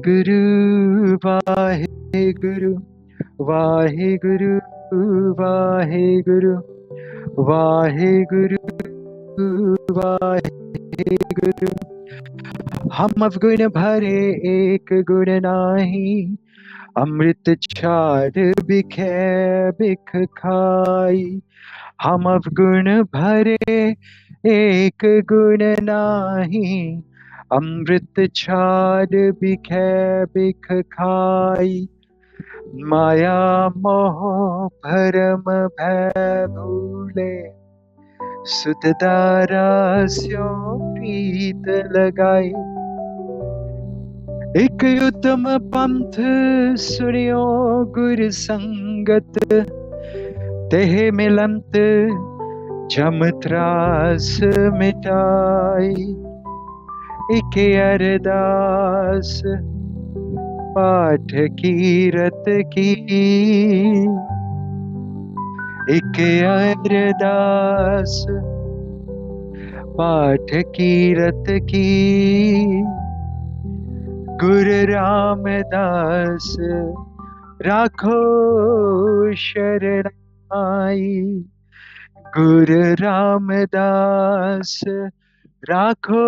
Guru, Vaheguru, Vaheguru, Vaheguru, Vaheguru, Vaheguru. हम अवगुण भरे एक गुण नाही, अमृत छाड़ बिखे बिख खाई. हम अवगुण भरे एक गुण नाही, अमृत छाड़ बिखे बिख खाई. माया मोह भरम भय भूले, सुत दारा स्यो प्रीत लगाई. एक उत्तम पंथ सुनियो गुर संगत, तेह मिलंत जम त्रास मिटाई. एक अरदास पाठ कीरत की, एक अरदास पाठ कीरत की. गुरु रामदास राखो शरणाई. गुरु रामदास राखो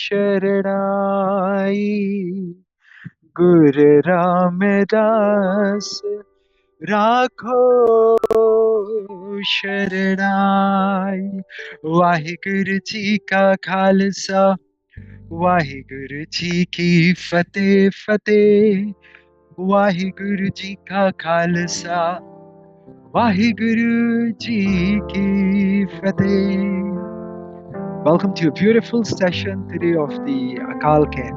शरणाई. गुरु रामदास राखो शरणाई. वाहिगुरु जी का खालसा, वाहिगुरु जी की फतेह फतेह. वाहिगुरु जी का खालसा, वाहिगुरु जी की फतेह. Welcome to a beautiful session today of the Akal Camp.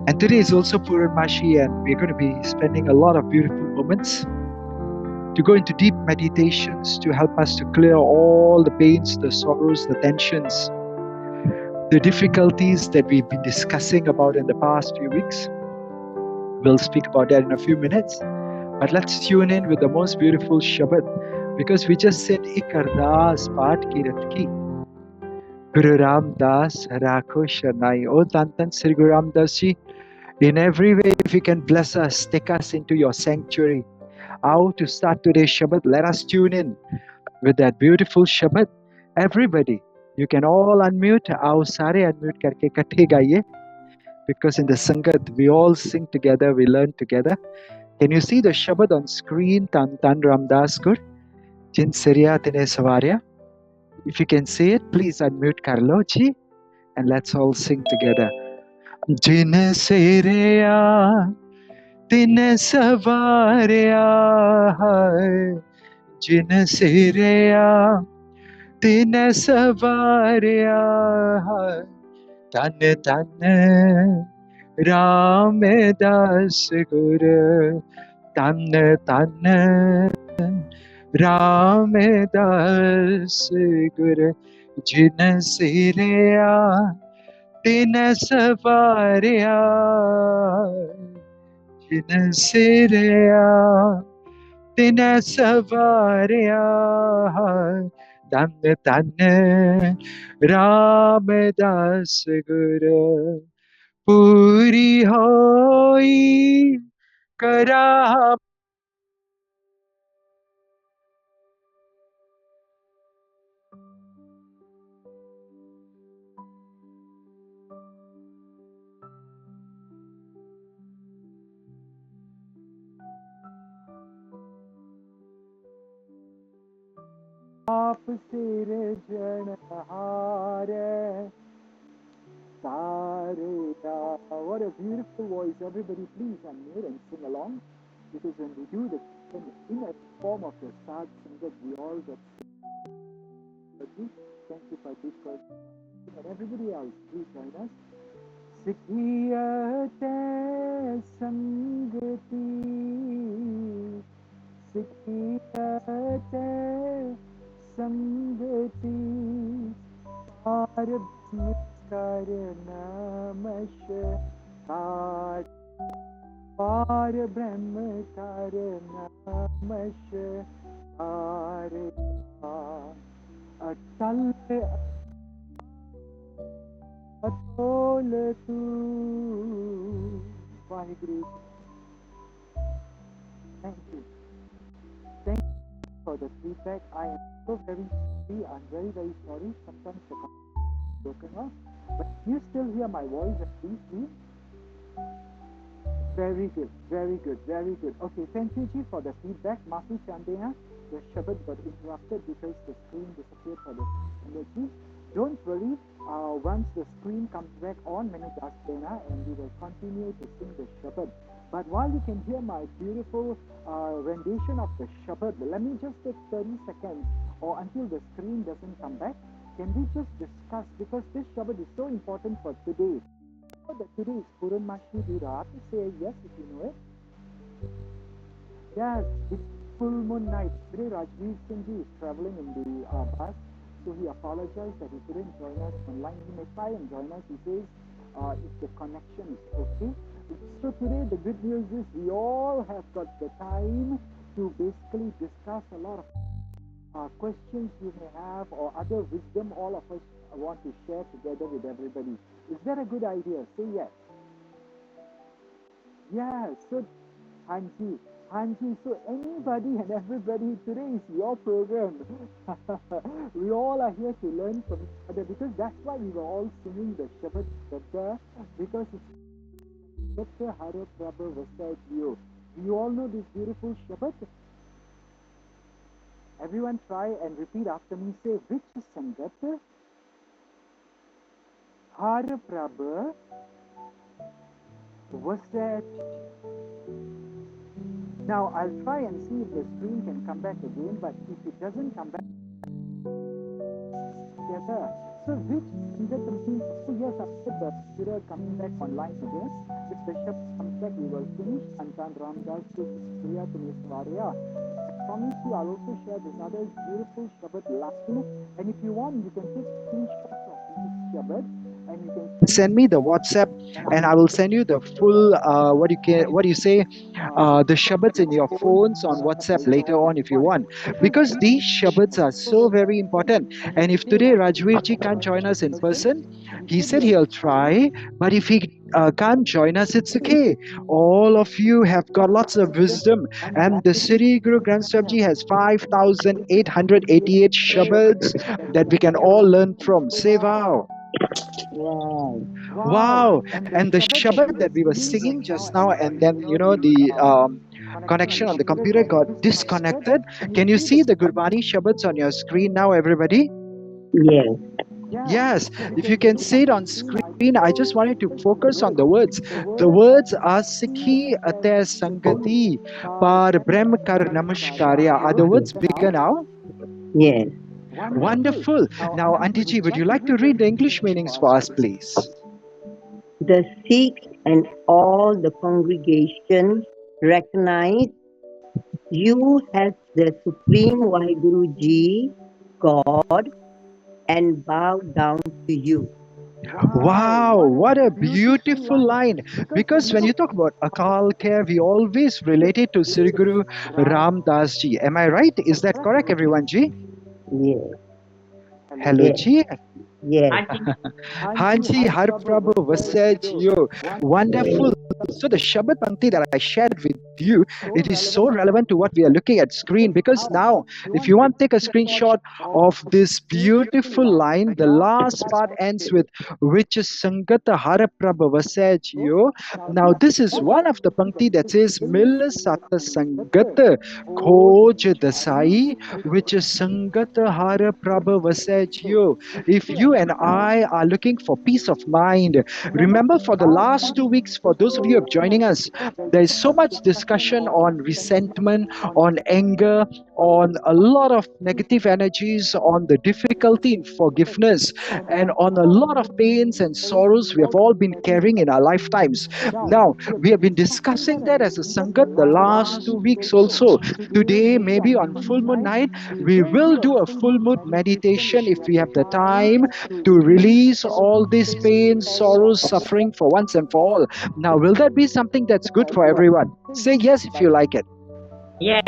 And today is also Purnamashi, and we're going to be spending a lot of beautiful moments to go into deep meditations to help us to clear all the pains, the sorrows, the tensions, the difficulties that we've been discussing about in the past few weeks. We'll speak about that in a few minutes. But let's tune in with the most beautiful Shabad, because we just said Ik Ardas Paat Kirat Ki. Guru Raam Daas Rakho Sharnai. Oh Tantan Sri Guru Ram Das Ji, in every way, if you can bless us, take us into your sanctuary. How to start today's Shabad? Let us tune in with that beautiful Shabad. Everybody, you can all unmute. Aao sare unmute karke ikathe gaiye. Because in the Sangat, we all sing together, we learn together. Can you see the Shabad on screen? Tan Tan Ramdas Gur, Jin Siriya Tine Savarya. If you can say it, please unmute Karlo Ji, and let's all sing together. Jin Siriya Tine Savarya, Jin Siriya Tine Savarya. Tan Tan Raam Daas Guru, Tan Tan Raam Daas Guru. Jin Siriya Tin Savarya, Jin Siriya Tin Savarya. Tan Tan Raam Daas Guru. Puri hoi kara. Aap sirjanhare sarega. What a beautiful voice. Everybody please unmute and sing along. Because when we do the in a form of the satsang, we all get energy. Thank you for this question. And everybody else, please join us. Sikhiyate sangati, Sikhiyate sangati, Par Brahma Par Brahma Karanamashare. Atal ਅਟੋਲ ਤੂੰ Waheguru thank you thank you for the feedback. I am so very sorry. I'm very very sorry. Sometimes the connection is broken off, but you still hear my voice at least. Very good, very good, very good. Okay, thank you, Ji, for the feedback. Mafi Chandena, the Shabbat got interrupted because the screen disappeared for the energy. Don't worry, once the screen comes back on, Manu Dasdena, and we will continue to sing the Shabbat. But while you can hear my beautiful rendition of the Shabbat, let me just take 30 seconds or until the screen doesn't come back. Can we just discuss, because this Shabbat is so important for today. That today is Purnamashi Virat. Say yes if you know it. Yes, it's full moon night. Today Rajveer Singh is traveling in the bus, so he apologized that he couldn't join us online. He may try and join us. He says if the connection is okay. So today the good news is we all have got the time to basically discuss a lot of questions you may have or other wisdom all of us want to share together with everybody. Is that a good idea? Say yes. Yeah, so Hanji, Hanji, so anybody and everybody, today is your program. We all are here to learn from each other because that's why we were all singing the Shabbat together because it's Shabbat Hare Prabhu Vasajyo. You all know this beautiful Shabbat? Everyone try and repeat after me. Say, which Sangat Hare Prabhu Vasaj. Now I'll try and see if the screen can come back again, but if it doesn't come back together, so which Sangat means, oh yes, I said the computer coming back online again. If the ship comes back, we will finish. Antan Raam Daas to Priya to Miss Varia. I promise you, I'll also share this other beautiful Shabbat line. And if you want, you can take screenshots of this Shabbat and you can Send me the WhatsApp, and I and will I will send you the full what do you say the shabbats in your phone phones on WhatsApp later later on if on if you you want. want, Because because these these shabbats are so so very very important. and And if if today today Rajveer Rajveerji can't join us in person, person, he he said said he'll he'll try, try, but if he can't join us, it's okay. All of you have got lots of wisdom, and the Sri Guru Granth Sahib Ji has 5,888 shabbats that we can all learn from. Sewa. Wow. wow. Wow. And the And the Shabbat that Shabbat we that were we were singing singing just just now, now, and and then, then, the connection on connection the on the computer computer got got disconnected. disconnected. Can you Can you see the see the Gurbani Shabbats on your screen now, everybody? Yes. yeah, Yes. if you If you can can see it see on it the on screen, screen, I just wanted to focus on the words. the The words words are Sikhi Sikhi Ate Sangati Sangati Par Par Brahma Brahm Kar Namaskara. Namaskara. Are the Are the words words bigger bigger now? now? Yes. Wonderful. Wonderful. Now, Now, Auntie Ji, Antiji, would would you you like like to to read read the the English English meanings meanings for us, for us, please? please? The Sikhs and all the congregation recognize you as the Supreme Vaheguruji God and bow down to you. Wow, Wow, what a what a beautiful beautiful line. line. Because when Because you when talk you talk about Akal Care, we always relate it to Sri Guru Ram, Raam Daas ji. Am I right? Is that correct, everyone ji? Yes. hello Hello Yes. Ji. ji. Yes. Hanji Hanji Har Har Prabhu Prabhu Vasaj Vasaj Yo. Yo. Wonderful. Wonderful. So the Shabad Pankti that I shared with you, So it is relevant so relevant to what we are looking at screen, because now, you if want you to want to take a take a screenshot of of this beautiful beautiful line, line, the the last last part part ends with which is Sangata Hara Prabha Vasaj yo. Yo. Now Now this this is one one of the that Pankti that says says Mil Mil Sata Sangata Sangata Khoj Khoj Dasai, Dasai, which is Sangata Hara Prabha Vasaj so Yo. If you and I are looking for peace of mind, remember remember for the last last month 2 weeks, for those of those of you you who who have are joined joining us, us, there's there is so so much much discussion discussion on on resentment, on anger, on a lot of negative energies, on the difficulty in forgiveness, and and on a lot of pains and sorrows we have all been carrying in our lifetimes. now Now, we have we been have been discussing discussing that that as as a a Sangat Sangat the the last last 2 weeks also. also. Today, Today, maybe maybe on on full full moon moon night, night, we we will will do a do a full full moon moon meditation meditation if if we have we the have the time time to to release release all all these these pains, pains, sorrows, sorrows, suffering for once and for all. Now, will that be something that's good for everyone? Say yes if you like it. Yes.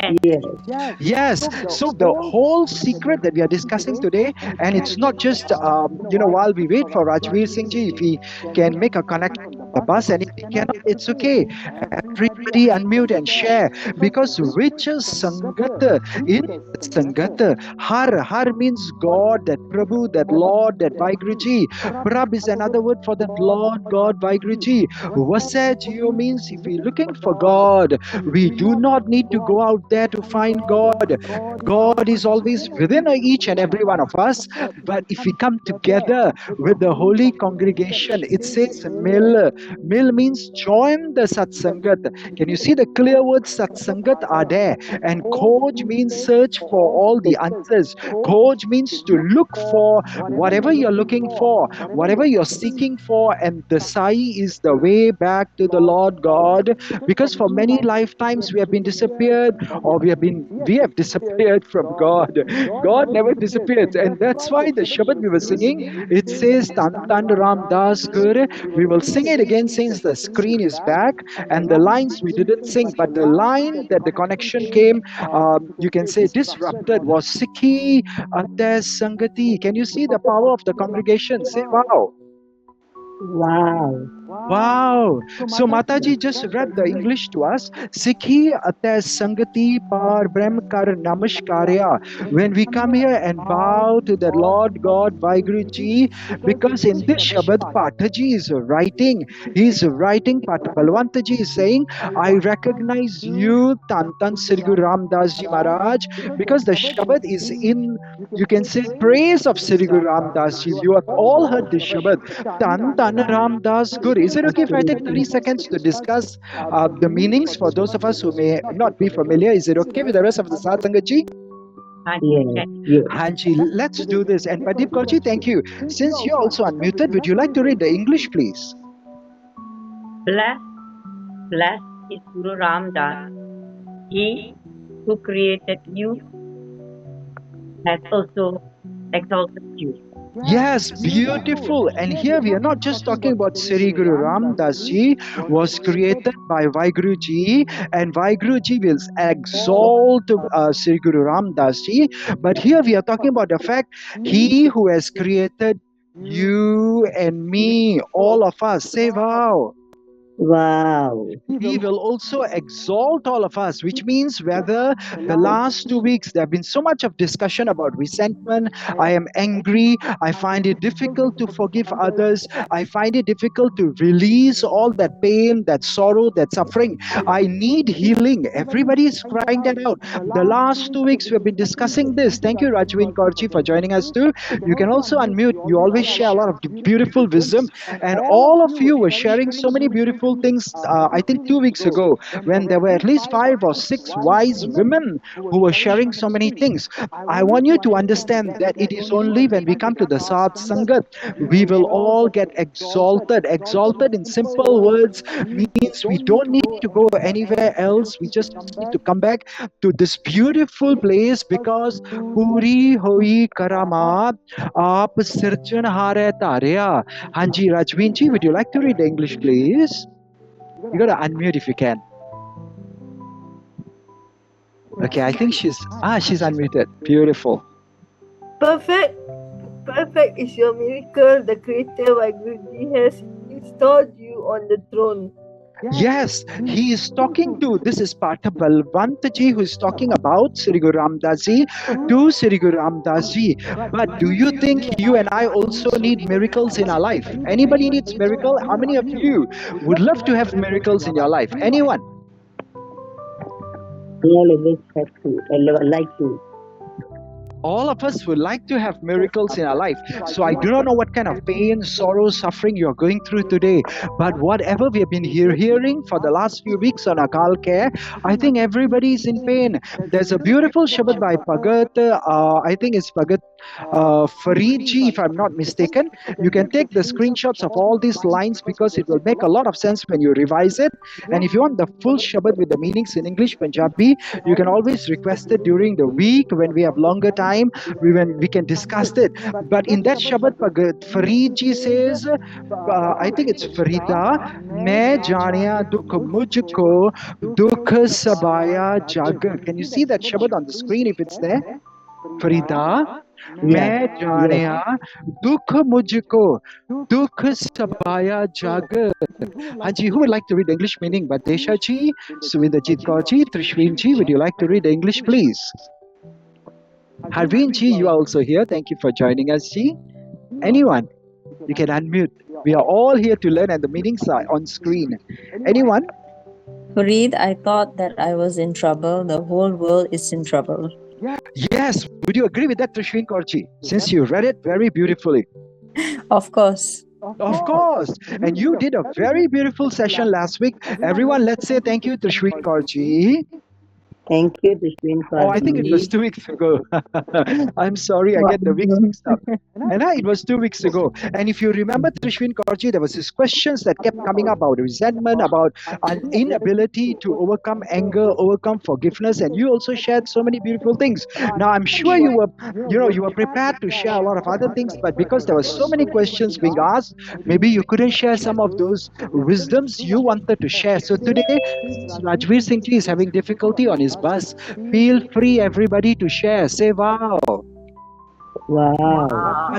Yes. So the whole secret that we are discussing today, and it's not just while we wait for Rajveer Singh ji, if he can make a connection on the bus, and if he cannot, it's okay. Everybody unmute and share, because which is Sangat in Sangat. Har means God, that Prabhu, that Lord, that Vaiguruji. Prab is another word for that Lord, God, Vaiguruji. Vasajio means if we're looking for God, we do not need to go out there to find God. God is always within each and every one of us. But if we come together with the holy congregation, it says Mil. Mil means join the Satsangat. Can you see the clear words Satsangat are there? And Khoj means search for all the answers. Khoj means to look for whatever you're looking for, whatever you're seeking for. And the Sai is the way back to the Lord God, because for many lifetimes we have been disappeared, or we have disappeared from God. God never disappears, and that's why the Shabad we were singing, it says Tan Tan Raam Daas Kaur. We will sing it again since the screen is back, and the lines we didn't sing, but the line that the connection came, you can say disrupted, was Sikhi Ates Sangati. Can you see the power of the congregation? Say wow. Wow. Wow. So Mataji just read the English to us. Sikhi Ates Sangati Par Brahm Kar Namaskariya. When we come here and bow to the Lord God Vaiguruji, because in this Shabad Pathaji is writing, he's writing, Balwantaji is saying, I recognize you, Tantan Sri Guru Ram Das Ji Maharaj, because the Shabad is in, you can say, praise of Sri Guru Ram Das Ji. You have all heard this Shabad. Tan Tan Ram Das Gur. Is it okay if I take 30 Absolutely. seconds to discuss the meanings for those of us who may not be familiar? Is it okay with the rest of the Satsangaji? Yes. Yes. Hanji, let's do this. And Pradeep Kaurji, thank you. Since you're also unmuted, would you like to read the English, please? Blessed, blessed is Guru Ram Das. He who created you has also exalted you. Yes, beautiful. And here we are not just talking about Sri Guru Ram Das Ji was created by Vaiguru Ji, and Vaiguru Ji will exalt Sri Guru Ram Das Ji. But here we are talking about the fact He who has created you and me, all of us. Say wow. Wow. He will also exalt all of us, which means whether the last 2 weeks there have been so much of discussion about resentment, I am angry, I find it difficult to forgive others, I find it difficult to release all that pain, that sorrow, that suffering. I need healing. Everybody is crying that out. The last 2 weeks we have been discussing this. Thank you, Rajwin Kaurji, for joining us too. You can also unmute. You always share a lot of beautiful wisdom, and all of you were sharing so many beautiful things. I think 2 weeks ago, when there were at least 5 or 6 wise women who were sharing so many things. I want you to understand that it is only when we come to the Sat Sangat, we will all get exalted. Exalted in simple words means we don't need to go anywhere else. We just need to come back to this beautiful place, because Puri Hoi Karamat Aap Sirjanhare Tarya. Hanji Rajvinji, would you like to read the English, please? You gotta unmute if you can. Okay, I think she's unmuted. Beautiful. Perfect, perfect is your miracle. The Creator Vaiguruji has installed you on the throne. Yes, he is talking to, this is Partha Balvantaji who is talking about Sri Guru Ram Das Ji to Sri Guru Ram Das Ji. But do you think you and I also need miracles in our life? Anybody needs miracle? How many of you would love to have miracles in your life? Anyone? All of us have to, like to. All of us would like to have miracles in our life. So I do not know what kind of pain, sorrow, suffering you're going through today. But whatever we have been hearing for the last few weeks on Akal Care, I think everybody is in pain. There's a beautiful Shabad by Bhagat, I think it's Bhagat Faridji, if I'm not mistaken. You can take the screenshots of all these lines, because it will make a lot of sense when you revise it. And if you want the full Shabad with the meanings in English, Punjabi, you can always request it during the week when we have longer time. time we can discuss it. But in that Shabad Bhagat, Farid ji says, I think it's Farida, मैं जानिया दुख मुझको दुख सबाया जग. Can you see that Shabad on the screen if it's there? Farida, Yes. मैं Yes. जानिया दुख मुझको दुख सबाया जग. Haji, who would like to read the English meaning? Badesha ji, Suvinderjit Kaur ji, Trishwin ji, would you like to read the English, please? Harveen ji, you are also here. Thank you for joining us, ji. Anyone? You can unmute. We are all here to learn, and the meanings are on screen. Anyone? Fareed, I thought that I was in trouble. The whole world is in trouble. Yes. Would you agree with that, Trishwin Kaur ji? Since you read it very beautifully. Of course. Of course. And you did a very beautiful session last week. Everyone, let's say thank you, Trishwin Kaur ji. Thank you, Trishwin. Oh, I think it was 2 weeks ago. I'm sorry, I get the weeks mixed up. And it was 2 weeks ago. And if you remember, Trishwin Kaurji, there was these questions that kept coming up about resentment, about an inability to overcome anger, overcome forgiveness, and you also shared so many beautiful things. Now, I'm sure you were prepared to share a lot of other things, but because there were so many questions being asked, maybe you couldn't share some of those wisdoms you wanted to share. So today, since Rajveer Singh ji is having difficulty on his bus, feel free, everybody, to share. Say wow. Wow.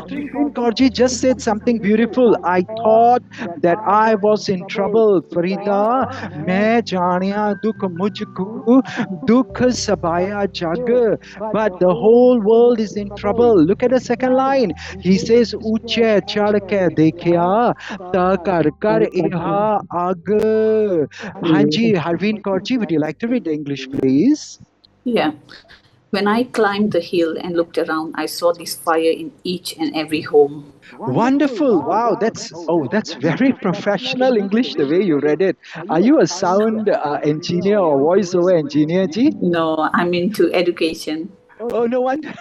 Trishwin Kaurji just said something beautiful. I thought that I was in trouble. Farida, मैं जानिया दुख मुझको दुख सबाया जग. But the whole world is in trouble. Look at the second line. He says, ऊंचे चढ़ के देखिया ता कर कर इहा आग. Hanji, Harveen Kaurji, would you like to read the English, please? Yeah. When I climbed the hill and looked around, I saw this fire in each and every home. Wonderful. Wow, that's very professional English the way you read it. Are you a sound engineer or voiceover engineer, Ji? No, I'm into education. Oh, no wonder.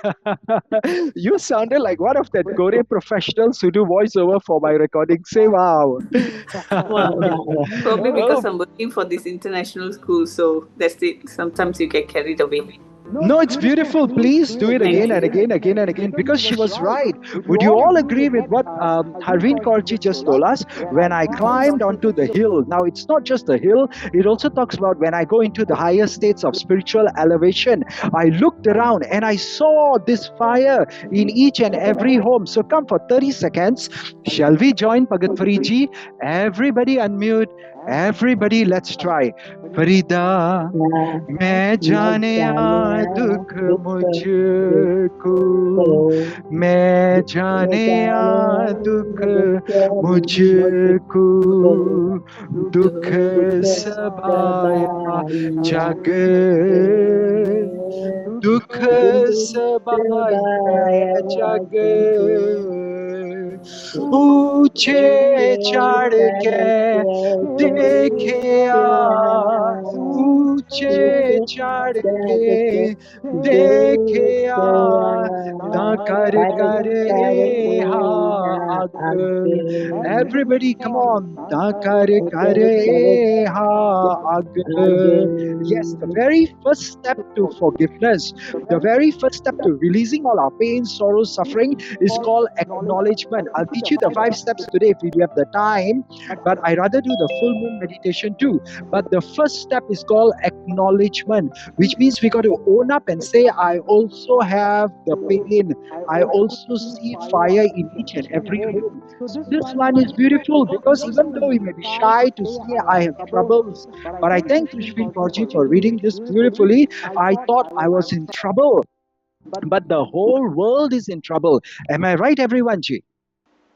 You sounded like one of that Gore professionals who do voiceover for my recording. Say wow. Well, probably because I'm working for this international school, so that's it. Sometimes you get carried away. No, it's beautiful. Please do it again and again, again and again, because she was right. Would you all agree with what Harveen Kaurji just told us? When I climbed onto the hill, now it's not just a hill, it also talks about when I go into the higher states of spiritual elevation. I looked around and I saw this fire in each and every home. So come for 30 seconds. Shall we join Bhagat Fariji? Everybody unmute. Everybody, let's try. Farida, मैं जाने दुख मुझको, मैं जाने दुख मुझको, दुख सबाया जग, दुख सबाया जग, ऊंचे चढ़ के देखिया, ऊंचे चढ़ के देखिया, ना कर कर एहा आग. Everybody, come on. Na kar kar eha ag. Yes, the very first step to forgiveness, the very first step to releasing all our pain, sorrow, suffering is called acknowledgement. I'll teach you the 5 steps today if we have the time, but I rather do the full moon meditation too. But the first step is called acknowledgement, which means we got to own up and say, I also have the pain. I also see fire in each and every home. So this one is beautiful because even though we may be shy to say I have troubles, but I thank Trishwin Kaurji for reading this beautifully. I thought I was in trouble, but the whole world is in trouble. Am I right, everyone, Ji?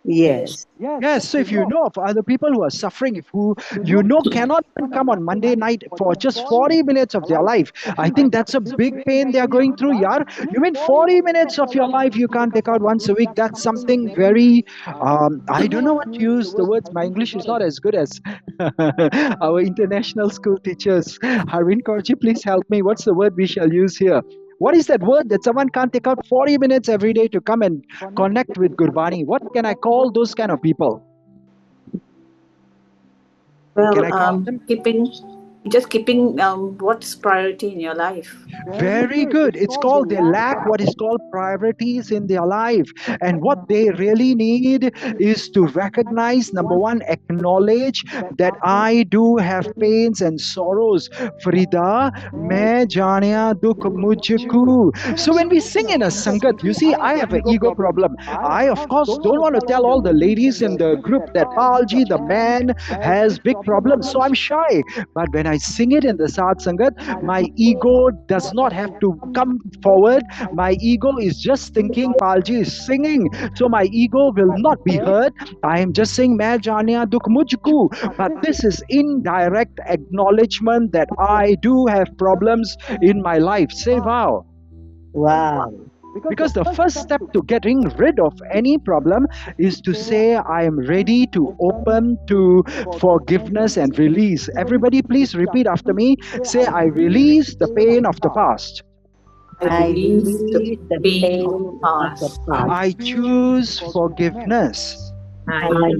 Yes. Yes, so if you know of other people who are suffering, if who you know cannot even come on Monday night for just 40 minutes of their life, I think that's a big pain they are going through, yaar. You mean 40 minutes of your life you can't take out once a week? That's something very, I don't know what to use the words. My English is not as good as our international school teachers. Harveen Kaurji, please help me. What's the word we shall use here? What is that word that someone can't take out 40 minutes every day to come and connect with Gurbani? What can I call those kind of people? Well, Can I call them? Just keeping what's priority in your life. Very good. It's called they lack what is called priorities in their life. And what they really need is to recognize, number one, acknowledge that I do have pains and sorrows. Farida, main janiya dukh mujhko. So when we sing in a sangat, you see, I have an ego problem. I, of course, don't want to tell all the ladies in the group that Palji, the man, has big problems. So I'm shy. But when I sing it in the Sad Sangat, my ego does not have to come forward. My ego is just thinking Palji is singing. So my ego will not be hurt. I am just saying Main Janiya Dukh Mujhko. But this is indirect acknowledgement that I do have problems in my life. Say wow. Wow. Because the first step to getting rid of any problem is to say, I am ready to open to forgiveness and release. Everybody, please repeat after me. Say, I release the pain of the past. I release the pain of the past. I choose forgiveness. I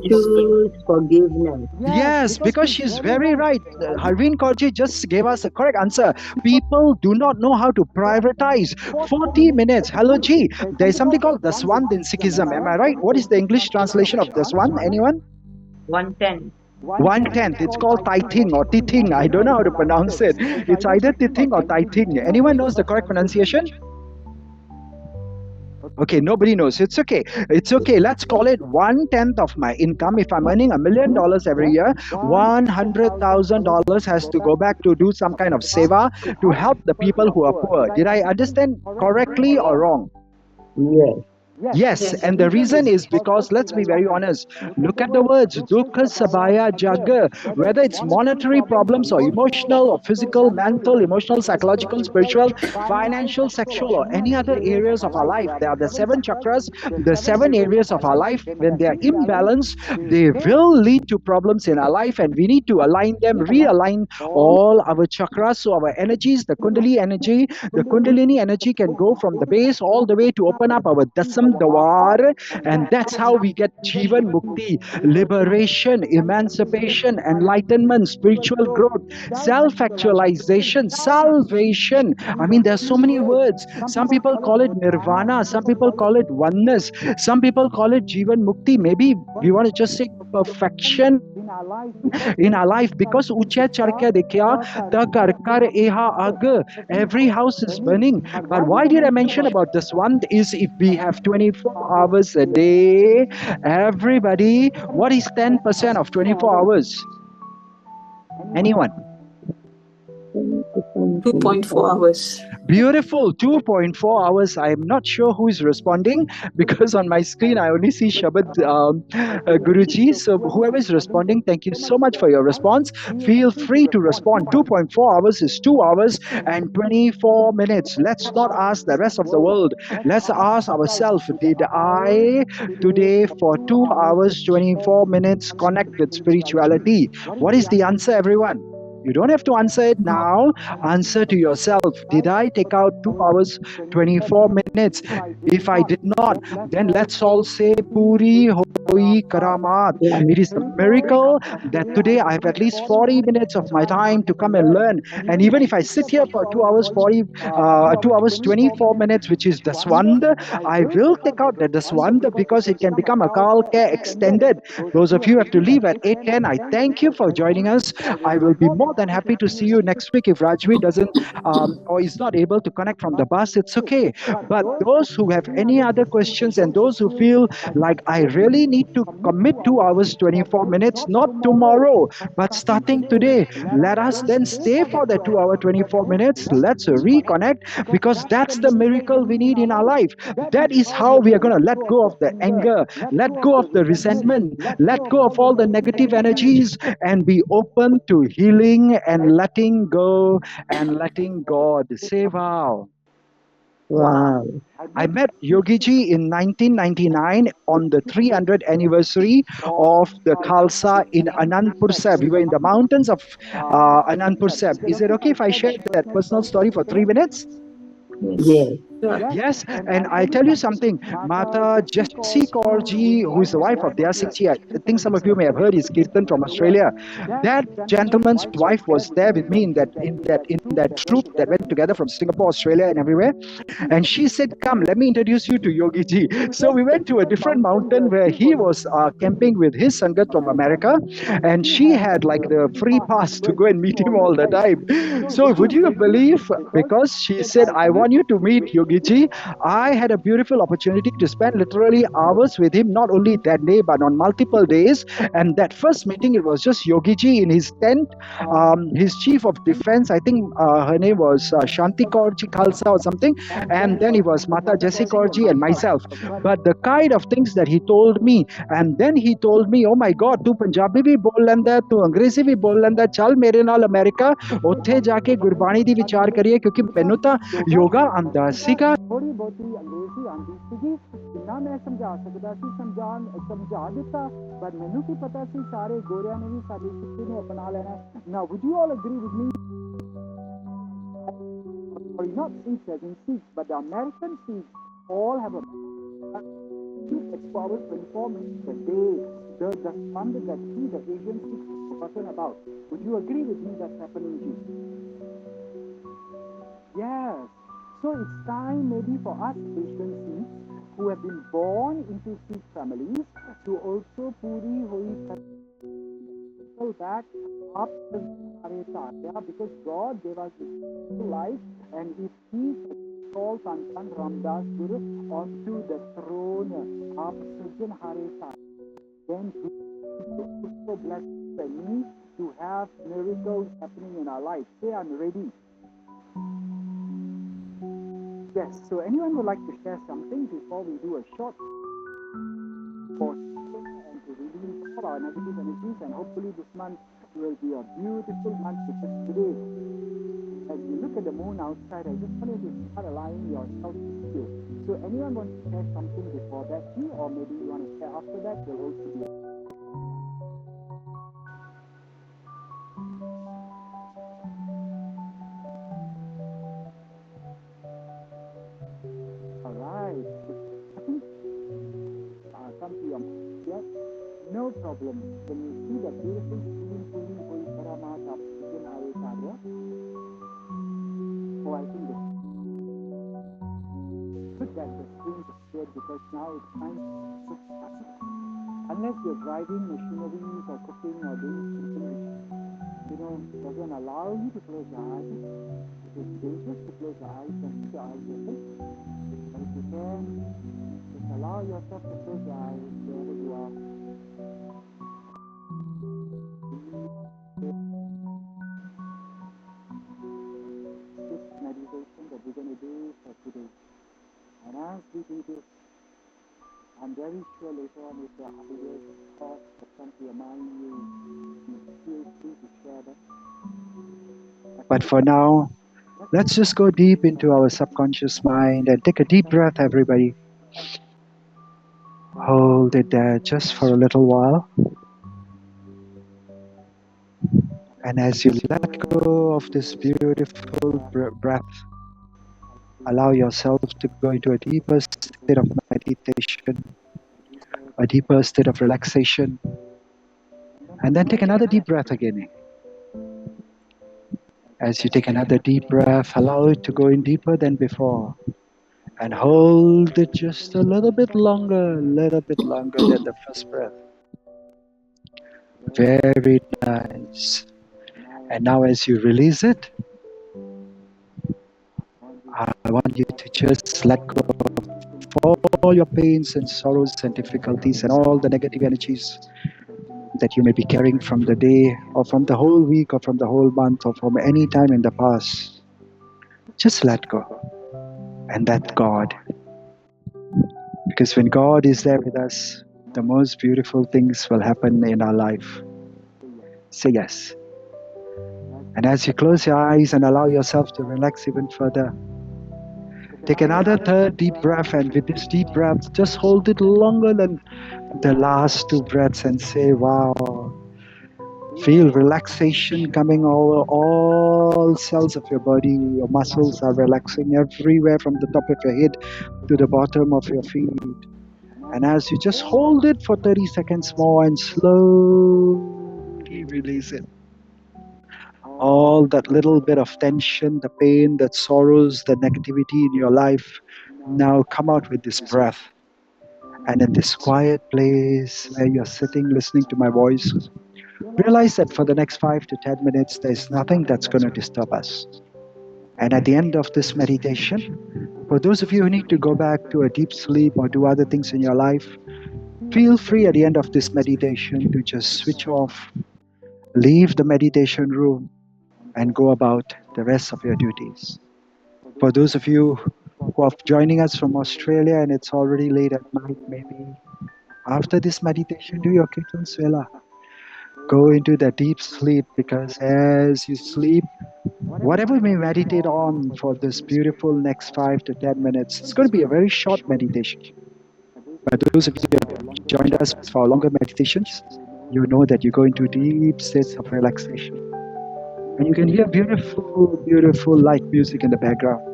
choose forgiveness. Yes, because she's very right. Harveen Kaurji just gave us a correct answer. People do not know how to prioritize. 40 minutes. Hello, Ji. There is something called Daswand in Sikhism. Am I right? What is the English translation of Daswand? Anyone? 110. 1/10. It's called tithing or tithing. I don't know how to pronounce it. It's either tithing or tithing. Anyone knows the correct pronunciation? Okay, nobody knows. It's okay. It's okay. Let's call it 1/10 of my income. If I'm earning $1 million every year, $100,000 has to go back to do some kind of seva to help the people who are poor. Did I understand correctly or wrong? Yes. Yes, and the reason is because, let's be very honest, look at the words, dukha sabaya jaga, whether it's monetary problems or emotional or physical, mental, emotional, psychological, spiritual, financial, sexual, or any other areas of our life. There are the 7 chakras, the 7 areas of our life. When they are imbalanced, they will lead to problems in our life, and we need to align them, realign all our chakras. So our energies, the Kundalini energy can go from the base all the way to open up our dasam dwar, and that's how we get Jivan Mukti, liberation, emancipation, enlightenment, spiritual growth, self-actualization, salvation. I mean, there's so many words. Some people call it nirvana, some people call it oneness, some people call it Jivan Mukti. Maybe we want to just say perfection in our life, because uche charke dikhya ta kar kar eha ag, every house is burning. But why did I mention about this one is, if we have 24 hours a day, everybody, what is 10% of 24 hours? Anyone? 2.4 hours. Beautiful, 2.4 hours. I'm not sure who is responding, because on my screen I only see Shabad Guruji. So whoever is responding, thank you so much for your response. Feel free to respond. 2.4 hours is 2 hours and 24 minutes. Let's not ask the rest of the world. Let's ask ourselves, did I today for 2 hours 24 minutes connect with spirituality? What is the answer, everyone? You don't have to answer it now. Answer to yourself. Did I take out 2 hours, 24 minutes? If I did not, then let's all say Puri Hoi Karamat. It is a miracle that today I have at least 40 minutes of my time to come and learn. And even if I sit here for 2 hours 2 hours 24 minutes, which is Daswand, I will take out the Daswand because it can become a Kal Ke extended. Those of you who have to leave at 8:10, I thank you for joining us. I will be more than happy to see you next week. If Rajvi doesn't or is not able to connect from the bus, it's okay. But those who have any other questions, and those who feel like I really need to commit 2 hours 24 minutes, not tomorrow but starting today, let us then stay for the 2 hour 24 minutes. Let's reconnect, because that's the miracle we need in our life. That is how we are going to let go of the anger, let go of the resentment, let go of all the negative energies, and be open to healing and letting go and letting God. Say wow. Wow. I met Yogiji in 1999 on the 300th anniversary of the Khalsa in Anandpur Sahib. We were in the mountains of Anandpur Sahib. Is it okay if I share that personal story for 3 minutes? Yes. Yes, and I tell you something, Mata Jessie Kaurji, who is the wife of Daya Singh Ji, I think some of you may have heard his Kirtan from Australia. That gentleman's wife was there with me in that troop that went together from Singapore, Australia, and everywhere. And she said, "Come, let me introduce you to Yogi Ji." So we went to a different mountain where he was camping with his Sangat from America, and she had like the free pass to go and meet him all the time. So would you believe, because she said, "I want you to meet Yogi Ji," I had a beautiful opportunity to spend literally hours with him, not only that day, but on multiple days. And that first meeting, it was just Yogi Ji in his tent. His chief of defense, I think her name was Shanti Kaurji Khalsa or something. And then it was Mata Jessie Kaurji and myself. But the kind of things that he told me, and then he told me, "Oh my God, tu Punjabi bhi bol lenda, tu Angrezi bhi bol lenda, chal mere naal America, ਉੱਥੇ ਜਾ ਕੇ ਗੁਰਬਾਣੀ ਦੀ ਵਿਚਾਰ ਕਰੀਏ ਕਿਉਂਕਿ ਮੈਨੂੰ ਤਾਂ ਯੋਗਾ ਆਂਦਾ ਸੀਗਾ." ਥੋੜੀ ਬਹੁਤੀ ਅੰਗਰੇਜ਼ੀ ਆਉਂਦੀ ਸੀਗੀ, ਜਿੰਨਾ ਮੈਂ ਸਮਝਾ ਸਕਦਾ ਸੀ ਸਮਝਾ ਦਿੱਤਾ, ਪਰ ਮੈਨੂੰ ਕੀ ਪਤਾ ਸੀ ਸਾਰੇ ਗੋਰਿਆਂ ਨੇ ਵੀ ਸਾਡੀ ਸਿੱਖੀ ਨੂੰ ਅਪਣਾ ਲੈਣਾ। Now, would you all agree with me? Sorry, not Sikhs as in Sikhs, but the American Sikhs all have a 24 hours, 24 minutes a day. The standard that the Asian Sikhs have forgotten about. Would you agree with me that's happening, Ji? Yes. So it's time maybe for us Asian Sikhs who have been born into Sikh families to also puri hoi back up the because God gave us this life, and if He called Santan Raam Daas Guru onto the throne of Surjan Hare then we also bless and me to have miracles happening in our life. Say, I'm ready. Yes, so anyone would like to share something before we do a short pause and to release all our negative energies, and hopefully this month will be a beautiful month, because today, as you look at the moon outside, I just want you to start allowing yourself to feel. So anyone wants to share something before that, or maybe you want to share after that, will also be. All right. Nothing come to your mind yet? No problem. When you see that beautiful screen pulling going Paramata Surjan Hare Karya, oh, I think it's good that the screen is cleared, because now it's time to cook. Unless you're driving machineries or cooking or doing something which, doesn't allow you to close your eyes, it is dangerous to close your eyes and keep your eyes open. But if you can, just allow yourself to close your eyes wherever you are. This meditation that we're going to do for today. And as we do this, I'm very sure later on, if there are ideas or thoughts that come to your mind, you feel free to share them. But for now, let's just go deep into our subconscious mind and take a deep breath, everybody. Hold it there just for a little while. And as you let go of this beautiful breath, allow yourself to go into a deeper state of meditation, a deeper state of relaxation. And then take another deep breath again. As you take another deep breath, allow it to go in deeper than before. And hold it just a little bit longer than the first breath. Very nice. And now as you release it, I want you to just let go of all your pains and sorrows and difficulties and all the negative energies that you may be carrying from the day or from the whole week or from the whole month or from any time in the past. Just let go. And that God. Because when God is there with us, the most beautiful things will happen in our life. Say yes. And as you close your eyes and allow yourself to relax even further, take another third deep breath, and with this deep breath, just hold it longer than the last two breaths and say, wow, Feel relaxation coming over all cells of your body. Your muscles are relaxing everywhere from the top of your head to the bottom of your feet. And as you just hold it for 30 seconds more and slowly release it. All that little bit of tension, the pain, the sorrows, the negativity in your life, now come out with this breath. And in this quiet place where you're sitting listening to my voice, realize that for the next 5 to 10 minutes, there's nothing that's going to disturb us. And at the end of this meditation, for those of you who need to go back to a deep sleep or do other things in your life, feel free at the end of this meditation to just switch off, leave the meditation room, and go about the rest of your duties. For those of you who are joining us from Australia and it's already late at night, maybe after this meditation, do your Kirtan Svela. Go into that deep sleep, because as you sleep, whatever we meditate on for this beautiful next 5 to 10 minutes, it's going to be a very short meditation. But those of you who have joined us for longer meditations, you know that you go into deep states of relaxation. And you can hear beautiful, beautiful light music in the background.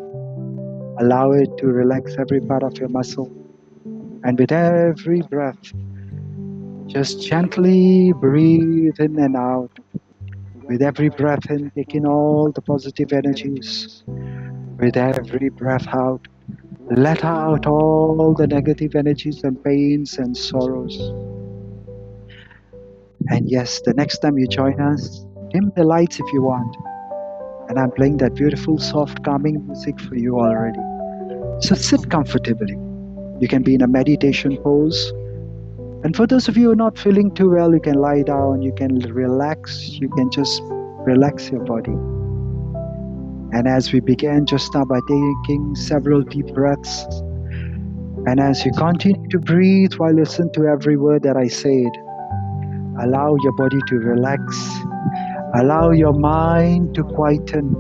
Allow it to relax every part of your muscle. And with every breath, just gently breathe in and out. With every breath in, take in all the positive energies. With every breath out, let out all the negative energies and pains and sorrows. And yes, the next time you join us, dim the lights if you want. And I'm playing that beautiful, soft, calming music for you already. So sit comfortably. You can be in a meditation pose. And for those of you who are not feeling too well, you can lie down, you can relax, you can just relax your body. And as we began just now by taking several deep breaths, and as you continue to breathe while listen to every word that I said, allow your body to relax, allow your mind to quieten.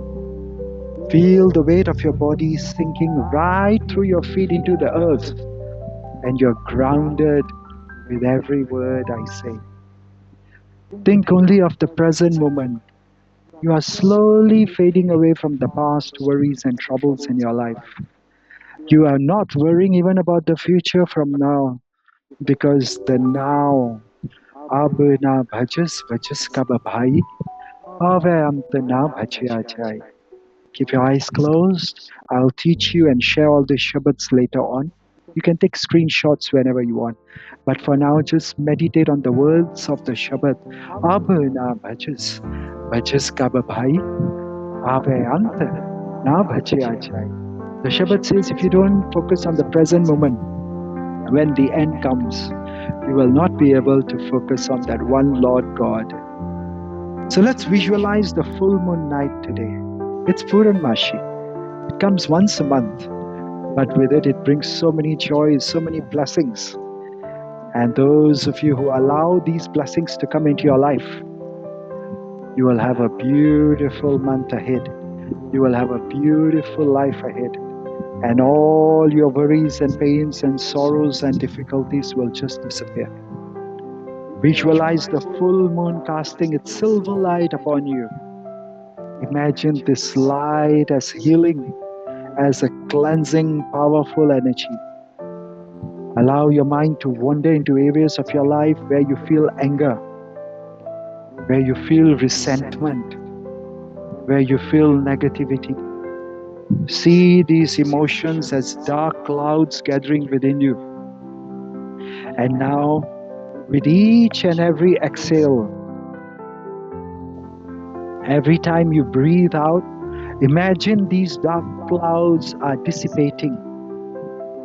Feel the weight of your body sinking right through your feet into the earth, and you're grounded with every word I say. Think only of the present moment. You are slowly fading away from the past worries and troubles in your life. You are not worrying even about the future from now, because the now, ab na bhajas kab bhai, ave ant na bhajya jai. Keep your eyes closed. I'll teach you and share all the Shabads later on. You can take screenshots whenever you want. But for now, just meditate on the words of the Shabad. Ab na bhajas kab bhai, ave ant na bhajya jai. The Shabad says, if you don't focus on the present moment, when the end comes, you will not be able to focus on that one Lord God. So let's visualize the full moon night today. It's Purnamashi. It comes once a month, but with it, it brings so many joys, so many blessings. And those of you who allow these blessings to come into your life, you will have a beautiful month ahead. You will have a beautiful life ahead. And all your worries and pains and sorrows and difficulties will just disappear. Visualize the full moon casting its silver light upon you. Imagine this light as healing, as a cleansing, powerful energy. Allow your mind to wander into areas of your life where you feel anger, where you feel resentment, where you feel negativity. See these emotions as dark clouds gathering within you. And now, with each and every exhale, every time you breathe out, imagine these dark clouds are dissipating.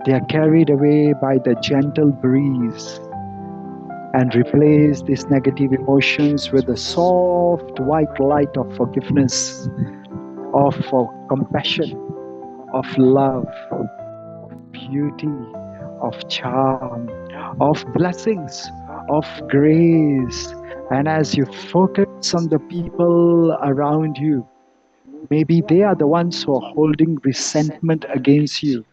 They are carried away by the gentle breeze, and replace these negative emotions with the soft white light of forgiveness, of compassion, of love, of beauty, of charm, of blessings, of grace. And as you focus on the people around you, maybe they are the ones who are holding resentment against you.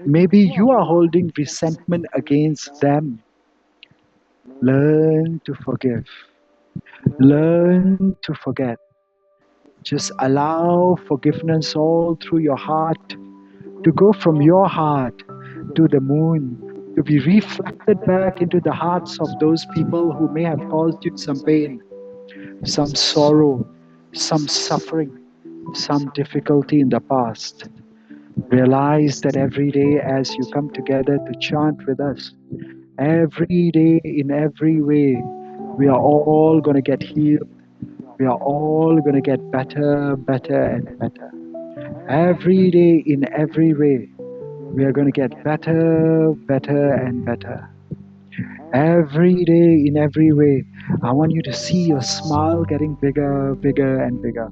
Maybe you are holding resentment against them. Learn to forgive. Learn to forget. Just allow forgiveness all through your heart to go from your heart to the moon, to be reflected back into the hearts of those people who may have caused you some pain, some sorrow, some suffering, some difficulty in the past. Realize that every day as you come together to chant with us, every day in every way, we are all going to get healed. We are all going to get better, better, and better. Every day in every way, we are going to get better, better, and better. Every day in every way, I want you to see your smile getting bigger, bigger, and bigger.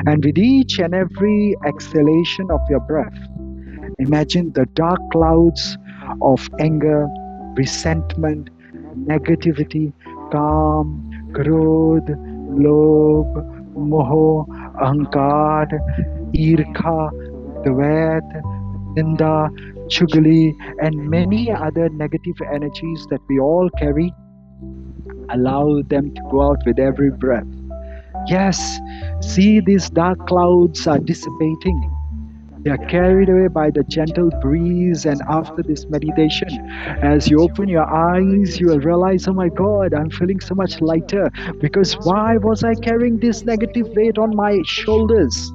And with each and every exhalation of your breath, imagine the dark clouds of anger, resentment, negativity, काम, क्रोध, लोभ, मोह, अहंकार, ईर्खा, द्वैत, ninda, chugli, and many other negative energies that we all carry. Allow them to go out with every breath. Yes, see, these dark clouds are dissipating. They are carried away by the gentle breeze. And after this meditation, as you open your eyes, you will realize, oh my God, I'm feeling so much lighter. Because why was I carrying this negative weight on my shoulders?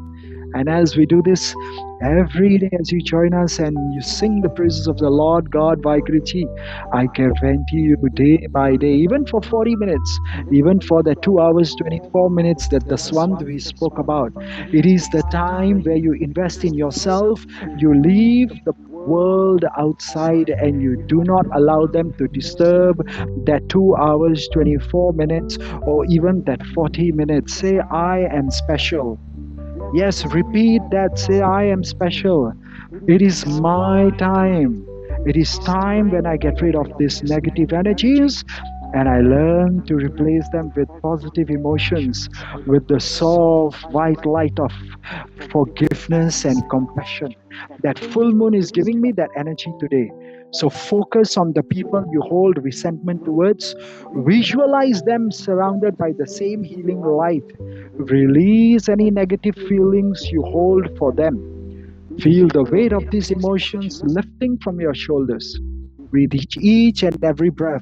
And as we do this every day, as you join us and you sing the praises of the Lord God Vaigrichi, I guarantee you day by day, even for 40 minutes, even for the 2 hours, 24 minutes that the Swand we spoke about, it is the time where you invest in yourself, you leave the world outside and you do not allow them to disturb that 2 hours, 24 minutes, or even that 40 minutes. Say, I am special. Yes, repeat that. Say, I am special. It is my time. It is time when I get rid of these negative energies and I learn to replace them with positive emotions, with the soft white light of forgiveness and compassion. That full moon is giving me that energy today. So focus on the people you hold resentment towards. Visualize them surrounded by the same healing light. Release any negative feelings you hold for them. Feel the weight of these emotions lifting from your shoulders. With each and every breath,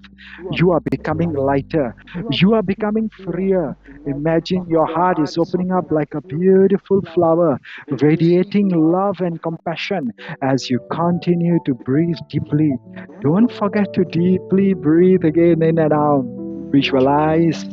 you are becoming lighter. You are becoming freer. Imagine your heart is opening up like a beautiful flower, radiating love and compassion as you continue to breathe deeply. Don't forget to deeply breathe again in and out. Visualize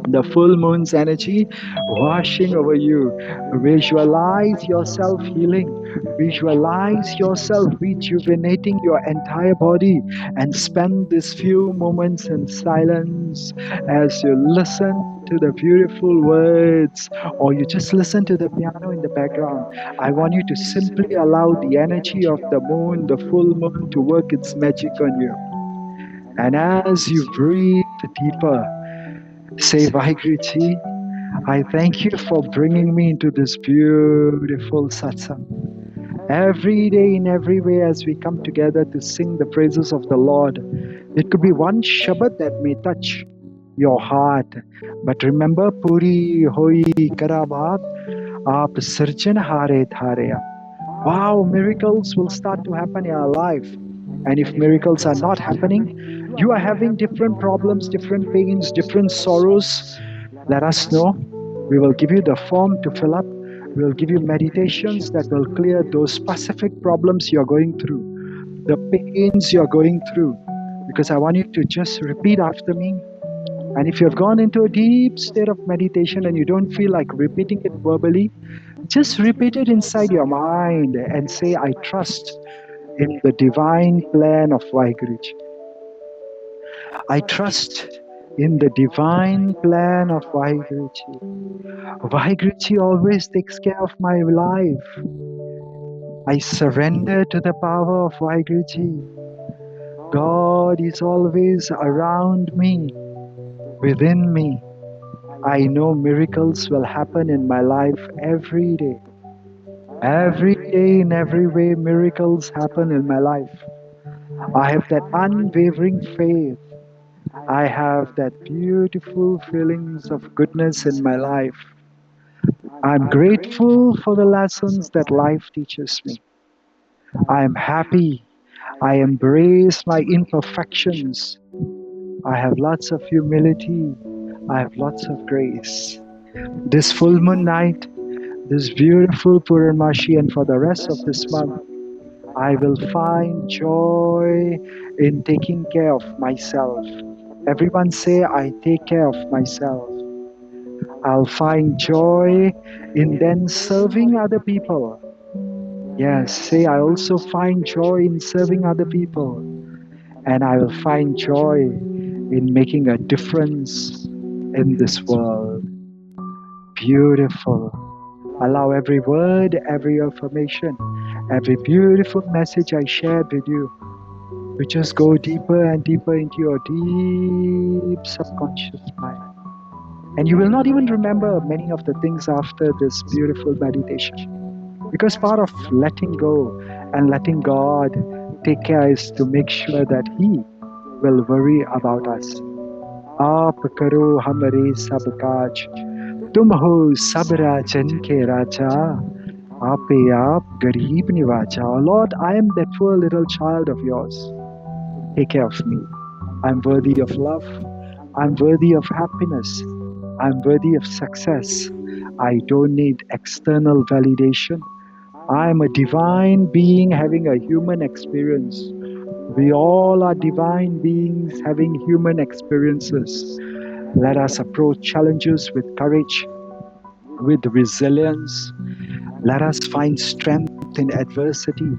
the full moon's energy washing over you. Visualize yourself healing. Visualize yourself rejuvenating your entire body and spend these few moments in silence as you listen to the beautiful words or you just listen to the piano in the background. I want you to simply allow the energy of the moon, the full moon, to work its magic on you. And as you breathe deeper, say, Vaheguru, I thank you for bringing me into this beautiful satsang. Every day, in every way, as we come together to sing the praises of the Lord, it could be one Shabad that may touch your heart. But remember, Puri hoi karabat, aap sirjan hare thare. Wow, miracles will start to happen in our life. And if miracles are not happening, you are having different problems, different pains, different sorrows, let us know. We will give you the form to fill up. We will give you meditations that will clear those specific problems you're going through, the pains you're going through. Because I want you to just repeat after me. And if you've gone into a deep state of meditation and you don't feel like repeating it verbally, just repeat it inside your mind and say, I trust in the divine plan of Vaheguruji. I trust in the divine plan of Vaheguruji. Vaheguruji always takes care of my life. I surrender to the power of Vaheguruji. God is always around me, within me. I know miracles will happen in my life every day. Every day, in every way, miracles happen in my life. I have that unwavering faith. I have that beautiful feelings of goodness in my life. I'm grateful for the lessons that life teaches me. I am happy. I embrace my imperfections. I have lots of humility. I have lots of grace. This full moon night, this beautiful Purnamashi, and for the rest of this month, I will find joy in taking care of myself. Everyone say, I take care of myself. I'll find joy in then serving other people. Yes, say, I also find joy in serving other people. And I will find joy in making a difference in this world. Beautiful. Allow every word, every affirmation, every beautiful message I shared with you to just go deeper and deeper into your deep subconscious mind. And you will not even remember many of the things after this beautiful meditation. Because part of letting go and letting God take care is to make sure that He will worry about us. आप करो हमारे सब काज, तुम हो सब राजन के राजा, आपे आप गरीब निवाजा. Oh Lord, I am that poor little child of yours. Take care of me. I'm worthy of love. I'm worthy of happiness. I'm worthy of success. I don't need external validation. I'm a divine being having a human experience. We all are divine beings having human experiences. Let us approach challenges with courage, with resilience. Let us find strength in adversity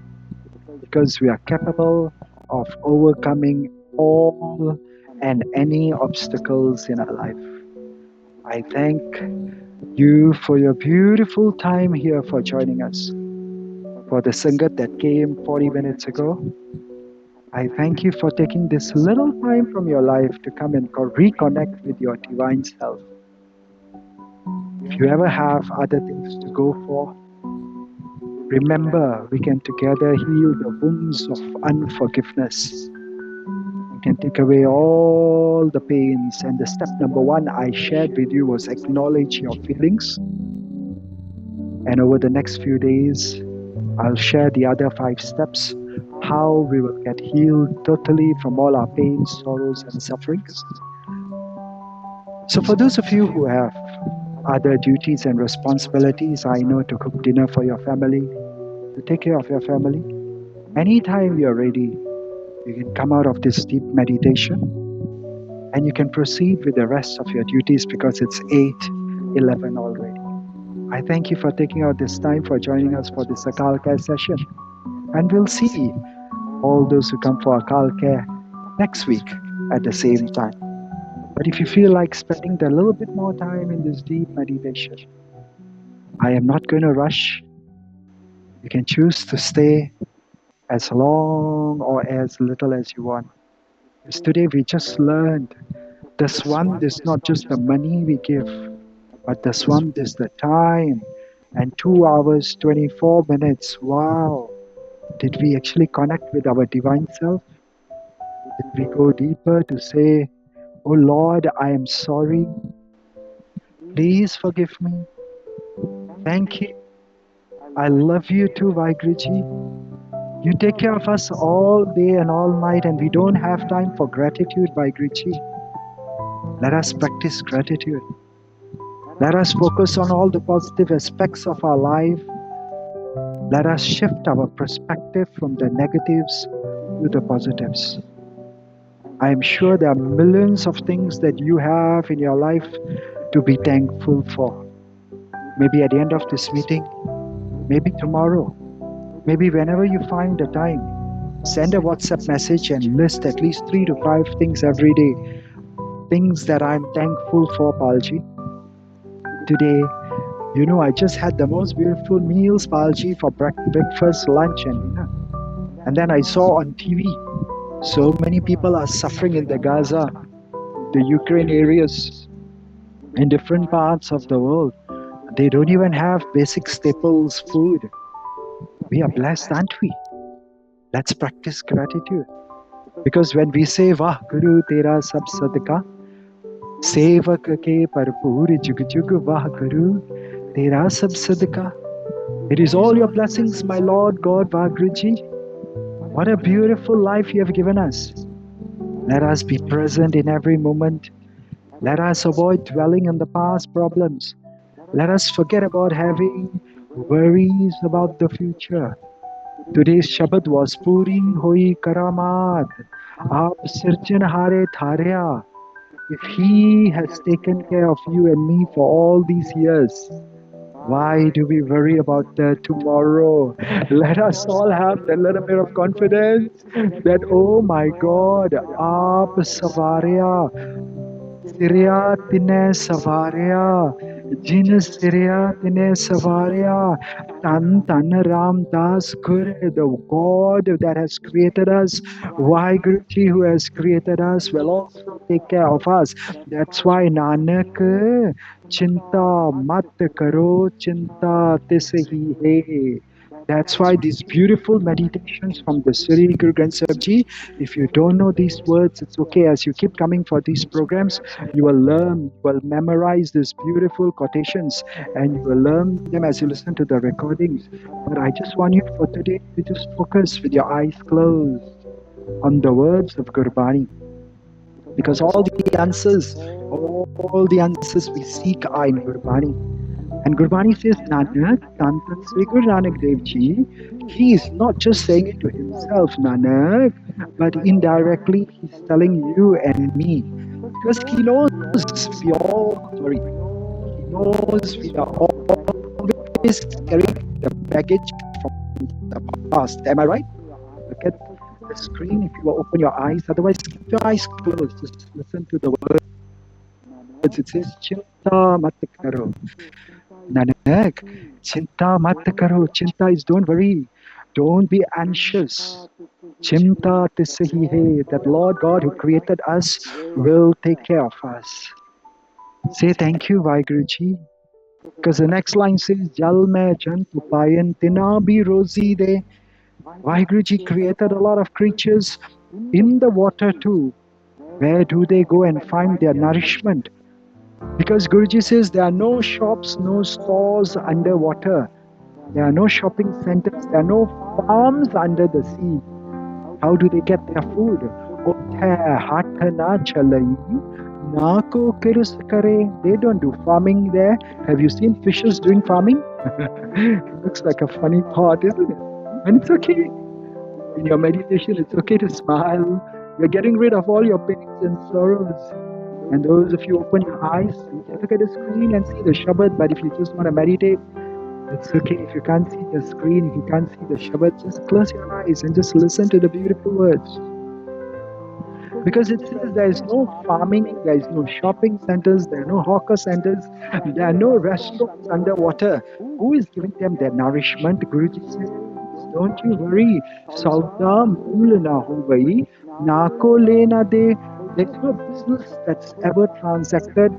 because we are capable of overcoming all and any obstacles in our life. I thank you for your beautiful time here, for joining us. For the Sangat that came 40 minutes ago, I thank you for taking this little time from your life to come and reconnect with your divine self. If you ever have other things to go for, remember we can together heal the wounds of unforgiveness. We can take away all the pains. And the step number 1 I shared with you was acknowledge your feelings. And over the next few days, I'll share the other 5 steps, how we will get healed totally from all our pains, sorrows, and sufferings. So for those of you who have other duties and responsibilities, I know, to cook dinner for your family, to take care of your family, anytime you're ready, you can come out of this deep meditation and you can proceed with the rest of your duties because it's 8:11 already. I thank you for taking out this time for joining us for this Akal Care session. And we'll see all those who come for Akal Care next week at the same time. But if you feel like spending a little bit more time in this deep meditation, I am not going to rush. You can choose to stay as long or as little as you want. Because today we just learned the swamp is not just the money we give, but the swamp is the time. And 2 hours, 24 minutes. Wow. Did we actually connect with our divine self? Did we go deeper to say, oh Lord, I am sorry. Please forgive me. Thank you. I love you too, Vaiguruji. You take care of us all day and all night, and we don't have time for gratitude, Vaiguruji. Let us practice gratitude. Let us focus on all the positive aspects of our life. Let us shift our perspective from the negatives to the positives. I am sure there are millions of things that you have in your life to be thankful for. Maybe at the end of this meeting, maybe tomorrow, maybe whenever you find the time, send a WhatsApp message and list at least 3 to 5 things every day. Things that I'm thankful for, Palji. Today, I just had the most beautiful meals, Palji, for breakfast, lunch, and dinner. And then I saw on TV, so many people are suffering in the Gaza, the Ukraine areas, in different parts of the world. They don't even have basic staples food. We are blessed, aren't we? Let's practice gratitude. Because when we say Vah Guru Tera Sab Sadka, Sevak ke Parpur Jug Jug Vah Guru Tera Sab Sadka. It is all your blessings, my Lord God Vahguruji. What a beautiful life you have given us. Let us be present in every moment. Let us avoid dwelling on the past problems. Let us forget about having worries about the future. Today's Shabad was Puri Hoi Karamat. Aap Sirjanhare Tharya. If He has taken care of you and me for all these years, why do we worry about tomorrow? Let us all have that little bit of confidence that, oh my God, Aap Savarya, Siriya Tine Savarya, Jin Siriya Tine Savarya, Tan Tan Raam Daas Gure, the God that has created us, Vaheguruji who has created us, will also take care of us. That's why Nanak, Chinta mat karo, chinta tisahi hai. That's why these beautiful meditations from the Sri Guru Granth Sahib Ji, if you don't know these words, it's okay. As you keep coming for these programs, you will learn, you will memorize these beautiful quotations, and you will learn them as you listen to the recordings. But I just want you for today to just focus with your eyes closed on the words of Gurbani. Because all the answers we seek are in Gurbani. And Gurbani says, Nanak, Tan Sri Guru Nanak Dev Ji, he is not just saying it to himself, Nanak, but indirectly he's telling you and me. Because he knows we all worry. He knows we are always carrying the baggage from the past. Am I right? Look at the screen if you will open your eyes. Otherwise, keep your eyes closed. Just listen to the words. It says, Chinta mat karo. Nanak, Chinta mat karo. Chinta is don't worry. Don't be anxious. Chinta tisahi hai. That Lord God who created us will take care of us. Say thank you, Vaheguruji. Because the next line says, Jal mein jant upayan tina bhi rozi de. Vaheguruji created a lot of creatures in the water too. Where do they go and find their nourishment? Because Guruji says there are no shops, no stores underwater. There are no shopping centers. There are no farms under the sea. How do they get their food? They don't do farming there. Have you seen fishes doing farming? It looks like a funny thought, isn't it? And it's okay. In your meditation, it's okay to smile. You're getting rid of all your pains and sorrows. And those of you open your eyes, you can look at the screen and see the Shabad. But if you just want to meditate, it's okay. If you can't see the screen, if you can't see the Shabad, just close your eyes and just listen to the beautiful words. Because it says there is no farming, there is no shopping centers, there are no hawker centers, there are no restaurants underwater. Who is giving them their nourishment? Guruji says, don't you worry. Sauda mool na ho gayi, na ko lena de. There's no business that's ever transacted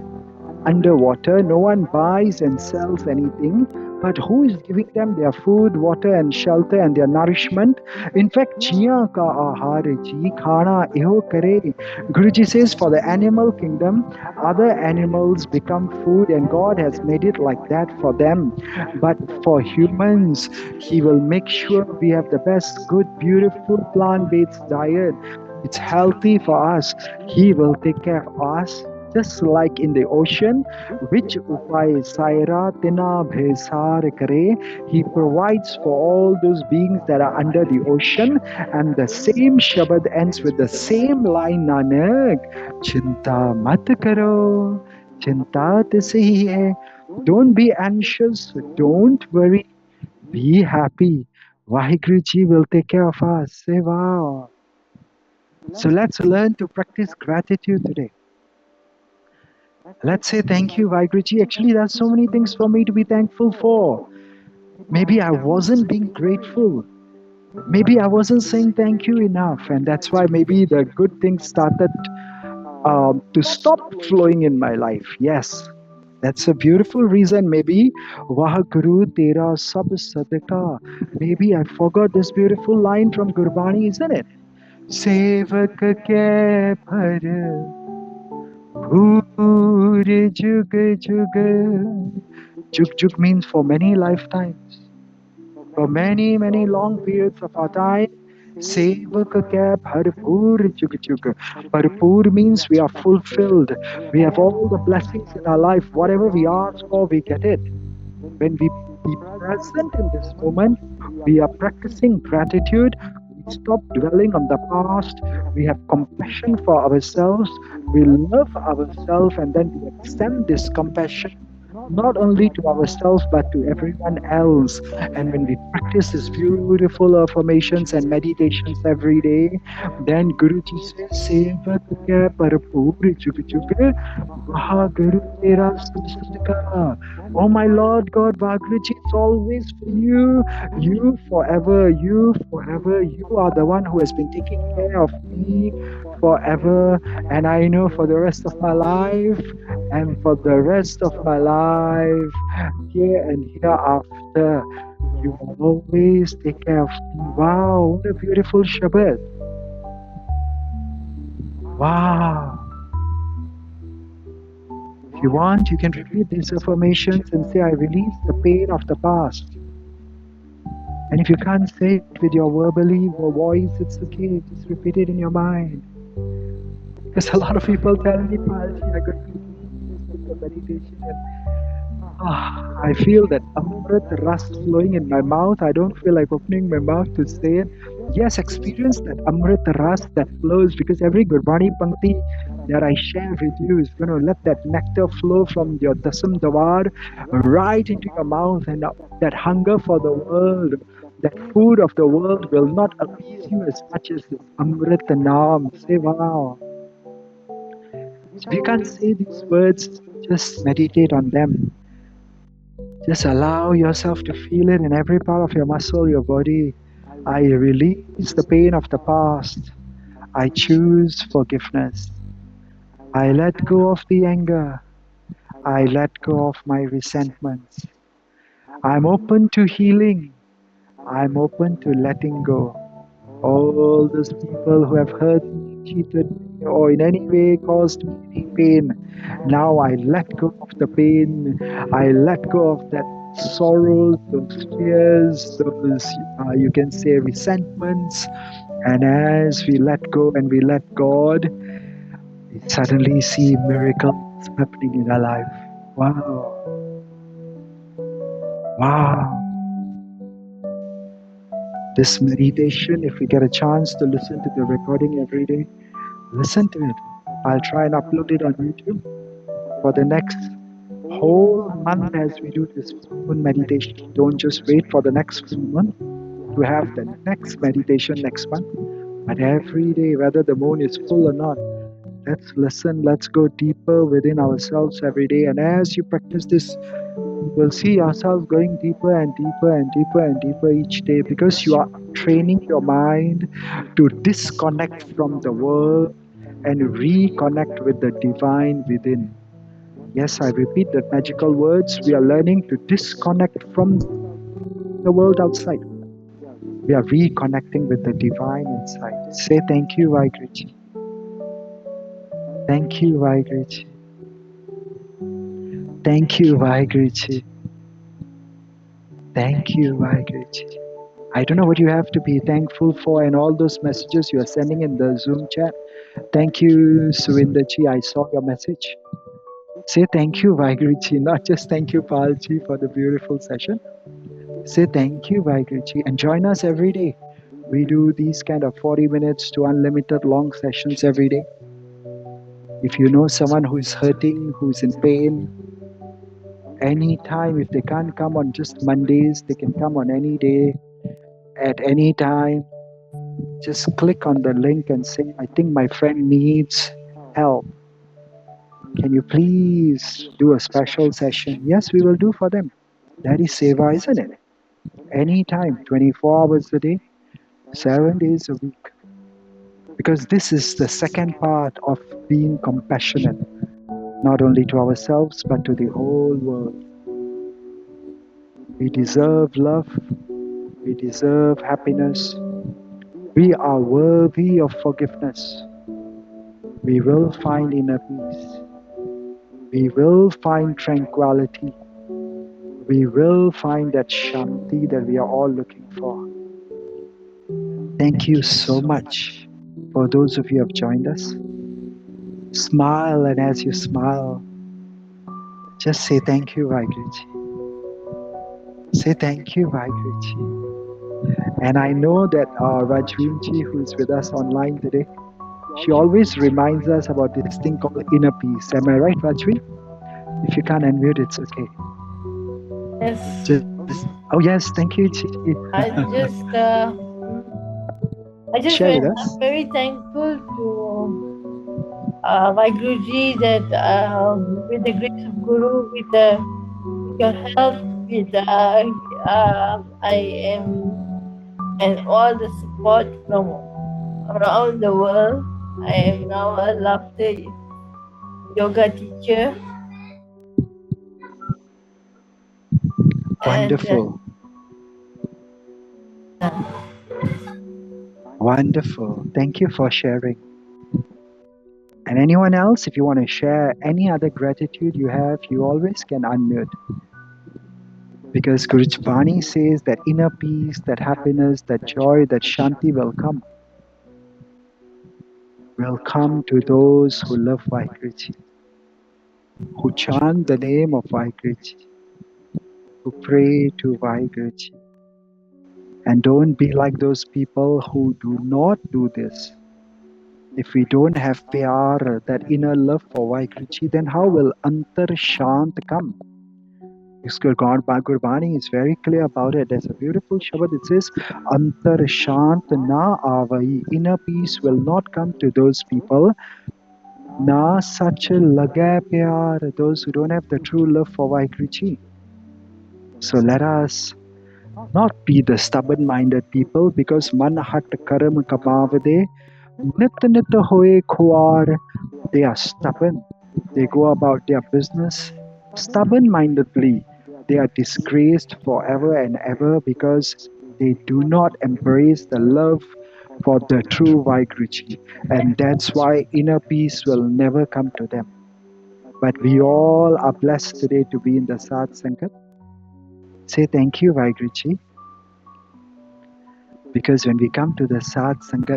underwater. No one buys and sells anything. But who is giving them their food, water, and shelter and their nourishment? In fact, Jiya ka ahar ji khana eho kare. Guruji says for the animal kingdom, other animals become food and God has made it like that for them. But for humans, He will make sure we have the best, good, beautiful plant-based diet. It's healthy for us. He will take care of us. Just like in the ocean, which upay saira tina bhesar kare, He provides for all those beings that are under the ocean. And the same Shabad ends with the same line, Nanak, Chinta mat karo, chinta tisahi hai. Don't be anxious, don't worry, be happy. Vaheguruji will take care of us. Sewa. So let's learn to practice gratitude today. Let's say thank you, Vaheguruji. Actually, there's so many things for me to be thankful for. Maybe I wasn't being grateful. Maybe I wasn't saying thank you enough. And that's why maybe the good things started to stop flowing in my life. Yes, that's a beautiful reason. Maybe Vah Guru Tera Sab Sadka. Maybe I forgot this beautiful line from Gurbani, isn't it? सेवक के भर भूर जुग जुग. Jug Jug means for many lifetimes, for many, many long periods of our time. Sevak ke bharpoor Jug Jug. Bharpoor means we are fulfilled. We have all the blessings in our life. Whatever we ask for, we get it. When we be present in this moment, we are practicing gratitude. We stop dwelling on the past. We have compassion for ourselves. We love ourselves, and then we extend this compassion not only to ourselves but to everyone else. And when we practice these beautiful affirmations and meditations every day, then Guruji says, Sevak ke bharpoor jug jug, Vaha Guru tera sat ka. Oh my Lord God, Vagruji, it's always for you. You forever, you forever. You are the one who has been taking care of me forever. And I know for the rest of my life, and for the rest of my life, here and hereafter, you will always take care of me. Wow, what a beautiful Shabbat. Wow. If you want, you can repeat these affirmations and say, I release the pain of the past. And if you can't say it with your verbally or voice, it's okay. Just repeat it in your mind. Because a lot of people tell me, Palji, I got to do this with the meditation. And I feel that Amrit ras flowing in my mouth. I don't feel like opening my mouth to say it. Yes, experience that Amrit ras that flows, because every Gurbani Pankti that I share with you is going to let that nectar flow from your Dasam Davar right into your mouth. And that hunger for the world, that food of the world will not appease you as much as this Amrit Naam. Say, wow. So if you can't say these words, just meditate on them. Just allow yourself to feel it in every part of your muscle, your body. I release the pain of the past. I choose forgiveness. I let go of the anger. I let go of my resentments. I'm open to healing. I'm open to letting go. All those people who have hurt me, cheated me, or in any way caused me any pain, now I let go of the pain. I let go of that sorrows, those fears, those, you can say, resentments. And as we let go and we let God, we suddenly see miracles happening in our life. Wow. Wow. This meditation, if we get a chance to listen to the recording every day, listen to it. I'll try and upload it on YouTube for the next whole month as we do this full moon meditation. Don't just wait for the next full moon to have the next meditation next month, but every day, whether the moon is full or not, let's listen, let's go deeper within ourselves every day. And as you practice this, you will see yourself going deeper and deeper and deeper and deeper each day, because you are training your mind to disconnect from the world and reconnect with the divine within. Yes, I repeat that magical words. We are learning to disconnect from the world outside. We are reconnecting with the divine inside. Say thank you, Vaiguruji. Thank you, Vaiguruji. Thank you, Vaiguruji. Thank you, Vaiguruji. I don't know what you have to be thankful for, and all those messages you are sending in the Zoom chat. Thank you, Suvinderji. I saw your message. Say thank you, Vaiguruji, not just thank you, Palji, for the beautiful session. Say thank you, Vaiguruji, and join us every day. We do these kind of 40 minutes to unlimited long sessions every day. If you know someone who is hurting, who's in pain, anytime, if they can't come on just Mondays, they can come on any day, at any time. Just click on the link and say, I think my friend needs help. Can you please do a special session? Yes, we will do for them. That is Sewa, isn't it? Anytime, 24 hours a day, 7 days a week. Because this is the second part of being compassionate, not only to ourselves, but to the whole world. We deserve love. We deserve happiness. We are worthy of forgiveness. We will find inner peace. We will find tranquility. We will find that shanti that we are all looking for. Thank you so much for those of you who have joined us. Smile, and as you smile, just say thank you, Vaiguruji. Say thank you, Vaiguruji. And I know that Rajveemji, who is with us online today, she always reminds us about this thing called inner peace. Am I right, Rajveem? If you can't unmute, it's okay. Yes. Oh yes, thank you, Chi. I just Share with I'm us. very thankful to my Guruji that with the grace of Guru, with your help, with I am and all the support from around the world. I am now a laughter yoga teacher. Wonderful. Wonderful. Thank you for sharing. And anyone else, if you want to share any other gratitude you have, you always can unmute. Because Guru Bani says that inner peace, that happiness, that joy, that shanti will come to those who love Vaiguruji, who chant the name of Vaiguruji, who pray to Vaiguruji. And don't be like those people who do not do this. If we don't have pyar, that inner love for Vaiguruji, then how will antar shant come? Gurbani is very clear about it. There's a beautiful shabad. It says, antar shant na avai. Inner peace will not come to those people. Na sach laga pyar. Those who don't have the true love for Vaiguruji. So let us not be the stubborn-minded people, because man hat karam kamavade nit nit hoye khuar. They are stubborn. They go about their business stubborn-mindedly. They are disgraced forever and ever because they do not embrace the love for the true Vaiguruji. And that's why inner peace will never come to them. But we all are blessed today to be in the satsang. Say thank you, Vaiguruji. Because when we come to the satsang,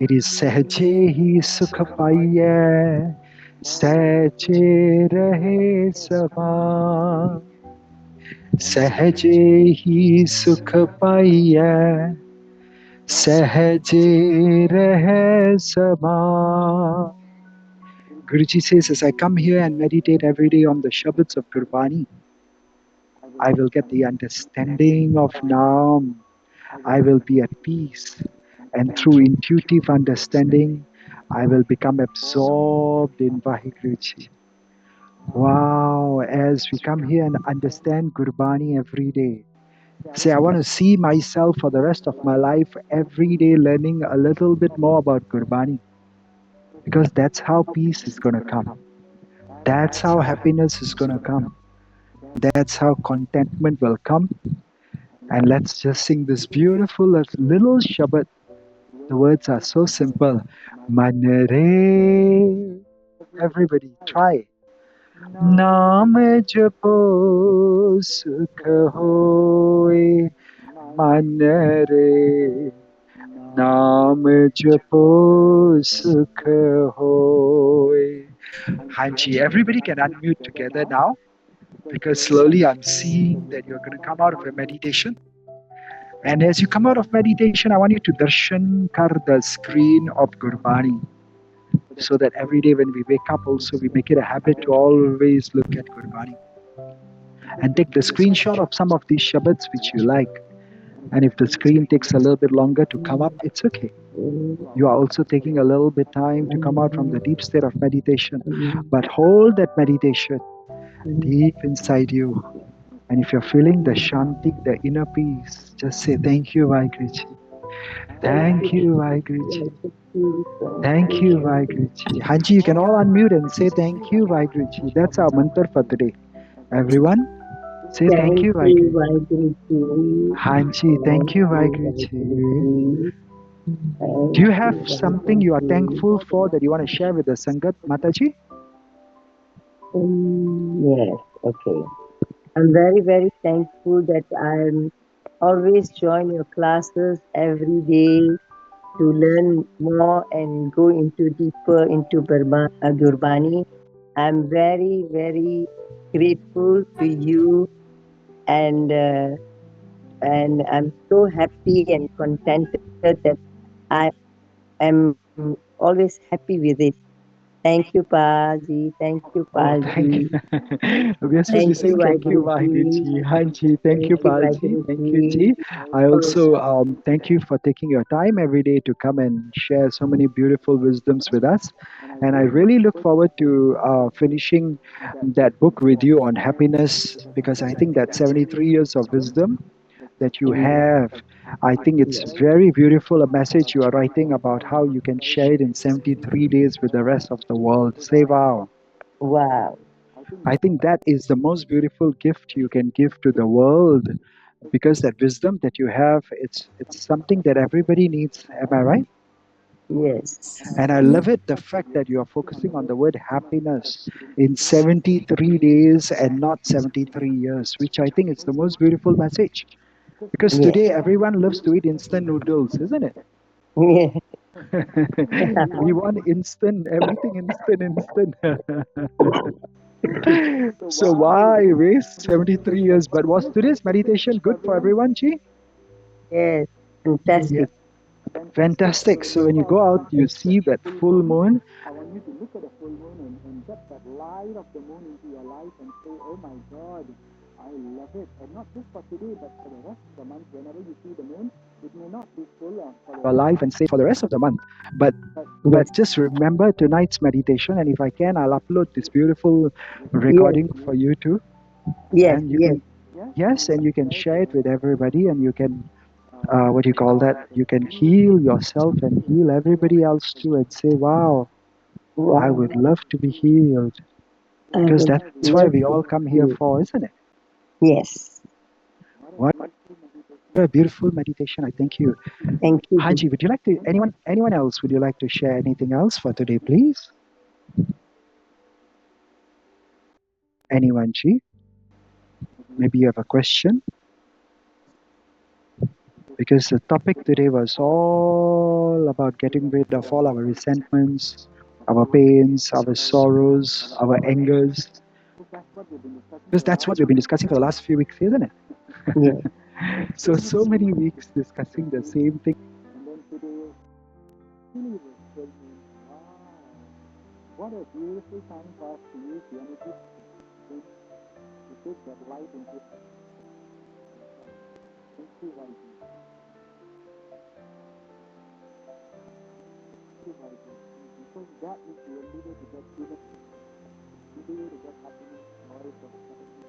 it is Sahaje hi sukha paiye, Sahaje rahe sama. Sahaje hi sukha paiye, Sahaje rahe sama. Guruji says, as I come here and meditate every day on the Shabads of Gurbani, I will get the understanding of Naam. I will be at peace. And through intuitive understanding, I will become absorbed in Vahiguruji. Wow, as we come here and understand Gurbani every day, say, I want to see myself for the rest of my life every day learning a little bit more about Gurbani. Because that's how peace is going to come. That's how happiness is going to come. That's how contentment will come. And let's just sing this beautiful little Shabad. The words are so simple. Manare. Everybody try. Naam japo sukh hoye. Manare. Naam japo sukh hoye. Hanji, everybody can unmute together now. Because slowly I'm seeing that you're going to come out of a meditation. And as you come out of meditation, I want you to darshan kar the screen of Gurbani. So that every day when we wake up also, we make it a habit to always look at Gurbani. And take the screenshot of some of these Shabads which you like. And if the screen takes a little bit longer to come up, it's okay. You are also taking a little bit time to come out from the deep state of meditation. But hold that meditation deep inside you. And if you're feeling the shanti, the inner peace, just say, thank you, Vaiguruji. Thank you, Vaiguruji. Thank you, Vaiguruji. Hanji, you can all unmute and say, thank you, Vaiguruji. That's our mantra for today. Everyone, Say thank you, you, Vaheguru. Vaiguruji. Hanji, thank Thank you, you, Vaheguru ji. Vaiguruji. Do Thank you have you, something you are Vaiguruji. thankful for that you want to share with the Sangat, Mataji? Yes, okay. I'm very, very thankful that I'm always join your classes every day to learn more and go into deeper into Gurbani. I'm very, very grateful to you, and and I'm so happy and contented that I am always happy with it. Thank you, Paji. Thank you, Oh, thank Paji. you. We are supposed to Thank be you, saying thank you, Vaiguruji. Vaheguru. Hanji, thank Thank you, you, Paji. Thank you, Vaiguruji. Ji. I Oh, also thank you for taking your time every day to come and share so many beautiful wisdoms with us. And I really look forward to finishing that book with you on happiness because I think that 73 years of wisdom that you have, I think it's yes. very beautiful. A message you are writing about how you can share it in 73 days with the rest of the world. Sewa. Wow. I think that is the most beautiful gift you can give to the world because that wisdom that you have, it's something that everybody needs. Am I right? Yes. And I love it the fact that you are focusing on the word happiness in 73 days and not 73 years, which I think is the most beautiful message. Because Yes. today everyone loves to eat instant noodles, isn't it? Yes. We want instant, everything instant, instant. So why waste 73 years? But was today's meditation good for everyone, Chi? Yes. Yeah, Fantastic. fantastic. So when you go out, you see that full moon. I want you to look at the full moon and get that light of the moon into your life and say, oh my God, I love it. And not just for today, but for the rest of the month. Whenever you see the moon, it may not be full on for the Your rest of life and say for the rest of the month. But Yes. just remember tonight's meditation, and if I can, I'll upload this beautiful Yes. recording for you too. Yes. And you Yes. can, yes, and you can share it with everybody, and you can, what do you call that? You can heal yourself and heal everybody else too, and say, "Wow, I Wow. would love to be healed," I because would that's why love we to all come here see. for, isn't it? Yes. What a beautiful meditation! I thank you, Thank you. Haji. Would you like to anyone else? Would you like to share anything else for today, please? Anyone, Ji? Maybe you have a question? Because the topic today was all about getting rid of all our resentments, our pains, our sorrows, our angers. Because that's what we've been discussing for the last few weeks, isn't it? Yes. So many weeks discussing the same thing. and then today, really was good. Wow. What a beautiful time for us to use the energy to take that light into it. Thank you, Vaiji. Thank you, Vaiji. Because that is the only way to get freedom, the only way to get happiness, joy, prosperity.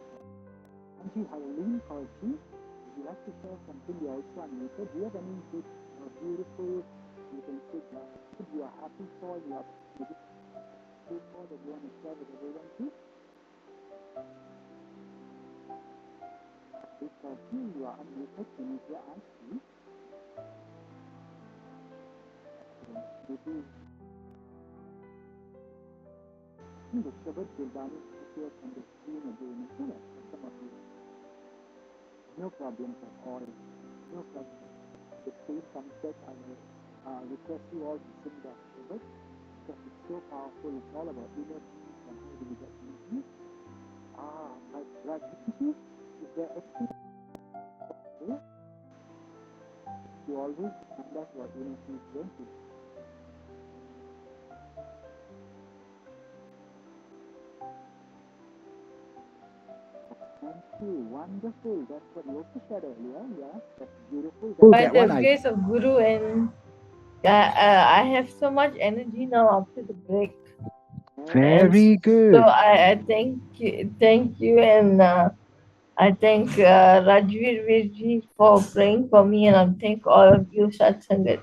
Anji, Harleen or G, would you like to share something you also unmuted? Do you have any good, beautiful, you can say that you are happy for, you are grateful for that you want to share with everyone too? Because you are unmuted, can you hear us? Maybe the Shabbat Gurbani appears on the screen again. Some of you. No problems at all. No problem. The same concept, I will request you all to sing that Shabbat because it's so powerful. It's all about inner peace and how do we get inner peace. But Rajneesh, is there anything you always remember your inner peace, don't you? Thank you. Wonderful. That's what you also shared earlier. Yeah, that's beautiful. Oh, By that the one I grace of Guru, and I have so much energy now after the break. And very so good. I thank you, and I thank Rajveer Virji for praying for me, and I thank all of you, Satsangat.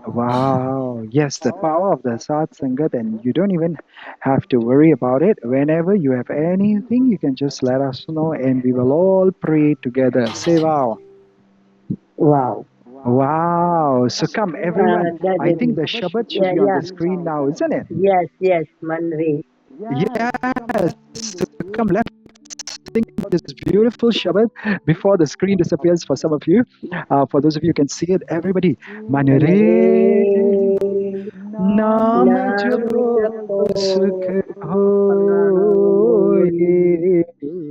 Wow. Yes, the power of the Sat Sangat, and you don't even have to worry about it. Whenever you have anything, you can just let us know, and we will all pray together. Say wow. Wow. Wow. So come, everyone. That I think is, the Shabbat should yeah, be on yeah. the screen now, isn't it? Yes, Manre. Yes. So come, let's sing this beautiful Shabbat before the screen disappears for some of you. For those of you who can see it, everybody. Manare Manre. naam Nam japo japo sukh paoi. hoye.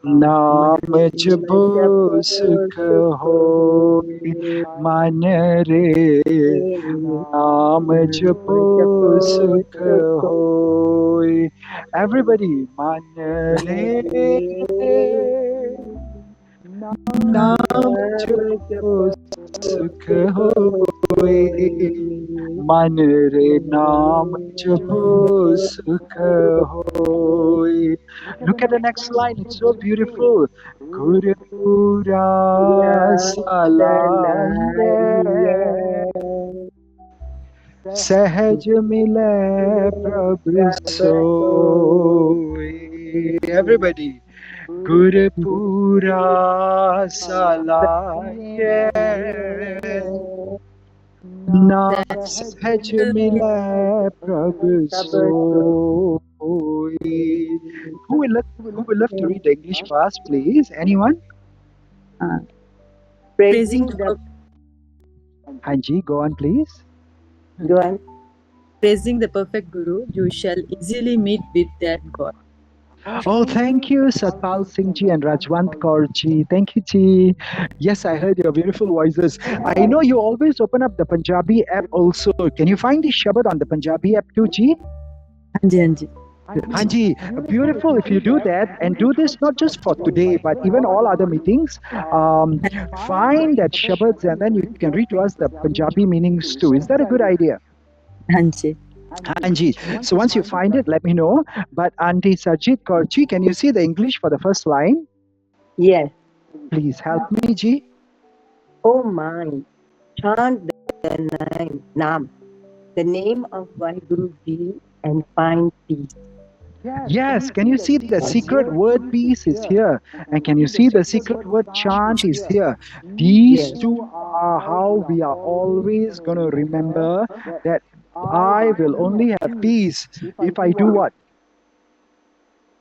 नाम Nam जपो japo सुख sukho. होय मन रे नाम Nam जपो japo सुख sukho. होय everybody मन रे नाम Nam जपो japo सुख sukho. होय मन रे नाम जपो सुख होय. Look at the next line, it's so beautiful. Gurupura salaiye सहज मिले प्रभु सोई. Everybody. Gurupura salaiye नाम सहज मिले प्रभु सोई. Who will love to read the English verse, please? Anyone? Praising Praising the the Hanji, go on, please. God. praising the perfect Guru, you shall easily meet with that God. Oh, thank you, Satpal Singh ji and Rajwant Kaur ji. Thank you, ji. Yes, I heard your beautiful voices. I know you always open up the Punjabi app also. Can you find the Shabad on the Punjabi app too, ji? Hanji, Hanji. Hanji, beautiful if you do that and do this not just for today but even all other meetings. Um, find that Shabads and then you can read to us the Punjabi meanings too. Is that a good idea? Hanji. Anji. So once you find it, let me know. But Auntie Sajid Korchi, can you see the English for the first line? Yes. Please help me, Ji. Oh my. Chant the name, the name of Vaheguru Ji and find peace. Yes, can you see the secret word peace is here? And can you see the secret word chant is here? These Yes. two are how we are always going to remember that I will only have peace if I do what?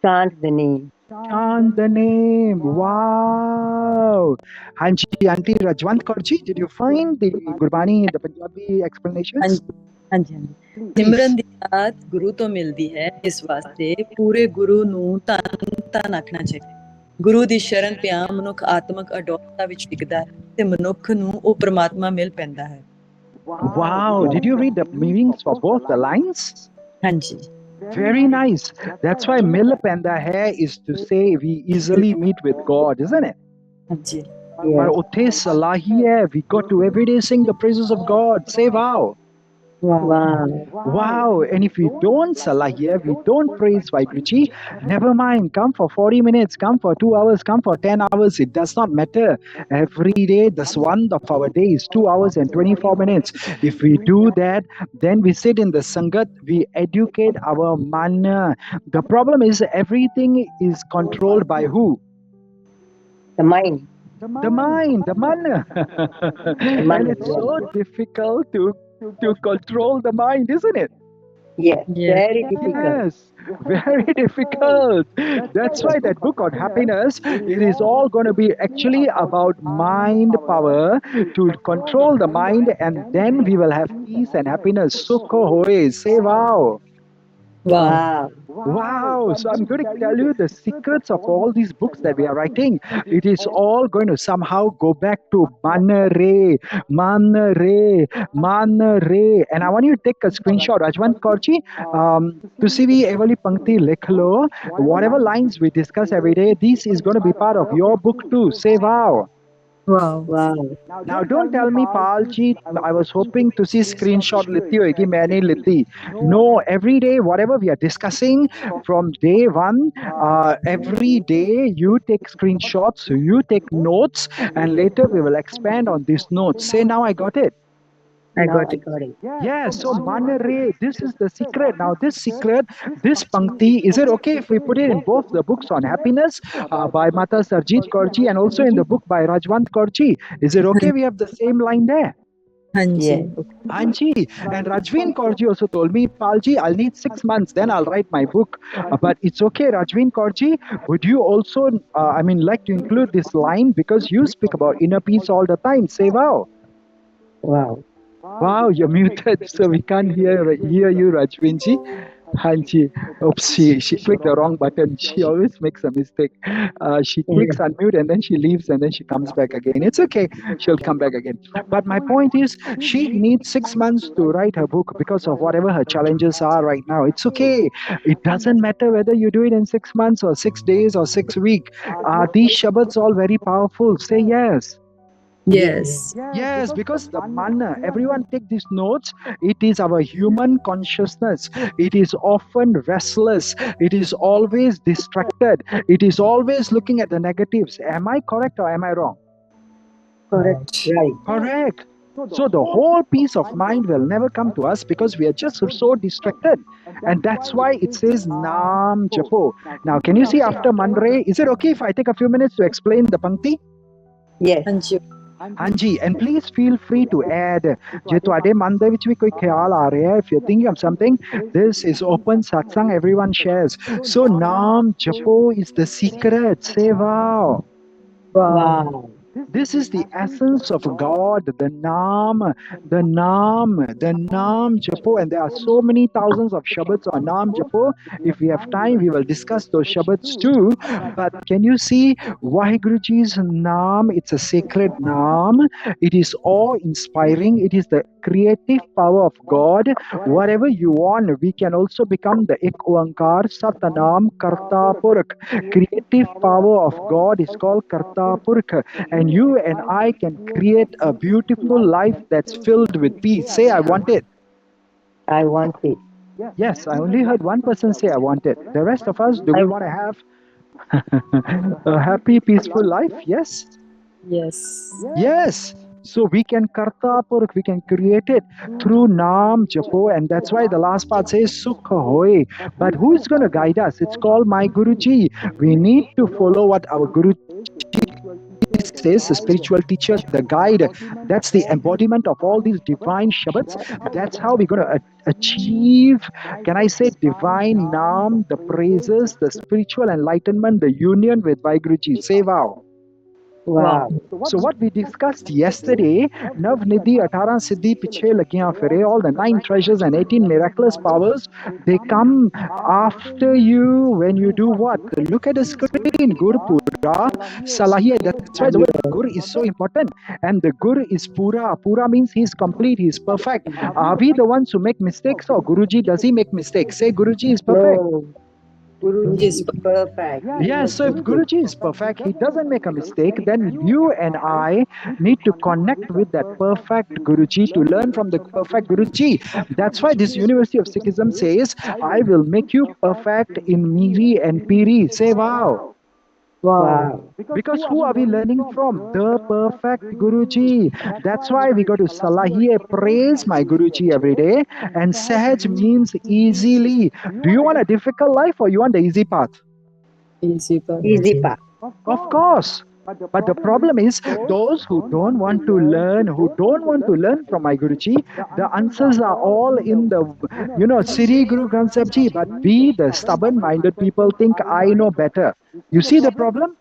Chant the name. Chant the name. Wow. Hanji, Auntie Rajwant Kaurji, did you find the Gurbani, the Punjabi explanations? ਹਾਂਜੀ ਹਾਂਜੀ Please. ਸਿਮਰਨ ਦੀ ਦਾਤ ਗੁਰੂ ਤੋਂ ਮਿਲਦੀ ਹੈ ਇਸ ਵਾਸਤੇ ਪੂਰੇ ਗੁਰੂ ਨੂੰ ਧੰਨ ਧੰਨ ਆਖਣਾ ਚਾਹੀਦਾ ਗੁਰੂ ਦੀ ਸ਼ਰਨ ਪਿਆ ਮਨੁੱਖ ਆਤਮਕ ਅਡੋਲਤਾ ਵਿੱਚ ਟਿਕਦਾ ਹੈ ਤੇ ਮਨੁੱਖ ਨੂੰ ਉਹ ਪ੍ਰਮਾਤਮਾ ਮਿਲ ਪੈਂਦਾ ਹੈ Wow. Did you read the meanings for both the lines? ਹਾਂਜੀ Very nice. That's why Mil Panda Hai is to say we easily meet with God, isn't it? ਹਾਂਜੀ But Yes. Ote Salahi hai, we got to every day sing the praises of God. Say wow. Wow. Wow. And if we don't Salahi, we don't praise Vaiguruji, never mind. Come for 40 minutes, come for 2 hours, come for 10 hours. It does not matter. Every day, this one of our day is 2 hours and 24 minutes. If we do that, then we sit in the Sangat, we educate our mana. The problem is everything is controlled by who? The mind. The mind, the mana. The And mind. it's so difficult to control the mind, isn't it? Yes. yes Very difficult. Yes, very difficult. That's why that book on happiness, it is all going to be actually about mind power to control the mind, and then we will have peace and happiness. Sukho hoye, say wow. wow Wow. Wow. So I'm going to tell you the secrets of all these books that we are writing. It is all going to somehow go back to Manare, Manare, Manare. And I want you to take a screenshot, Rajwant Kaurji. To see every Pankti Lekhlo, whatever lines we discuss every day, this is going to be part of your book too. Say wow. wow Wow. Now, don't tell me, Palji, I was hoping to see screenshot liti hoegi, maine liti. No, every day, whatever we are discussing from day one, every day you take screenshots, you take notes, and later we will expand on these notes. Say now, I got it. I Now got I it. got it. Yeah, so Manare, this is the secret. Now, this Pankti, is it okay if we put it in both the books on happiness by Mata Sarjit Kaurji and also in the book by Rajwant Kaurji? Is it okay we have the same line there? Yes. Hanji. Anji, and Rajveen Kaurji also told me, Palji, I'll need 6 months, then I'll write my book. But it's okay, Rajveen Kaurji. Would you also, like to include this line because you speak about inner peace all the time? Say wow. Wow. Wow, you're muted, so we can't hear you, Rajvinji. Hanji, oops, she clicked the wrong button. She always makes a mistake. She clicks Yeah. unmute and then she leaves and then she comes back again. It's okay, she'll come back again. But my point is, she needs 6 months to write her book because of whatever her challenges are right now. It's okay. It doesn't matter whether you do it in 6 months or 6 days or 6 weeks. Are these Shabads all very powerful? Say yes. Yes. Yes, because the manna, everyone take these notes. It is our human consciousness. It is often restless. It is always distracted. It is always looking at the negatives. Am I correct or am I wrong? Correct. Right. Correct. So the whole peace of mind will never come to us because we are just so distracted. And that's why it says Nam Japo. Now, can you see after Manre, is it okay if I take a few minutes to explain the Pankti? Yes. Hanji. Anji, and please feel free to add. ਜੇ ਤੁਹਾਡੇ ਮਨ ਦੇ ਵਿੱਚ ਵੀ ਕੋਈ ਖਿਆਲ ਆ ਰਿਹਾ ਹੈ, if you're thinking of something, this is open satsang, everyone shares. So Naam Japo is the secret. Say wow. Wow. This is the essence of God, the Naam, the Naam, the Naam Japo. And there are so many thousands of Shabads on Naam Japo. If we have time, we will discuss those Shabads too. But can you see Vaheguruji's Naam? It's a sacred Naam. It is awe-inspiring. It is the creative power of God. Whatever you want, we can also become the Ek Oankar Satanam Karta Purakh. Creative power of God is called Karta Purakh. And you and I can create a beautiful life that's filled with peace. Say, I want it. I want it. Yes, I only heard one person say, I want it. The rest of us, do we want to have a happy, peaceful life? Yes. Yes. Yes. So we can karta purakh, we can create it through Naam Japo, and that's why the last part says Sukha Hoy. But who is going to guide us? It's called my Guruji. We need to follow what our Guruji says, the spiritual teacher, the guide. That's the embodiment of all these divine Shabads. That's how we're going to achieve, can I say, divine Naam, the praises, the spiritual enlightenment, the union with Vaiguruji. Say wow. Wow. So what we discussed yesterday, Nav Nidhi, 18 Siddhi, Piche Lagiyan Fire, all the 9 treasures and 18 miraculous powers, they come after you when you do what? Look at the screen, Gur Pura Salahiyat. That's why the word Gur is so important. And the Gur is Pura. Pura means he's complete, he's perfect. Are we the ones who make mistakes or Guruji, does he make mistakes? Say Guruji is perfect. No. Guruji Yes. is perfect. Yeah, so if Guruji is perfect, he doesn't make a mistake, then you and I need to connect with that perfect Guruji to learn from the perfect Guruji. That's why this University of Sikhism says, I will make you perfect in Miri and Piri. Say wow. Wow. Because who are we learning from? The perfect Guruji. That's why we go to Salahiye, praise my Guruji every day. And Sahaj means easily. Do you want a difficult life or you want the easy path? Easy path. Easy path. Of course. But the problem is, those who don't want to learn, from my Guruji, the answers are all in the, Siri Guru Granth Sahib Ji. But we, the stubborn-minded people, think I know better. You see the problem?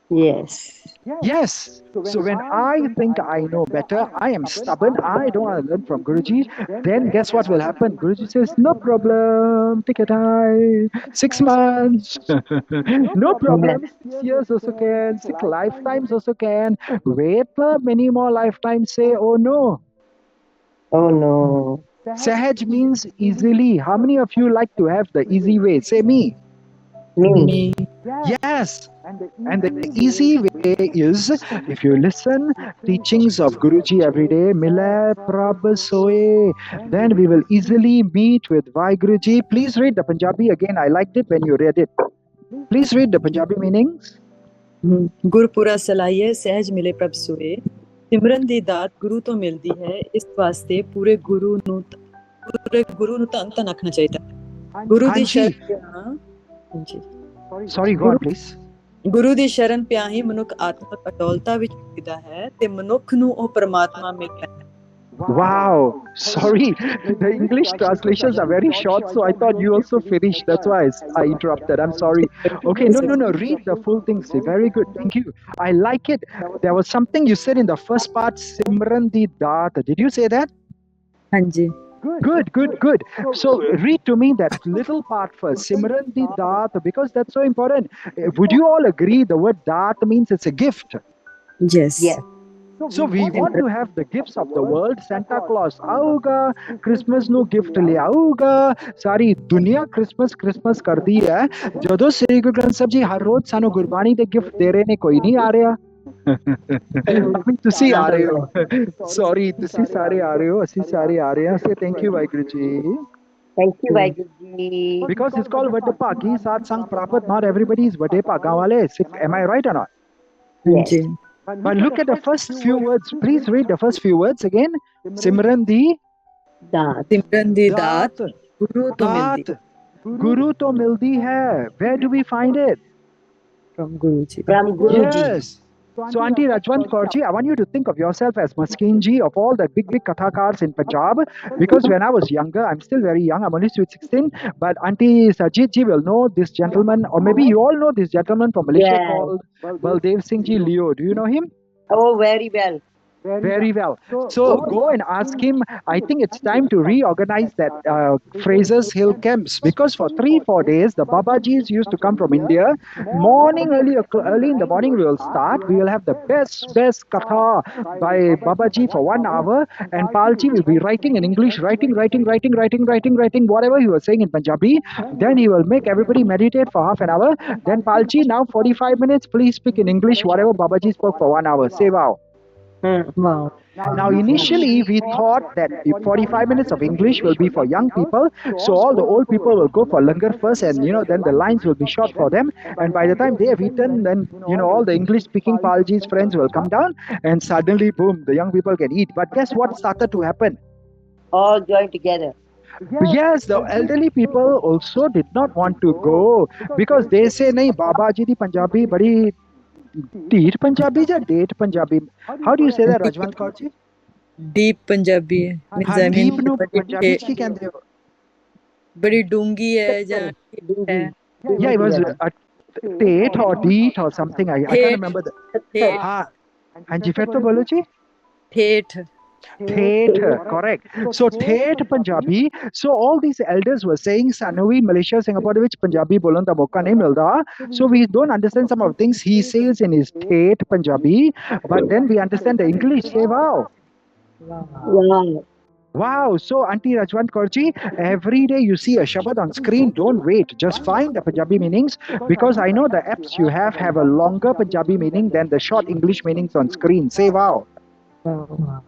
Yes. Yes. So when I think I know better, I am stubborn, I don't want to learn from Guruji, then guess what will happen? Guruji says, no problem, take your time, 6 months. No problem, 6 years also can, 6 lifetimes also can. Wait for many more lifetimes, say, oh no. Oh no. Sahaj means easily. How many of you like to have the easy way? Say me. Me. Yes. And the easy way is, if you listen teachings of Guruji every day, Mile Prab Soe, then we will easily meet with Vaiguruji. Please read the Punjabi again. I liked it when you read it. Please read the Punjabi meanings. Gurpura Salaye Sahaj Mile Prab Soe. ਸਿਮਰਨ ਦੀ ਦਾਤ ਗੁਰੂ ਤੋਂ ਮਿਲਦੀ ਹੈ, ਇਸ ਵਾਸਤੇ ਪੂਰੇ ਗੁਰੂ ਨੂੰ ਧੰਨ ਧੰਨ ਆਖਣਾ ਚਾਹੀਦਾ ਹੈ। ਗੁਰੂ ਦੀ ਹਾਂਜੀ। ਸ਼ਰਨ ਹਾਂਜੀ Sorry, go on, please. ਗੁਰੂ ਦੀ ਸ਼ਰਨ ਪਿਆ ਹੀ ਮਨੁੱਖ ਆਤਮਿਕ ਅਡੋਲਤਾ ਵਿੱਚ ਵਿਕਦਾ ਹੈ ਤੇ ਮਨੁੱਖ ਨੂੰ ਉਹ ਪਰਮਾਤਮਾ ਮਿਲਦਾ ਹੈ। Wow, sorry, the English translations are very short, so I thought you also finished. That's why I interrupted. I'm sorry. Okay, no, read the full thing. Say, very good, thank you. I like it. There was something you said in the first part, Simran di Daat. Did you say that? ਹਾਂਜੀ Good. So read to me that little part first, Simran di Daat, because that's so important. Would you all agree the word Daat means it's a gift? yes Yes. So we want to have the gifts of the world. Santa Claus आऊगा, Christmas ਨੂੰ gift ਲੈ ਆਊਗਾ, ਸਾਰੀ ਦੁਨੀਆ Christmas ਕਰਦੀ ਹੈ। ਜਦੋਂ ਸ੍ਰੀ ਗੁਰੂ ਗ੍ਰੰਥ ਸਾਹਿਬ ਜੀ ਹਰ ਰੋਜ਼ ਸਾਨੂੰ ਗੁਰਬਾਣੀ ਦੇ gift ਦੇ ਰਹੇ ਨੇ, ਕੋਈ ਨਹੀਂ ਆ ਰਿਹਾ। ਤੁਸੀਂ ਆ ਰਹੇ ਹੋ, ਸੌਰੀ, ਤੁਸੀਂ ਸਾਰੇ ਆ ਰਹੇ ਹੋ, ਅਸੀਂ ਸਾਰੇ ਆ ਰਹੇ ਹਾਂ। ਸੇ thank you Waheguru ji. Thank you, Vaiguruji. Because it's called ਵੱਡੇ ਭਾਗੀ ਸਾਧ ਸੰਗ ਪ੍ਰਾਪਤ, not everybody is ਵੱਡੇ ਭਾਗਾਂ ਵਾਲੇ। Am I right or not? ਹਾਂਜੀ But look at the first few words. Please read the first few words again. Simran di Daat. ਸਿਮਰਨ ਦੀ ਦਾਤ Daat. ਗੁਰੂ ਤੋਂ ਮਿਲਦੀ Daat. Guru to mildi hai. Where do we find it? from Guru ji From Guruji. Yes. So Auntie Rajwant Kaur ji, I want you to think of yourself as Maskin ji of all the big kathakars in Punjab. Because when I was younger, I'm still very young, I'm only sweet 16, but Auntie Sajid ji will know this gentleman, or maybe you all know this gentleman from Malaysia Yes. called Baldev Singh ji Leo. Do you know him? Oh, very well. Very well. So go and ask him. I think it's time to reorganize that Fraser's Hill camps, because for 3-4 days the Babajis used to come from India. Morning, early in the morning we will start. We will have the best katha by Babaji for 1 hour, and Palji will be writing in English, writing whatever he was saying in Punjabi. Then he will make everybody meditate for half an hour. Then Palji, now 45 minutes, please speak in English whatever Babaji spoke for 1 hour. Sewa. wow Now, initially, we thought that 45 minutes of English will be for young people. So all the old people will go for langar first, and then the lines will be short for them. And by the time they have eaten, then all the English-speaking Palji's friends will come down, and suddenly, boom, the young people can eat. But guess what started to happen? All joined together. Yes, the elderly people also did not want to go, because they say, "Nahi, Baba ji di Punjabi badi deet Punjabi ja date Punjabi." How do you say that, Rajwant Kaur ji? Deep Punjabi ਹੈ हाँ, deep ਨੂੰ ਪੰਜਾਬੀ ਚ ਕੀ ਕਹਿੰਦੇ ਹੋ? ਬੜੀ ਡੂੰਗੀ ਹੈ ਜਾਂ ਹੈ Yeah, it was a date or deet or something. I can't remember the. हाँ, हाँ जी, फिर तो बोलो जी। ਠੇਠ Thet, correct. So Thet Punjabi. So all these elders were saying, "Sanovi, Malaysia, Singapore, which Punjabi bolan da mauka nahi milda." So we don't understand some of the things he says in his Thet Punjabi, but then we understand the English. Say wow. Wow. Wow. So Auntie Rajwant Kaurji, every day you see a Shabad on screen, don't wait. Just find the Punjabi meanings, because I know the apps you have a longer Punjabi meaning than the short English meanings on screen. Say wow.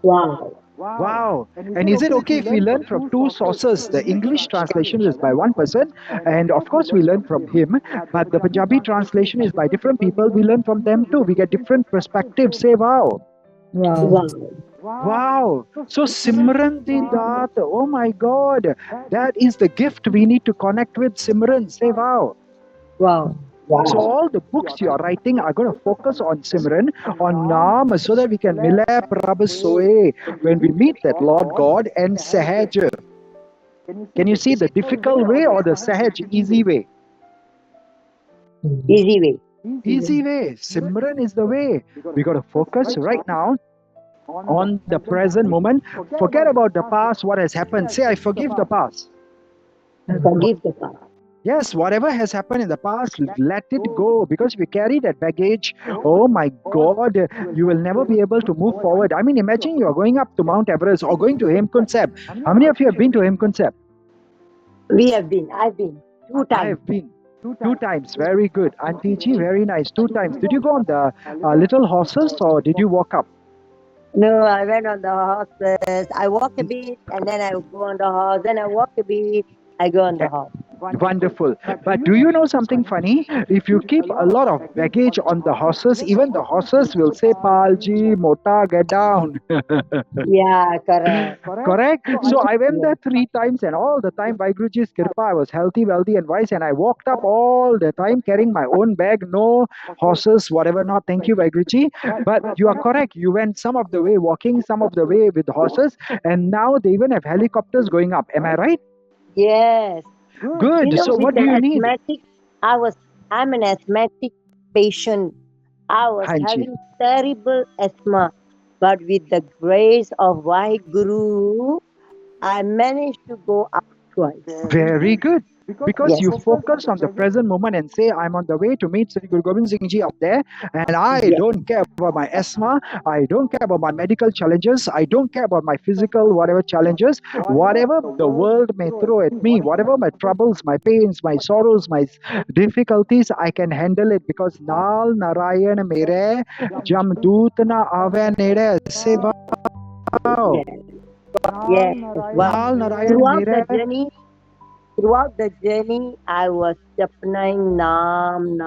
Wow. Wow. And is it okay if we learn from two sources? The English translation is by one person, and of course we learn from him, but the Punjabi translation is by different people. We learn from them too. We get different perspectives. Say wow. Wow. Wow. So Simran di Daat, oh my God, that is the gift we need to connect with. Simran. Say wow. wow So all the books you are writing are going to focus on Simran, on Naam, so that we can Milap Rab Soe when we meet that Lord God, and Sahaj. Can you see the difficult way or the Sahaj, easy way? Easy way. Easy way. Simran is the way. We got to focus right now on the present moment. Forget about the past, what has happened. Say, I forgive the past. Forgive the past. Yes, whatever has happened in the past, let it go, because if you carry that baggage, oh my God, you will never be able to move forward. I mean, imagine you are going up to Mount Everest or going to Hemkund Sahib. How many of you have been to Hemkund Sahib? We have been. I've been 2 I times. have been. 2 times. Very good. Auntie Ji, very nice. 2 times. Did you go on the little horses, or did you walk up? No, I went on the horses. I walk a bit, and then I go on the horse. Then I walk a bit. I go on the horse. Wonderful. But do you know something funny? If you keep a lot of baggage on the horses, even the horses will say, Palji, Mota, get down. Yeah, correct. Correct? So I went Yeah. there 3 times, and all the time, by Guruji's Kirpa, I was healthy, wealthy, and wise. And I walked up all the time carrying my own bag, no horses, whatever not. Thank you, by Guruji. But you are correct. You went some of the way walking, some of the way with horses, and now they even have helicopters going up. Am I right? Yes. You Good. know, So with what do an you need? asthmatic, I'm an asthmatic patient. I was Hanji. having terrible asthma, but with the grace of Guru, I managed to go up twice. Very good. Because Yes, you focus on the present moment and say, I'm on the way to meet Sri Guru Gobind Singh Ji up there, and I yes, don't care about my asthma, I don't care about my medical challenges, I don't care about my physical, whatever challenges, whatever the world may throw at me, whatever my troubles, my pains, my sorrows, my difficulties, I can handle it because Nal Narayan Mere Jamdoot na Ave Nere Seva. yes, yes. Wow. Nal Narayan Throughout the Mere. journey, throughout the journey, I was japning Nam,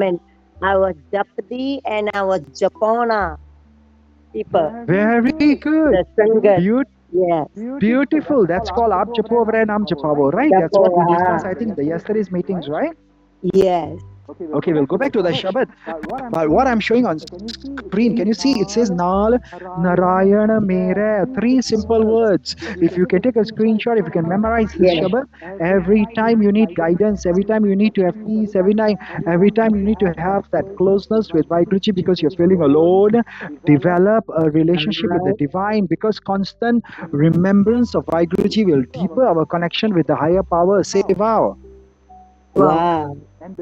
and I was Japdi and I was Japona people, Very good. the Sangat. Beautiful. Yes, Beautiful. That's called Aap Japo Avre Naam Japavo, right? That's what we discussed, I think, in the yesterday's meetings, right? yes, Okay, we'll go back to the Shabad. But what I'm showing on screen, can you see? It says Nal Narayana Mere. 3 simple words. If you can take a screenshot, if you can memorize this yes. Shabad, every time you need guidance, every time you need to have peace, every time you need to have that closeness with Vaiguruji because you're feeling alone, develop a relationship with the divine because constant remembrance of Vaiguruji will deepen our connection with the higher power. Say wow. Wow. Wow.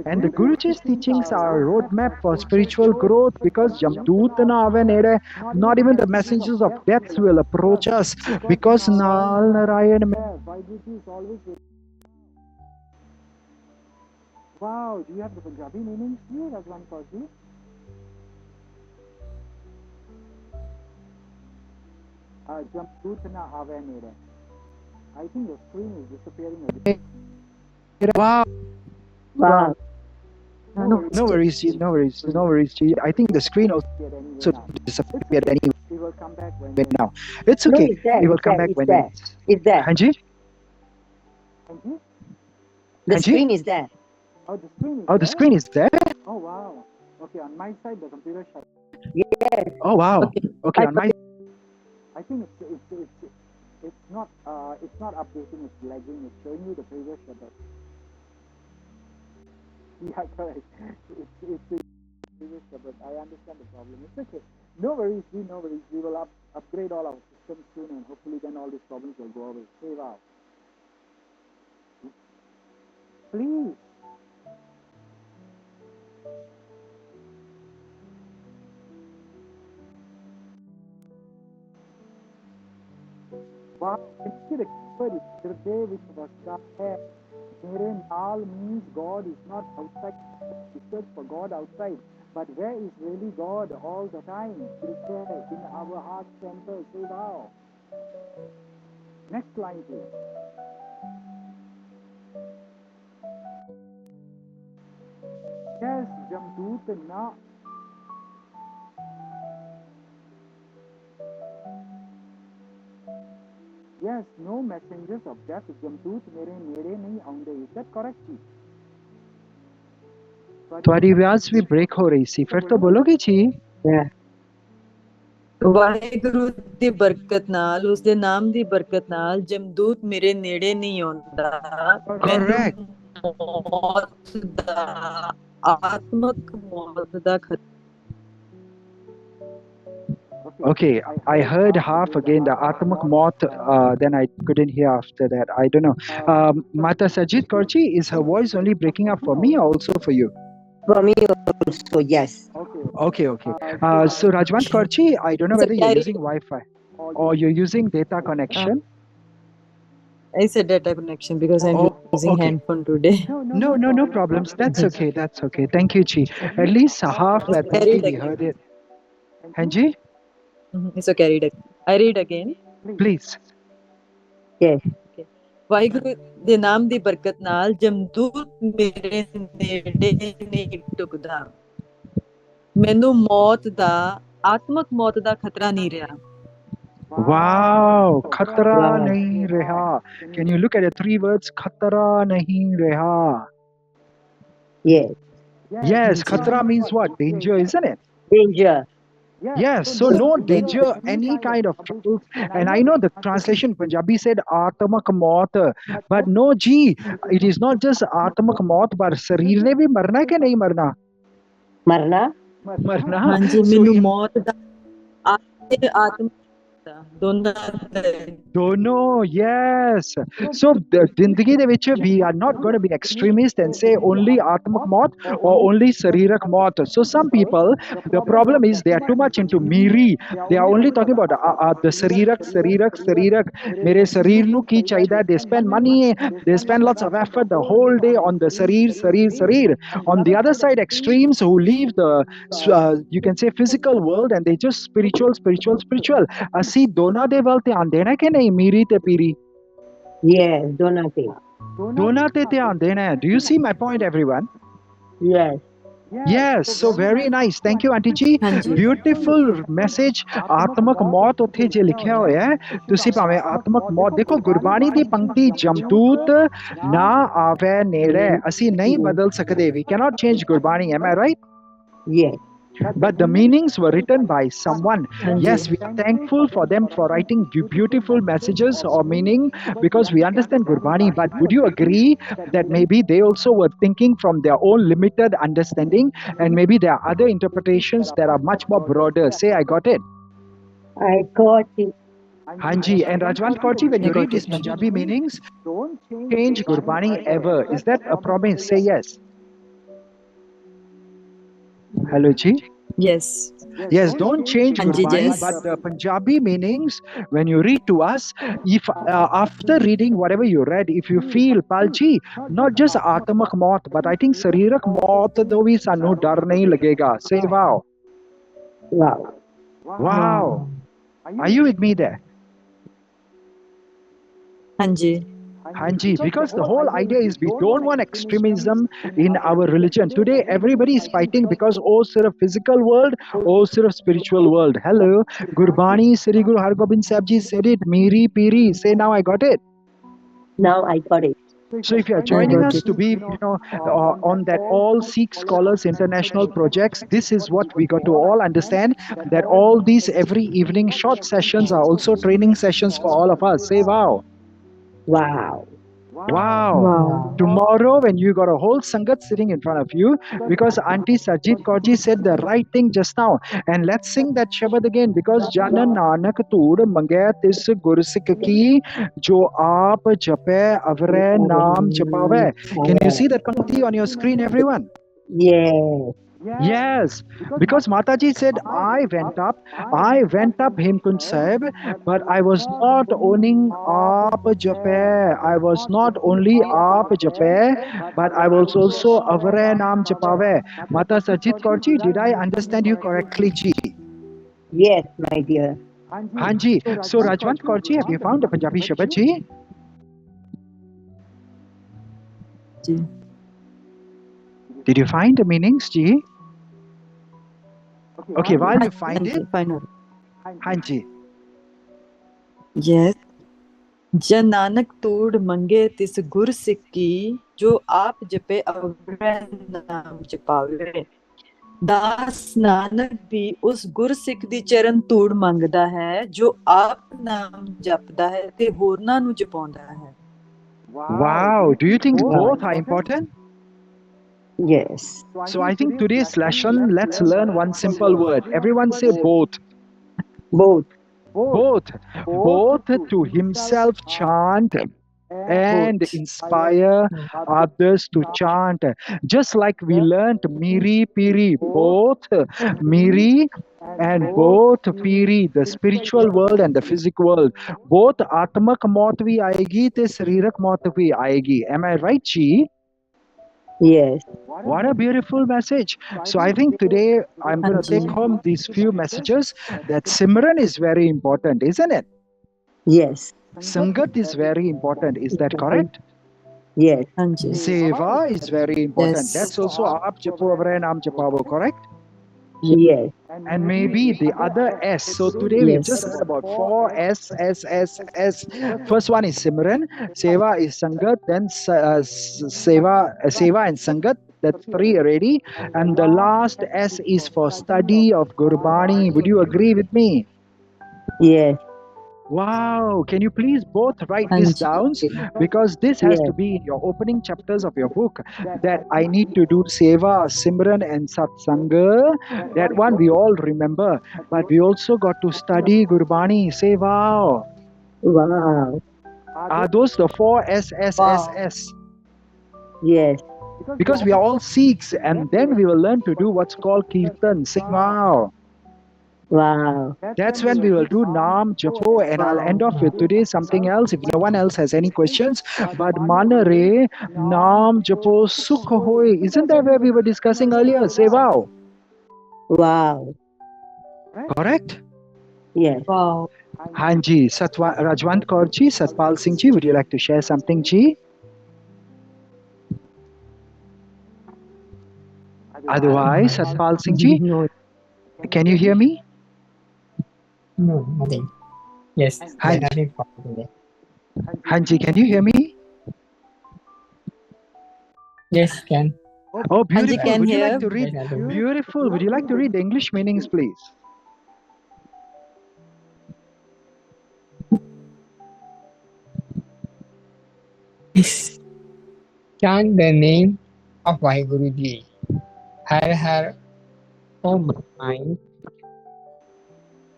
And the Guruji's teachings are a roadmap for spiritual growth because Jamdutana Avanere, not even the messengers of death will approach us because Nal Narayan. Wow, do you have the Punjabi meanings here, Rajwan Kaurji? Jamdut na aave mere. I think the screen is disappearing again. Wow. Wow. No worries, G. No worries. No worries, G. I think the screen also disappeared anyway It will come back when now. It's No, okay. it's there, It will it's come there, back it's when there. it's. It's there. Hanji? The Hanji? screen is there. Oh, the screen is Oh, the there? screen is there? Oh, wow. Okay, on my side, the computer shut. Yes. Oh, wow. Okay, on my. I think it's not updating. It's lagging. It's showing you the previous Shabbat. Yeah, correct. It's the previous Shabbat. I understand the problem. It's okay. No worries, G. No worries. We will upgrade all our systems soon, and hopefully then all these problems will go away. Save out. Please. Wow, can you see the keyword? Hirday which was hai. Mere naal means God is not outside. We search for God outside. But where is really God all the time? He's there in our heart center. Say wow. Next line, please. Yes, Jamdut na. Yes, no messengers of death. Jamdut mere nere nahi aunde. Is that correct, Ji? तुम्हारी आवाज भी break हो रही थी फिर तो बोलोगे जी Yeah. Waheguru ਦੀ ਬਰਕਤ ਨਾਲ ਉਸਦੇ ਨਾਮ ਦੀ ਬਰਕਤ ਨਾਲ ਜਮਦੂਤ ਮੇਰੇ ਨੇੜੇ ਨਹੀਂ ਆਉਂਦਾ ਮੈਨੂੰ Correct. ਮੌਤ ਦਾ ਆਤਮਕ ਮੌਤ ਦਾ Okay, I heard half again the Atmak Moth, then I couldn't hear after that. I don't know. Mata Sajid Korchi, is her voice only breaking up for me or also for you? For me also, yes. Okay. So Rajwant Korchi, I don't know whether you're using Wi-Fi or you're using data connection. I said data connection because I'm using okay. handphone today. No problems. That's okay. Thank you, Chi. At least half that Moti we heard it. Hanji? It's okay. I read again. Please. Yes. Okay. Waheguru ਦੇ ਨਾਮ ਦੀ ਬਰਕਤ ਨਾਲ ਜਮਦੂਤ ਮੇਰੇ ਨੇੜੇ ਨਹੀਂ ਟੁਕਦਾ। ਮੈਨੂੰ ਮੌਤ ਦਾ ਆਤਮਕ ਮੌਤ ਦਾ ਖਤਰਾ ਨਹੀਂ ਰਿਹਾ। Wow, khatra Wow. nahi reha. Can you look at the three words? Khatra nahi reha. Yes. Yes, khatra means what? Danger, isn't it? Danger. Yes, so no danger, any kind of trouble. And I know the translation Punjabi said Atmak Maut, but no, ji, it is not just Atmak Maut, but Sarir ne bhi marna hai ke nahi marna? Marna. Marna. ਹਾਂਜੀ So ਮੈਨੂੰ in ਮੌਤ ਦਾ ਆਤਮਕ ਦੋਨਾਂ ਦਾ Dono, yes. So the Zindagi de vich we are not going to be extremist and say only Atmak Maut or only Sarirak Maut. So some people, the problem is they are too much into Miri. They are only talking about the Sarirak. Mere Sarir nu ki chaida. They spend money, they spend lots of effort the whole day on the Sarir. On the other side, extremes who leave the, you can say, physical world and they just spiritual. ਅਸੀਂ ਦੋਨਾਂ ਦੇ ਵੱਲ ਧਿਆਨ ਦੇਣਾ ਕਿ ਨਹੀਂ ਮੀਰੀ ਤੇ ਪੀਰੀ Yes. Donate. ਦੋਨਾਂ ਤੇ ਧਿਆਨ ਦੇਣਾ ਹੈ do you see my point everyone Yes. yes so very nice thank you auntie ji ਹਾਂਜੀ beautiful message ਆਤਮਕ ਮੌਤ ਉੱਥੇ ਜੇ ਲਿਖਿਆ ਹੋਇਆ ਹੈ ਤੁਸੀਂ ਭਾਵੇਂ ਆਤਮਕ ਮੌਤ ਦੇਖੋ ਗੁਰਬਾਣੀ ਦੀ ਪੰਕਤੀ ਜਮਦੂਤ ਨਾ ਆਵੇ ਨੇੜੇ ਅਸੀਂ ਨਹੀਂ ਬਦਲ ਸਕਦੇ we cannot change Gurbani am I right Yes. but the meanings were written by someone. ਹਾਂਜੀ Yes, we are thankful for them for writing beautiful messages or meaning because we understand Gurbani. But would you agree that maybe they also were thinking from their own limited understanding and maybe there are other interpretations that are much more broader? Say, I got it. I got it. Hanji, and Rajwant Kaurji, when I you got read these it. Punjabi meanings, change Gurbani ever. Is that a promise? Say yes. Hello, Ji. yes Yes, don't change Hanji, Gurbani, yes. but the Punjabi meanings, when you read to us, if after reading whatever you read, if you feel, Palji, not just Atmak Maut, but I think Sarirak Maut, though we sanu dar nahi lagega. Say wow. Wow. Wow. Are you with me there? ਹਾਂਜੀ Hanji, because the whole idea is we don't want extremism in our religion. Today, everybody is fighting because oh, sirf physical world, oh, sirf spiritual world. Hello, Gurbani, Sri Guru Har Gobind Sahib Ji said it. Miri, Piri. Say now, I got it. Now I got it. So if you are I joining got us it. to be, on that all Sikh scholars international projects, this is what we got to all understand that all these every evening short sessions are also training sessions for all of us. Say wow. Wow. Wow. wow Tomorrow, when you got a whole Sangat sitting in front of you, because Auntie Sajid Kaurji said the right thing just now. And let's sing that Shabad again, because Jana Nanak Tur Mangay Tis Gursik Ki Jo Aap Jape Avre Naam Japave. Can you see that Pankti on your screen, everyone? Yes. Yes, because Mataji said, I went up Hemkund Sahib, but I was not owning Aap Jape. I was not only Aap Jape, but I was also Avare Naam Japave. Mata Sajid Kaurji, did I understand you correctly, Ji? Yes, my dear. Hanji. So Rajwant Kaurji, have you found the Punjabi Shabad, Ji? ਜੀ Did you find the meanings, Ji? Okay, while you find it, final Hanji. yes ਜਨ ਨਾਨਕ ਤੋੜ ਮੰਗੇ ਤਿਸ ਗੁਰ ਸਿੱਕੀ ਜੋ ਆਪ ਜਪੇ ਅਵਗ੍ਰਹਿ ਨਾਮ ਜਪਾਵੇ ਦਾਸ ਨਾਨਕ ਵੀ ਉਸ ਗੁਰ ਸਿੱਖ ਦੀ ਚਰਨ ਧੂੜ ਮੰਗਦਾ ਹੈ ਜੋ ਆਪ ਨਾਮ ਜਪਦਾ ਹੈ ਤੇ ਹੋਰਨਾਂ ਨੂੰ ਜਪਾਉਂਦਾ ਹੈ Wow, do you think both are important? Yes. So I think today's lesson, let's learn one simple word. Everyone say both. Both. Both to himself chant and inspire others to chant. Just like we learnt Miri Piri, both Miri and both Piri, the spiritual world and the physical world. Both Atmak Maut bhi aayegi te Sarirak Maut bhi aayegi. Am I right, Chi? Yes. What a beautiful message. So I think today I'm going to Hanji. take home these few messages that Simran is very important, isn't it? Yes. Sangat is very important. Is that correct? Yes. हाँ जी Seva is very important. Yes. That's also aap japo avare naam japavo, correct? Yes. And maybe the other S. So today we've Yes. just heard about four S, S, S, S. First one is Simran, Seva is Sangat, then Seva and Sangat. That's three already. And the last S is for study of Gurbani. Would you agree with me? Yes. Wow, can you please both write हाँ this ji down? Because this has to Yes. be in your opening chapters of your book. That I need to do Seva, Simran, and Satsanga. That one we all remember. But we also got to study Gurbani. Say wow. Wow. Are those the four S, S, S, Wow. S? Yes. Because we are all Sikhs, and then we will learn to do what's called Kirtan. Sing wow. Wow. That's when we will do Naam Japo, and I'll end off with today something else if no one else has any questions. But Manare Naam Japo Sukh Hoy. Isn't that where we were discussing earlier? Say wow. Wow. Correct? Yes. Wow. Hanji, Rajwant Kaur ji, Satpal Singh ji, would you like to share something, ji? Otherwise, Satpal Singh ji, No, can you hear me? no, nothing. Yes, Hanji, nothing for today. Hanji, can you hear me? Yes, can. Oh, हाँ जी beautiful. can Would you like hear to read? Yes, nothing. Beautiful. Would you like to read the English meanings, please? Yes. Chant the name of Vaheguruji. Har, oh my mind.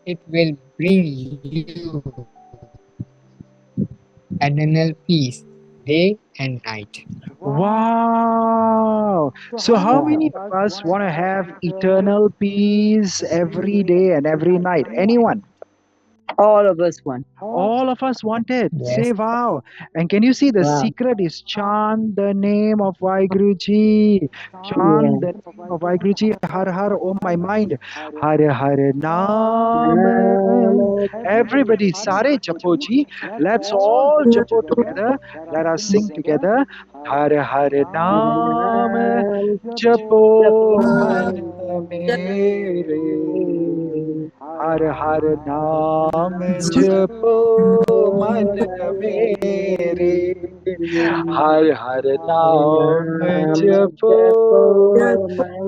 It will bring you eternal peace, day and night. Wow. So, how many of us want to have eternal peace every day and every night? Anyone? All of us want. All of us want it. Say Yes. wow. And can you see the Wow. secret is chant the name of Vaiguruji. Chant Yeah. the name of Vaiguruji. Har har, oh my mind. Har har naam. Namo Everybody, sare japo ji. Let's all japo together. Let us sing together. Har har naam. Nam Japo man Japo mere. हर हर नाम जपो मन मेरे हर हर नाम जपो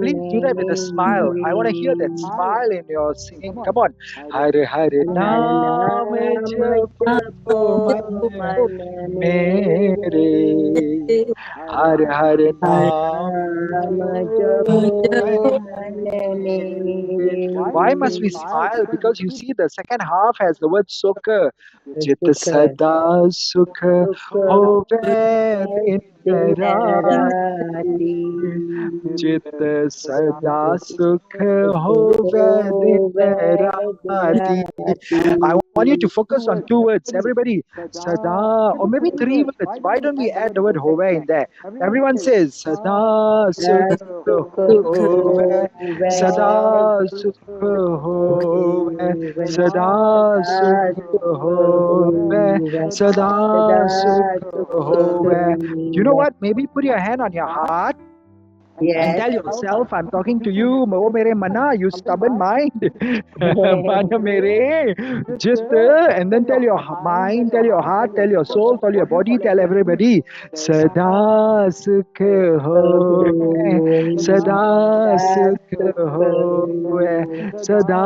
please do that with a smile. I want to hear that smile in your singing. Come on. हर हर नाम जपो मन मेरे हर हर नाम जपो मन मेरे Why must we smile? Because you see, the second half has the word sukha. Jit sada sukha hove din rati. Jit sada sukha hove din rati. I want you to focus on two words, everybody. Sada, or maybe three words. Why don't we add the word hove in there? Everyone says Sada sukha hove. Sada sukh hove, sada sukh hove, sada sukh hove. You know what? Maybe put your hand on your heart and Yes. tell yourself, I'm talking to you, oh mere mana, you stubborn mind. Mana mere, just, and then tell your mind, tell your heart, tell your soul, tell your body, tell everybody, Sada Sukh Hove, Sada Sukh Hove, Sada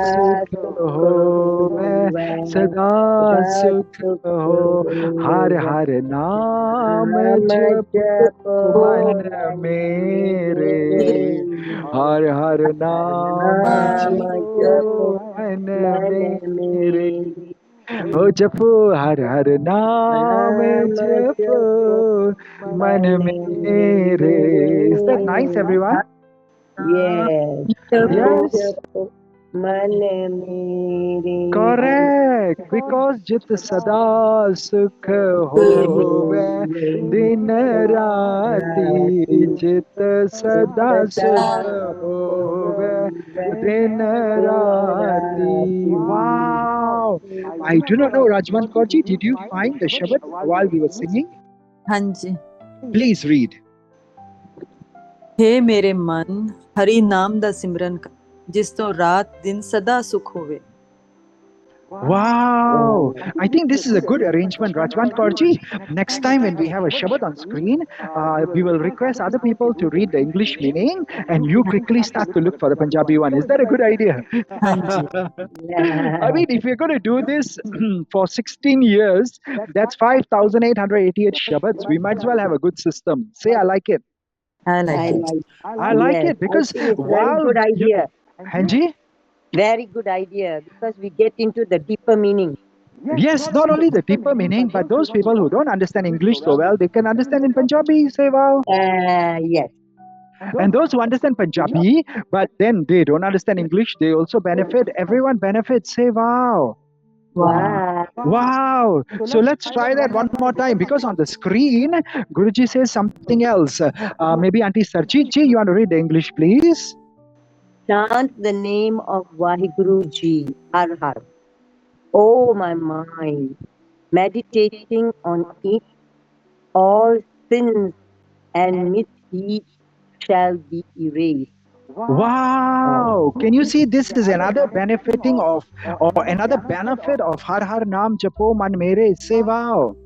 Sukh Hove, Sada Sukh Ho, Har Har Naam Japo Man मेरे हर हर नाम जपो मन मेरे ओ जपो हर हर नाम जपो मन मेरे. Is that nice, everyone? Yes. Yes. Mane mere. Correct, because jit sada sukh hove din rati, jit sada sukh hove din rati. Wow, wow. I do not know, Rajwant Kaurji, did you find the Shabad while we were singing? ਹਾਂਜੀ Please read. ਹੇ ਮੇਰੇ ਮਨ ਹਰੀ ਨਾਮ ਦਾ ਸਿਮਰਨ ਕਰ ਜਿਸ ਤੋਂ ਰਾਤ ਦਿਨ ਸਦਾ ਸੁਖ ਹੋਵੇ Wow, I think this is a good arrangement, Rajwant Kaurji. Next time when we have a Shabad on screen, we will request other people to read the English meaning and you quickly start to look for the Punjabi one. Is that a good idea? ਹਾਂਜੀ I mean, if we're going to do this for 16 years, that's 5,888 Shabads. We might as well have a good system. Say, I like it. I like I it. like. I like Yes, it because I think it's very while good idea. Hanji? Very good idea because we get into the deeper meaning. Yes, not only the deeper meaning, but those people who don't understand English so well, they can understand in Punjabi, say wow. Yes. And those who understand Punjabi, but then they don't understand English, they also benefit. Everyone benefits, say wow. Wow. Wow. So let's try that one more time because on the screen, Guruji says something else. Maybe Auntie Sarjeet ji, you want to read the English, please? Chant the name of Vaheguru Ji, Har Har. Oh, my mind, meditating on it, all sins and misdeeds shall be erased. Wow. Can you see this is another benefiting of or another benefit of Har Har Naam Japo Man Mere? Say wow.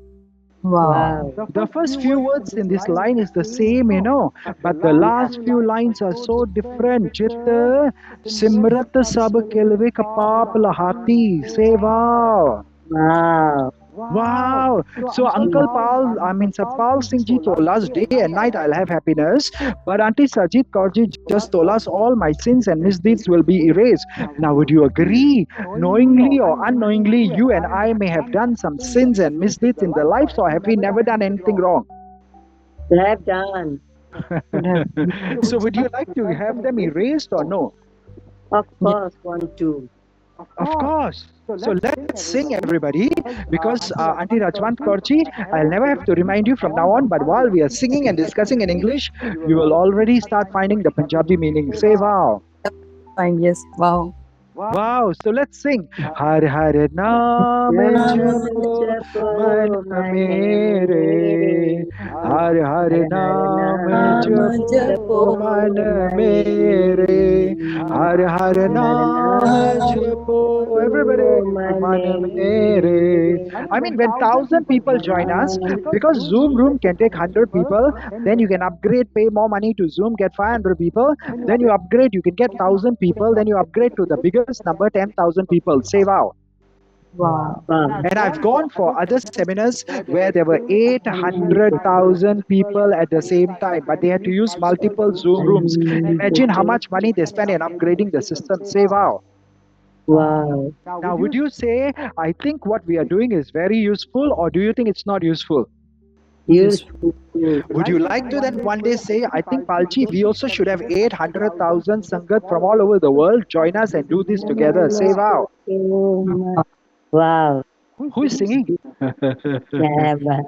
Wow. The first few words in this line is the same, you know, but the last few lines are so different. Chitta Simrat Sab Kilve Kapap Lahati. Say wow. Wow. Wow. So Uncle Pal, I mean Satpal Singh ji told us day and night I'll have happiness. But Auntie Sajid Kaurji just told us all my sins and misdeeds will be erased. Now would you agree? Knowingly or unknowingly, you and I may have done some sins and misdeeds in the life, so have we never done anything wrong? They have done. So would you like to have them erased or no? Of course, want to. Of course. So let's sing, everybody, because Auntie Rajwant Kaurji, I'll never have to remind you from now on, but while we are singing and discussing in English, you will already start finding the Punjabi meaning. Say wow. Fine. Yes. Wow. Wow. So let's sing. Har Har Naam Japo Man Mere. Har Har Naam Japo Man Mere. Har Har Naam Japo. Everybody. Man Mere. I mean, when 1,000 people join us, because Zoom room can take 100 people, then you can upgrade, pay more money to Zoom, get 500 people. Then you upgrade, you can get 1,000 people. Then you upgrade to the biggest number, 10,000 people. Say wow. Wow. And I've gone for other seminars where there were 800,000 people at the same time, but they had to use multiple Zoom rooms. Imagine how much money they spend in upgrading the system. Say wow. Wow. Now, would you say, I think what we are doing is very useful, or do you think it's not useful? Useful. Would you like to then one day say, I think Palchi, we also should have 800,000 Sangat from all over the world join us and do this together? Say wow. Wow. Who is singing? Yeah.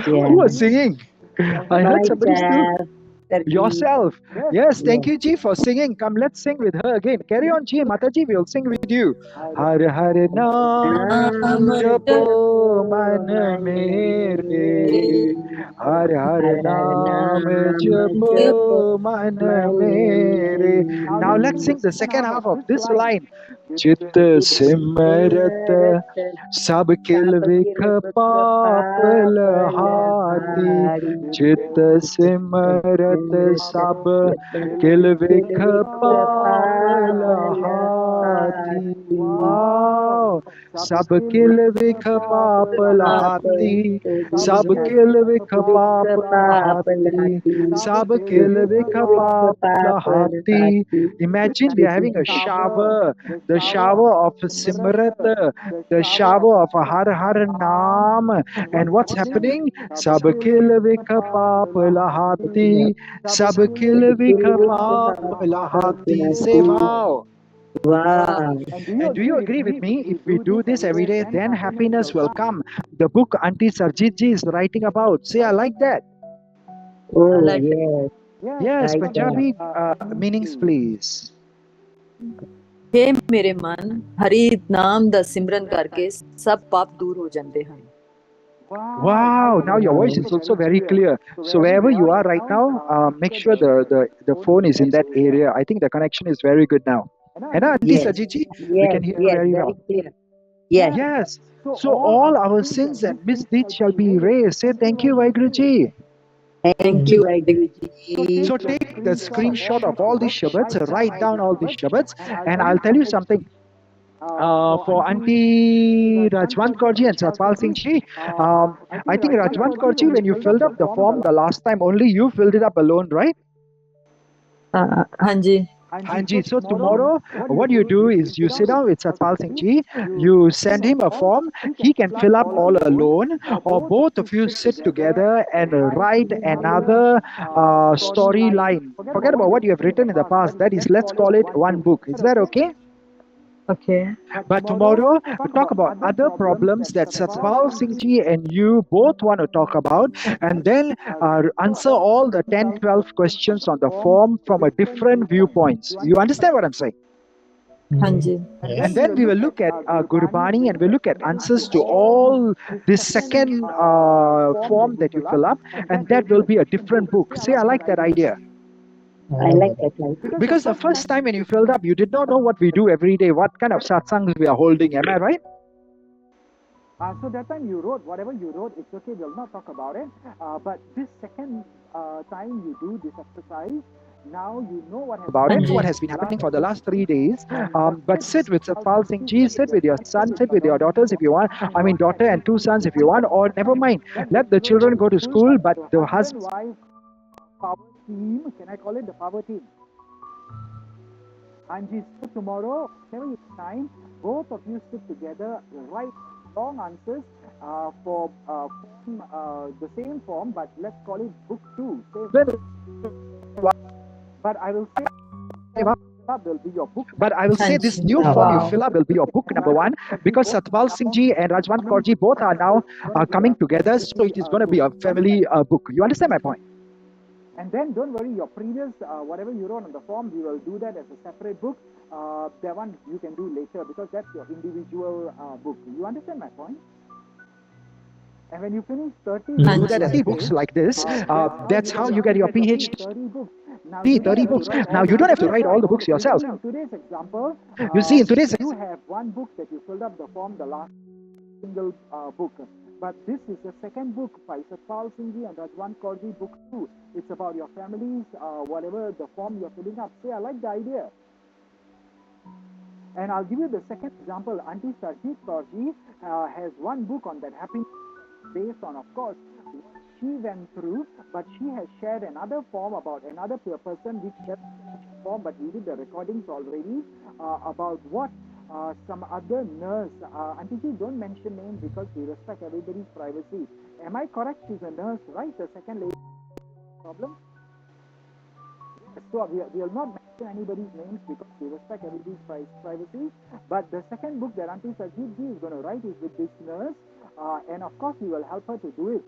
Who was singing? I heard somebody still. Myself. Yourself. Yes, thank you, Ji, for singing. Come, let's sing with her again. Carry on, Ji. Mataji, we'll sing with you. Har Har Naam Japo Man Mere. Har Har Naam Japo Man Mere. Now let's sing the second half of this line. Chit Simrat Sab Kil Vikh Paap Lahati. Chit Simrat Sab Kil Vikh Paap Lahati. Wow. Sab Kil Vikh Paap Lahati. Sab Kil Vikh Paap Lahati. Sab Kil Vikh Paap Lahati. Imagine we are having a shower, the shower of Simrat, the shower of Har Har Naam. And what's happening? Sab Kil Vikh Paap Lahati. Sab Kil Vikh Paap Lahati. Say wow. Wow. And do you agree with me? If we do this every day, then happiness will come. The book Auntie Sarjit ji is writing about. Say, I like that. Oh, like yes. Yes, Like Punjabi meanings, please. हे ਮੇਰੇ ਮਨ ਹਰੀ ਨਾਮ ਦਾ ਸਿਮਰਨ ਕਰਕੇ ਸਭ ਪਾਪ ਦੂਰ ਹੋ ਜਾਂਦੇ ਹਨ। Wow, now your voice is also very clear. So wherever you are right now, make sure the phone is in that area. I think the connection is very good now. And Auntie Yes, Sajiji, we yes, can hear you yes, very very well. clear. Yes. Yes. So all our sins and misdeeds shall be erased. Say thank you, Vaiguruji. Thank Thank you, you, Vaiguruji. So take the screenshot of all these shabads, write down all these shabads, and I'll tell you something. For Auntie Rajwant Kaurji and Satpal Singh Ji, I think Rajwant Kaurji, when you filled up the form the last time, only you filled it up alone, right? ਹਾਂਜੀ Hanji, so tomorrow, what you do is you sit down with Satpal Singh Ji, you send him a form, he can fill up all alone, or both of you sit together and write another storyline. Forget about what you have written in the past. That is, let's call it one book. Is that okay? okay But tomorrow, we talk about other problems that Satpal Singh Ji and you both want to talk about, and then answer all the 10, 12 questions on the form from a different viewpoints. You understand what I'm saying? ਹਾਂਜੀ And then we will look at Gurbani and we'll look at answers to all this second form that you fill up, and that will be a different book. Say, I like that idea. I like that one. Because the first time when you filled up, you did not know what we do every day, what kind of satsangs we are holding. Am I right? So that time you wrote whatever you wrote, it's okay, we'll not talk about it. But this second time you do this exercise, now you know what has About it, Hanji. what has been happening for the last 3 days. But sit with Satpal Singh Ji, sit with your son, sit with your daughters if you want. I mean, daughter and two sons if you want, or never mind. Let the children go to school, but the husband. wife power team, can I call it the power team? Anji, so tomorrow, whenever you have time, both of you sit together, write long answers for the same form, but let's call it book 2. But I will say will be your book. But I will say Hanji. this new form you Wow. fill up will be your book number 1, because Satpal Singh Ji and Rajwant Kaur Ji both are now coming together, so it is going to be a family book. You understand my point? And then don't worry, your previous, whatever you wrote on the form, we will do that as a separate book. That one you can do later because that's your individual book. You understand my point? And when you finish 30 do that as 30 books like this, that's how you get your PhD. 30 books. Now, 30 books. Now, you don't have to write all the books yourself. In today's example, You see, in today's you have one book that you filled up the form, the last single book. But this is the second book by Satpal Singh Ji and Rajwant Kaur Ji, book 2. It's about your families, whatever the form you're filling up. Say, I like the idea. And I'll give you the second example. Auntie Sarjeet Kaur Ji has one book on that happiness based on, of course, what she went through, but she has shared another form about another person which has form, but we did the recordings already about what some other nurse, Auntie Ji, don't mention names because we respect everybody's privacy. Am I correct? She's a nurse, right? The second lady problem? So we will not mention anybody's names because we respect everybody's privacy. But the second book that Auntie Sajid Ji is going to write is with this nurse, and of course we will help her to do it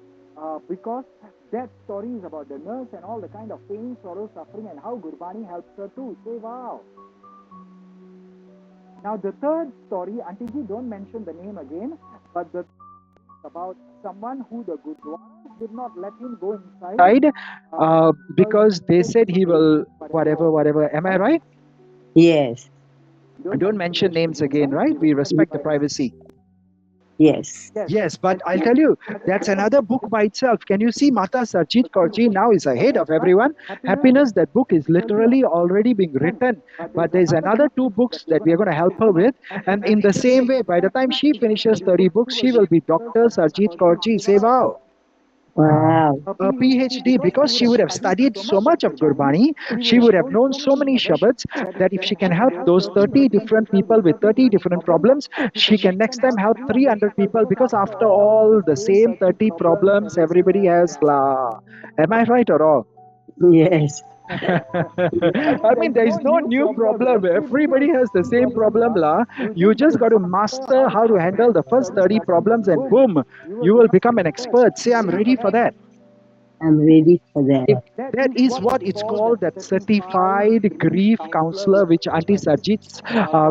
because that story is about the nurse and all the kind of pain, sorrow, suffering, and how Gurbani helps her too. Say wow. Now the third story, Auntie Ji, don't mention the name again, but the about someone who the Gurdwara did not let him go inside because they said he will whatever. Am I right? Yes. Don't mention names again, right? We respect the privacy. Yes. Yes, but I'll tell you, that's another book by itself. Can you see Mata Sarjit Kaurji now is ahead of everyone? Happiness, that book is literally already being written. But there's another 2 books that we are going to help her with. And in the same way, by the time she finishes 30 books, she will be Dr. Sarjit Kaurji. Say wow. Wow. A PhD, because she would have studied so much of Gurbani, she would have known so many Shabads that if she can help those 30 different people with 30 different problems, she can next time help 300 people because after all, the same 30 problems everybody has. La. Am I right or wrong? Yes. I mean, there is no new problem. Everybody has the same problem, la. You just got to master how to handle the first 30 problems, and boom, you will become an expert. Say, I'm ready for that. I'm ready for that. That is what it's called, that certified grief counselor, which Auntie Sarjit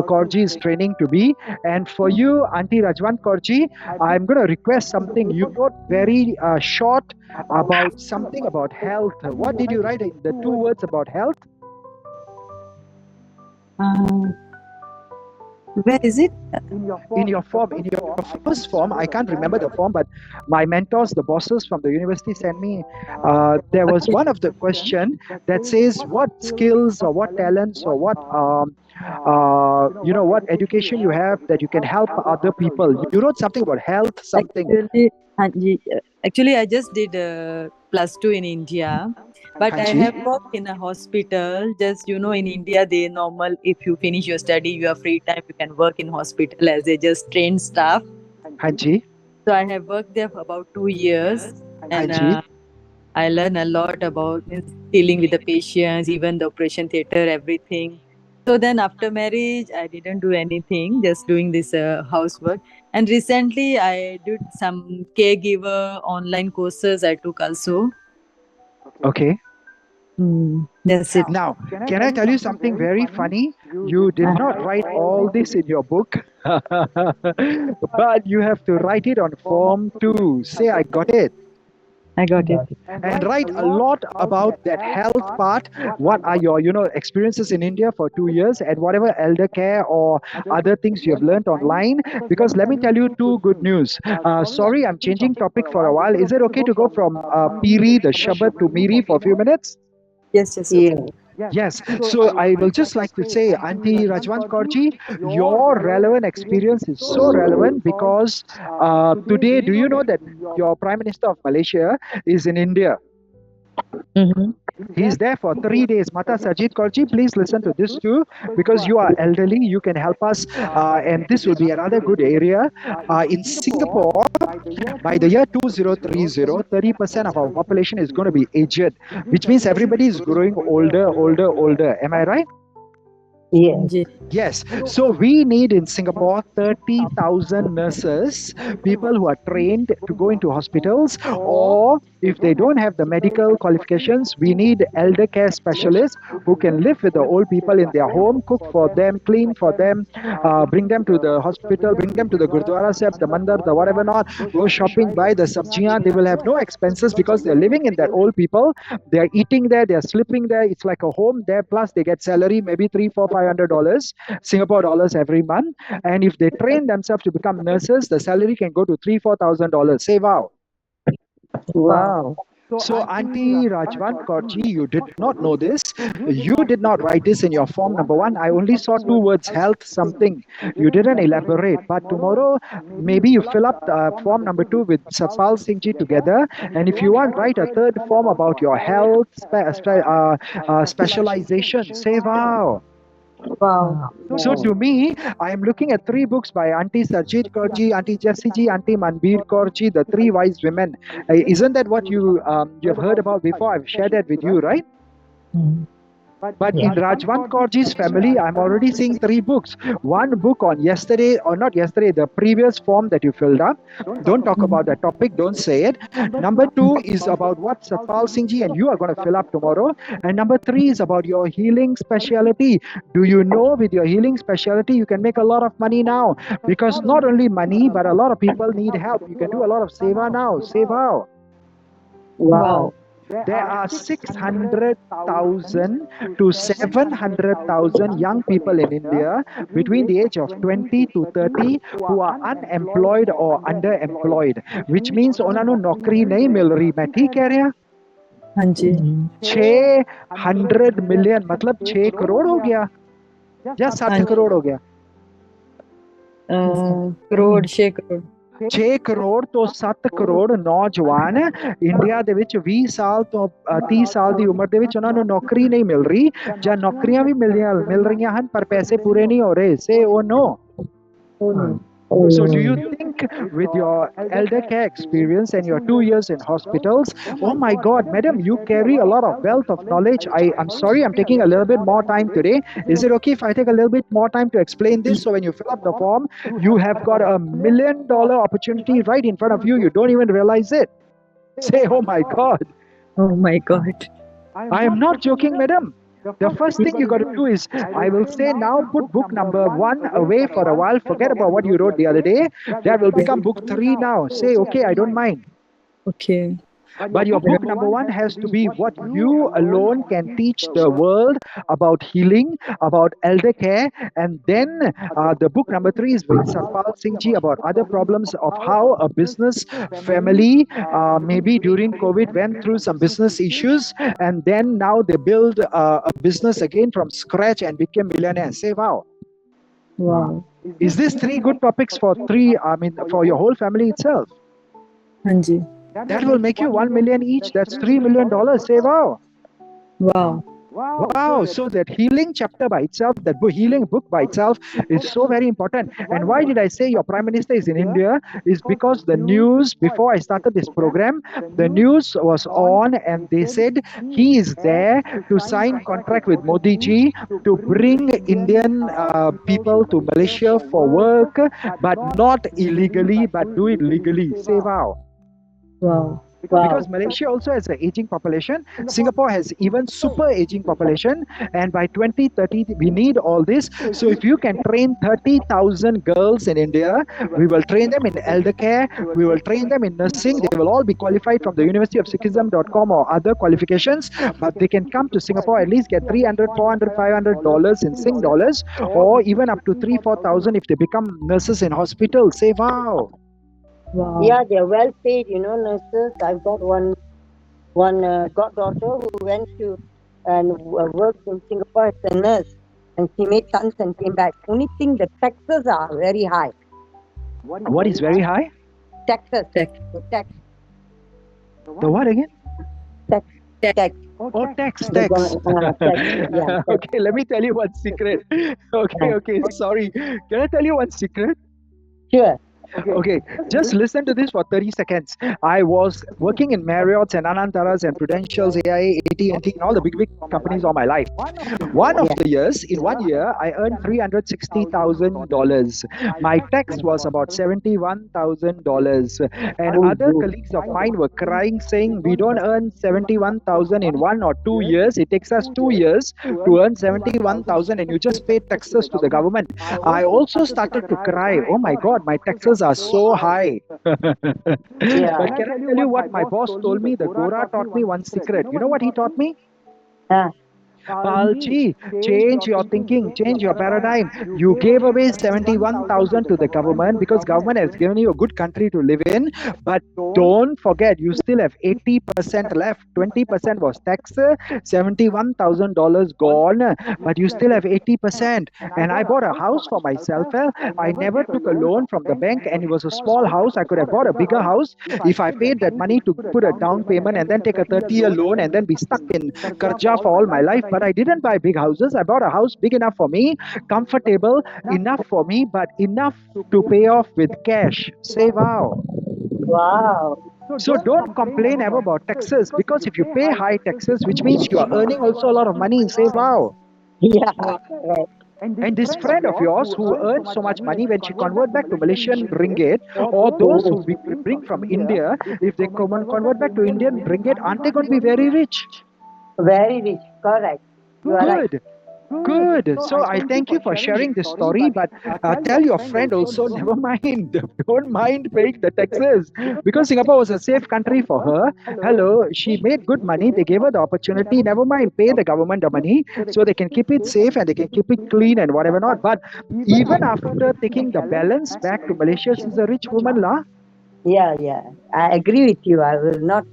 Kaurji is training to be. And for you, Auntie Rajwan Kaurji, I'm going to request something. You wrote very short about something about health. What did you write in the 2 words about health? Where is it? In your form, in your first form, I can't remember the form, but my mentors, the bosses from the university, sent me. There was one of the question that says what skills or what talents or what what education you have that you can help other people. You wrote something about health, something. Actually, I just did +2 in India, but I have worked in a hospital. Just in India, they normal. If you finish your study, you have free time. You can work in hospital as a just trained staff. Hanji. So I have worked there for about 2 years, and I learned a lot about dealing with the patients, even the operation theater, everything. So then after marriage, I didn't do anything, just doing this housework. And recently, I did some caregiver online courses I took also. Okay. That's it. Now, can I tell you something very funny? You did not write all this in your book, but you have to write it on Form 2. Say, I got it. I got it. And write a lot about that health part. What are your, experiences in India for 2 years, and whatever elder care or other things you have learned online. Because let me tell you two good news. Sorry, I'm changing topic for a while. Is it okay to go from Piri, the Shabad, to Miri for a few minutes? Yes. Yes. So I will just like to say, Auntie Rajwan Kaurji, your relevant experience is so relevant because today, do you know that your Prime Minister of Malaysia is in India? He's there for 3 days. Mata Sajid Kaurji, please listen to this too, because you are elderly, you can help us, and this will be another good area. In Singapore, by the year 2030, 30% of our population is going to be aged, which means everybody is growing older. Am I right? Yes. So we need in Singapore 30,000 nurses, people who are trained to go into hospitals, or if they don't have the medical qualifications, we need elder care specialists who can live with the old people in their home, cook for them, clean for them, bring them to the hospital, bring them to the Gurdwara Sahib, the Mandar, the whatever not, go shopping, buy the sabjiyan. They will have no expenses because they're living in that old people. They're eating there, they're sleeping there. It's like a home there. Plus, they get salary, maybe $300, $400, Singapore dollars every month. And if they train themselves to become nurses, the salary can go to $3,000-4,000. Say wow. So, Auntie Rajwan Kaurji, you did not know this. You did not write this in your form number 1. I only saw 2 words, health something. You didn't elaborate. But tomorrow, maybe you fill up form number 2 with Satpal Singh Ji together. And if you want, write a third form about your health specialization. Say wow. Wow. So to me, I am looking at 3 books by Auntie Sarjit Kaurji, Auntie Jessie Ji, Auntie Manbir Kaurji, the 3 wise women. Isn't that what you have heard about before? I've shared that with you, right? But in Rajwan Kaurji's family, I'm already seeing 3 books. 1 book on yesterday, or not yesterday, the previous form that you filled up. Don't talk about that topic, don't say it. Number 2 is about what Satpal Singh Ji and you are going to fill up tomorrow. And number 3 is about your healing speciality. Do you know with your healing speciality, you can make a lot of money now? Because not only money, but a lot of people need help. You can do a lot of seva now. Seva. Wow. There are 600,000 to 700,000 young people in India between the age of 20 to 30 who are unemployed or underemployed, which means ਉਹਨਾਂ ਨੂੰ ਨੌਕਰੀ ਨਹੀਂ ਮਿਲ ਰਹੀ। मैं ठीक कह रहा? ਹਾਂਜੀ 600 मिलियन मतलब 6 करोड़ हो गया या 7 करोड़ हो गया? ਕਰੋੜ 6 ਕਰੋੜ 6 ਕਰੋੜ ਤੋਂ 7 ਕਰੋੜ ਨੌਜਵਾਨ ਇੰਡੀਆ ਦੇ ਵਿੱਚ 20 ਸਾਲ ਤੋਂ 30 ਸਾਲ ਦੀ ਉਮਰ ਦੇ ਵਿੱਚ ਉਹਨਾਂ ਨੂੰ ਨੌਕਰੀ ਨਹੀਂ ਮਿਲ ਰਹੀ, ਜਾਂ ਨੌਕਰੀਆਂ ਵੀ ਮਿਲ ਰਹੀਆਂ ਹਨ ਪਰ ਪੈਸੇ ਪੂਰੇ ਨਹੀਂ ਹੋ ਰਹੇ। ਸੇ ਉਹ ਨੋ। So do you think with your elder care experience and your 2 years in hospitals, oh my God, madam, you carry a lot of wealth of knowledge. I'm sorry, I'm taking a little bit more time today. Is it okay if I take a little bit more time to explain this? So when you fill up the form, you have got $1 million opportunity right in front of you. You don't even realize it. Say, oh my God. Oh my God. I am not joking, madam. The first thing you got to do is, I will say now, put book number 1 away for a while. Forget about what you wrote the other day. That will become book 3 now. Say, okay, I don't mind. Okay. But your book number 1 has to be what you alone can teach the world about healing, about elder care. And then the book number 3 is with Satpal Singh Ji about other problems of how a business family, maybe during COVID, went through some business issues. And then now they build a business again from scratch and became millionaires. Say, wow. Wow. Is this 3 good topics for for your whole family itself? Hanji. That will make you 1 million each. That's $3 million. Say, wow. Wow. Wow. So that healing chapter by itself, that healing book by itself is so very important. And why did I say your Prime Minister is in India? Is because the news, before I started this program, the news was on and they said he is there to sign contract with Modi ji to bring Indian people to Malaysia for work, but not illegally, but do it legally. Say, wow. Wow. Because Malaysia also has an aging population. Singapore has even super aging population. And by 2030, we need all this. So if you can train 30,000 girls in India, we will train them in elder care. We will train them in nursing. They will all be qualified from the universityofsikhism.com or other qualifications. But they can come to Singapore, at least get $300, $400, $500 in Sing dollars, or even up to 3,000, 4,000 if they become nurses in hospitals. Say, wow. Wow. Yeah, they're well paid, nurses. I've got one goddaughter who went to and worked in Singapore as a nurse, and she made sons and came back. Only thing, the taxes are very high. What is very high? Taxes. Tax. The tax. The what again? Tax. Oh, tax. Tax, yeah. Okay, let me tell you one secret. Okay, sorry. Can I tell you one secret? Sure. Okay, just listen to this for 30 seconds. I was working in Marriott's and Anantaras and Prudential's, AIA, AT&T, and all the big companies all my life. One of the years, in 1 year, I earned $360,000. My tax was about $71,000. And other colleagues of mine were crying, saying, we don't earn $71,000 in 1 or 2 years. It takes us 2 years to earn $71,000 and you just pay taxes to the government. I also started to cry, oh my God, my taxes are so high. But can I tell you what my boss told me? The Gora taught me one secret. You know what he taught me? Palji, change your thinking, change your paradigm. You gave away 71,000 to the government because government has given you a good country to live in. But don't forget, you still have 80% left. 20% was tax, $71,000 gone, but you still have 80%. And I bought a house for myself. I never took a loan from the bank, and it was a small house. I could have bought a bigger house if I paid that money to put a down payment and then take a 30-year loan and then be stuck in Karja for all my life. But I didn't buy big houses. I bought a house big enough for me, comfortable enough for me, but enough to pay off with cash. Say, wow. Wow. So don't complain ever about taxes, because if you pay high taxes, which means you are earning also a lot of money, say, wow. Yeah. Right. And this friend of yours who earned so much money, when she convert back to Malaysian ringgit, or those who we bring from India, if they convert back to Indian ringgit, aren't they going to be very rich? Very rich. Correct. You are right. Good. So I thank you for sharing this story, but tell your friend also, never mind. Don't mind paying the taxes, because Singapore was a safe country for her. Hello, she made good money. They gave her the opportunity. Never mind, pay the government the money so they can keep it safe and they can keep it clean and whatever not. But even after taking the balance back to Malaysia, she's a rich woman, lah. Yeah. I agree with you. I will not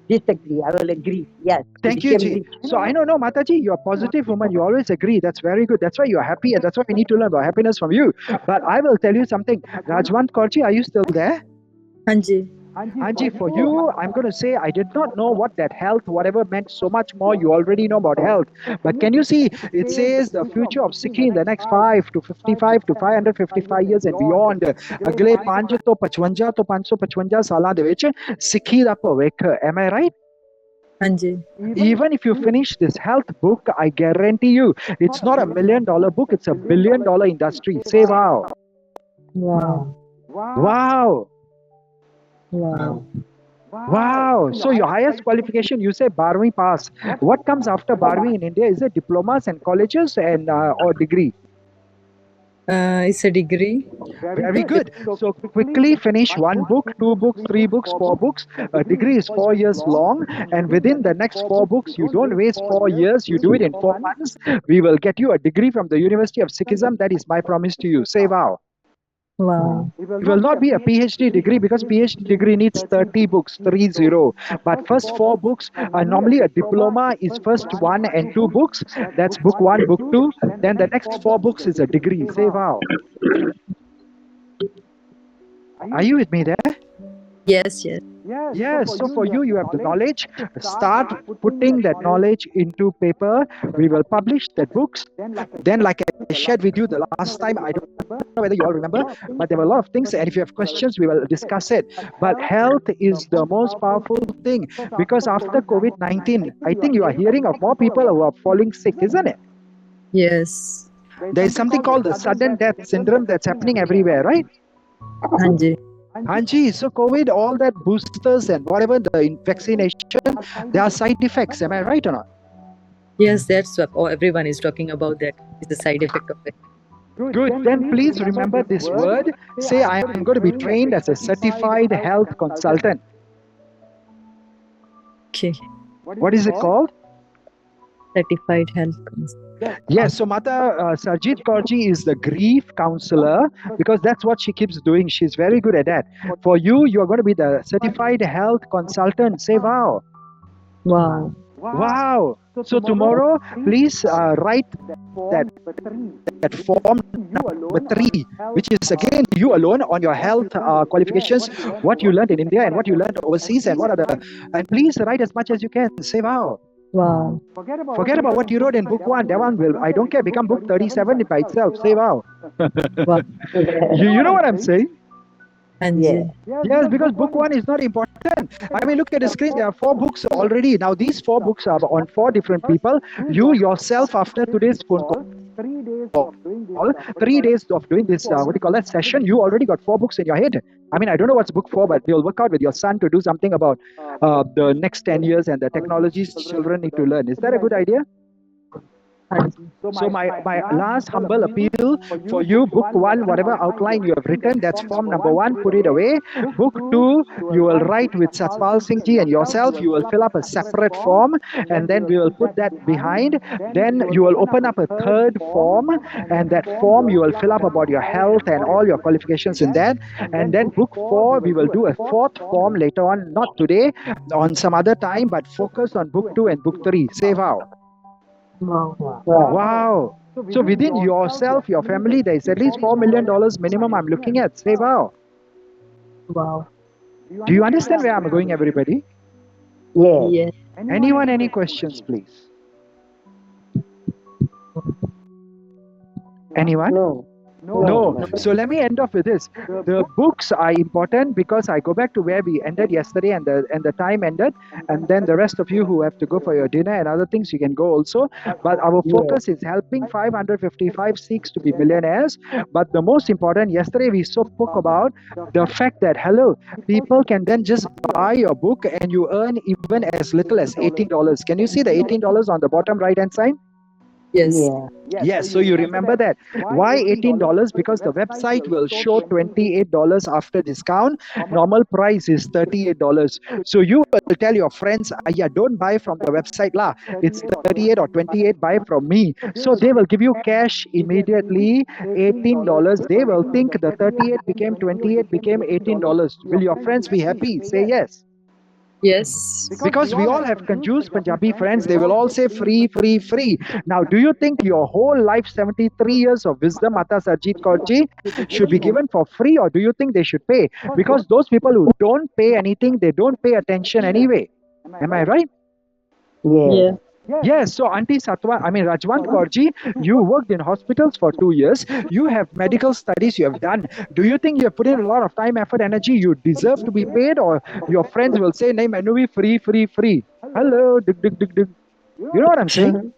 disagree. I will agree. Yes. Thank you, Ji. So I know, no, Mataji, you're a positive woman. You always agree. That's very good. That's why you're happy, and that's why we need to learn about happiness from you. But I will tell you something. Rajwant Kaurji, are you still there? Hanji. Anji, for you, I'm going to say I did not know what that health, whatever, meant so much more. You already know about health. But can you see, it says the future of Sikh in the next 5 to 55 to 555 years and beyond. अगले 5 to 55 to 555 ਸਾਲਾਂ ਦੇ ਵਿੱਚ ਸਿੱਖੀ ਦਾ ਭਵਿੱਖ. Am I right? Hanji. Even if you finish this health book, I guarantee you, it's not $1 million book, it's $1 billion industry. Say wow. Wow. Wow. Wow. Wow. So your highest qualification, you say 12th pass. What comes after 12th in India? Is it diplomas and colleges and or degree? It's a degree. Very good. So quickly finish one book, two books, three books, four books. A degree is 4 years long, and within the next four books, you don't waste 4 years. You do it in 4 months. We will get you a degree from the University of Sikhism. That is my promise to you. Say wow. Wow. It will not be a PhD degree because PhD degree needs 30 books, 30. But first four books, normally a diploma is first one and two books. That's book one, book two. Then the next four books is a degree. Say wow. Are you with me there? Yes, yes. Yes, so for you, you have the knowledge. Start putting that knowledge into paper. We will publish the books. Then, like I shared with you the last time, I don't know whether you all remember, but there were a lot of things. And if you have questions, we will discuss it. But health is the most powerful thing because after COVID-19, I think you are hearing of more people who are falling sick, isn't it? Yes. There is something called the sudden death syndrome that's happening everywhere, right? Hanji. Hanji, so COVID, all that boosters and whatever the vaccination, there are side effects. Am I right or not? Yes, that's what everyone is talking about. That is the side effect of it. Good. Then please remember this word. Say, I am going to be trained as a certified health consultant. Okay. What is it called? Certified health consultant. Yes, so Mata Sarjit Kaurji is the grief counselor because that's what she keeps doing. She's very good at that. For you, you're going to be the certified health consultant. Say wow. Wow. Wow. So tomorrow, please write that form number 3, which is again you alone on your health qualifications, what you learned in India and what you learned overseas, and what are the. And please write as much as you can. Say wow. Wow. Forget about what you wrote in book 1. That one will, I don't care, become book 37 by itself. Say wow. Wow. You know what I'm saying? Hanji. Yes, because book 1 is not important. I mean, look at the screen. There are 4 books already. Now, these 4 books are on 4 different people. You yourself, after today's phone call, 3 days of doing this, session, you already got 4 books in your head. I mean, I don't know what's book 4, but you'll work out with your son to do something about the next 10 years and the technologies children need to learn. Is that a good idea? So my last humble appeal for you, book 1, whatever outline you have written, that's form number 1, put it away. Book 2, you will write with Satpal Singh ji and yourself, you will fill up a separate form and then we will put that behind. Then you will open up a third form and that form you will fill up about your health and all your qualifications in that. And then book 4, we will do a fourth form later on, not today, on some other time, but focus on book 2 and book 3. Say wow. Wow. So within yourself, your family, there is at least $4 million minimum I'm looking at. Say wow. Wow. Do you understand where I'm going, everybody? Yes. Anyone, any questions, please? Anyone? No. So let me end off with this. The books are important because I go back to where we ended yesterday and the time ended, and then the rest of you who have to go for your dinner and other things, you can go also. But our focus is helping 555 Sikhs to be millionaires. But the most important, yesterday we spoke about the fact that, people can then just buy your book and you earn even as little as $18. Can you see the $18 on the bottom right hand side? Yes. Yes, so you remember that. Why $18? Because the website will show $28 after discount. Normal price is $38. So you will tell your friends, don't buy from the website lah. It's 38 or 28, buy from me. So they will give you cash immediately, $18. They will think the 38 became 28, became $18. Will your friends be happy? Say yes. Yes. Because we all have confused Punjabi friends. They will all say free, free, free. Now, do you think your whole life, 73 years of wisdom, Mata Sarjit Kaurji, should be given for free, or do you think they should pay? Because those people who don't pay anything, they don't pay attention anyway. Am I right? Yes. Yes, so Auntie Rajwant Kaurji, you worked in hospitals for 2 years. You have medical studies you have done. Do you think you have put in a lot of time, effort, energy? You deserve to be paid, or your friends will say, "Nahi, mainu bhi free, free, free." Hello, dig, dig, dig, dig. You know what I'm saying?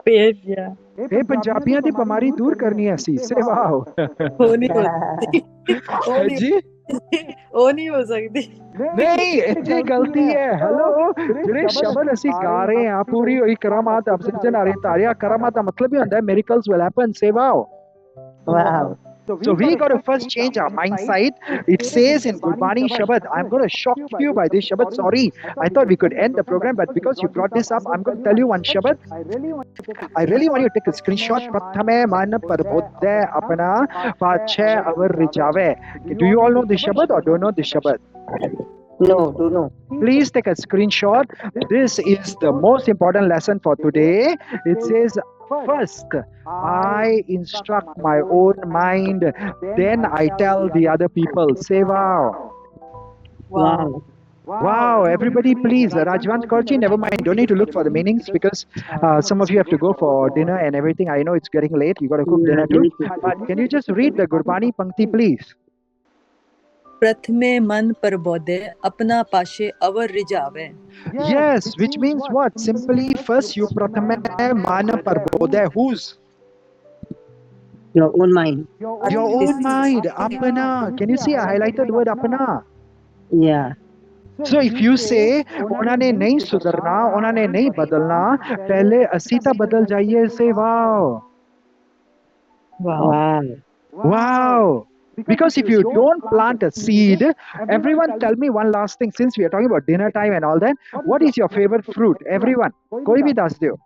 Paid, yeah. Hey, Punjabiyan di bamari dur karni hai si. Say wow. Honi hoti. Ji? ਉਹ ਨਹੀਂ ਹੋ ਸਕਦੀ। नहीं इतनी गलती है hello ਜਿਹੜੇ ਸ਼ਬਦ ਅਸੀਂ ਗਾ ਰਹੇ ਹਾਂ ਪੂਰੀ ਹੋਈ ਕਰਾਮਾਤ ਅਬਸਰਜਨ ਆ ਰਹੀ ਤਾਰਿਆ ਕਰਾਮਾਤ ਦਾ ਮਤਲਬ ਹੀ ਹੁੰਦਾ ਹੈ miracles will happen ਸੇਵਾ Wow. So we got to first change our mindset. It says in Gurbani Shabad, I'm going to shock you by this Shabad. Sorry, I thought we could end the program, but because you brought this up, I'm going to tell you one Shabad. I really want you to take a screenshot. Prathame man parbodhe apna pache avar rijave. Do you all know this Shabad or don't know this Shabad? No, don't know. Please take a screenshot. This is the most important lesson for today. It says, first, I instruct my own mind, then I tell the other people. Say wow. Wow. Wow, everybody please, Rajvansh Kaurji, never mind, don't need to look for the meanings because some of you have to go for dinner and everything. I know it's getting late, you got to cook dinner too. But can you just read the Gurbani Pankti please? प्रथमे मन प्रबोधे अपना पाशे अवर रिजावे. Yes, which means what? Simply first you prathame mana parbodhe. Whose? Your own mind. Your own mind. Apana. Can you see I highlighted the word apana? Yeah. So if you say उन्होंने नहीं सुधरना, उन्होंने नहीं बदलना, पहले असीता बदल जाइए. Say wow. Wow. Wow. Because if you don't plant a seed, everyone tell me one last thing. Since we are talking about dinner time and all that, what is your favorite fruit? Everyone. कोई भी दस दो.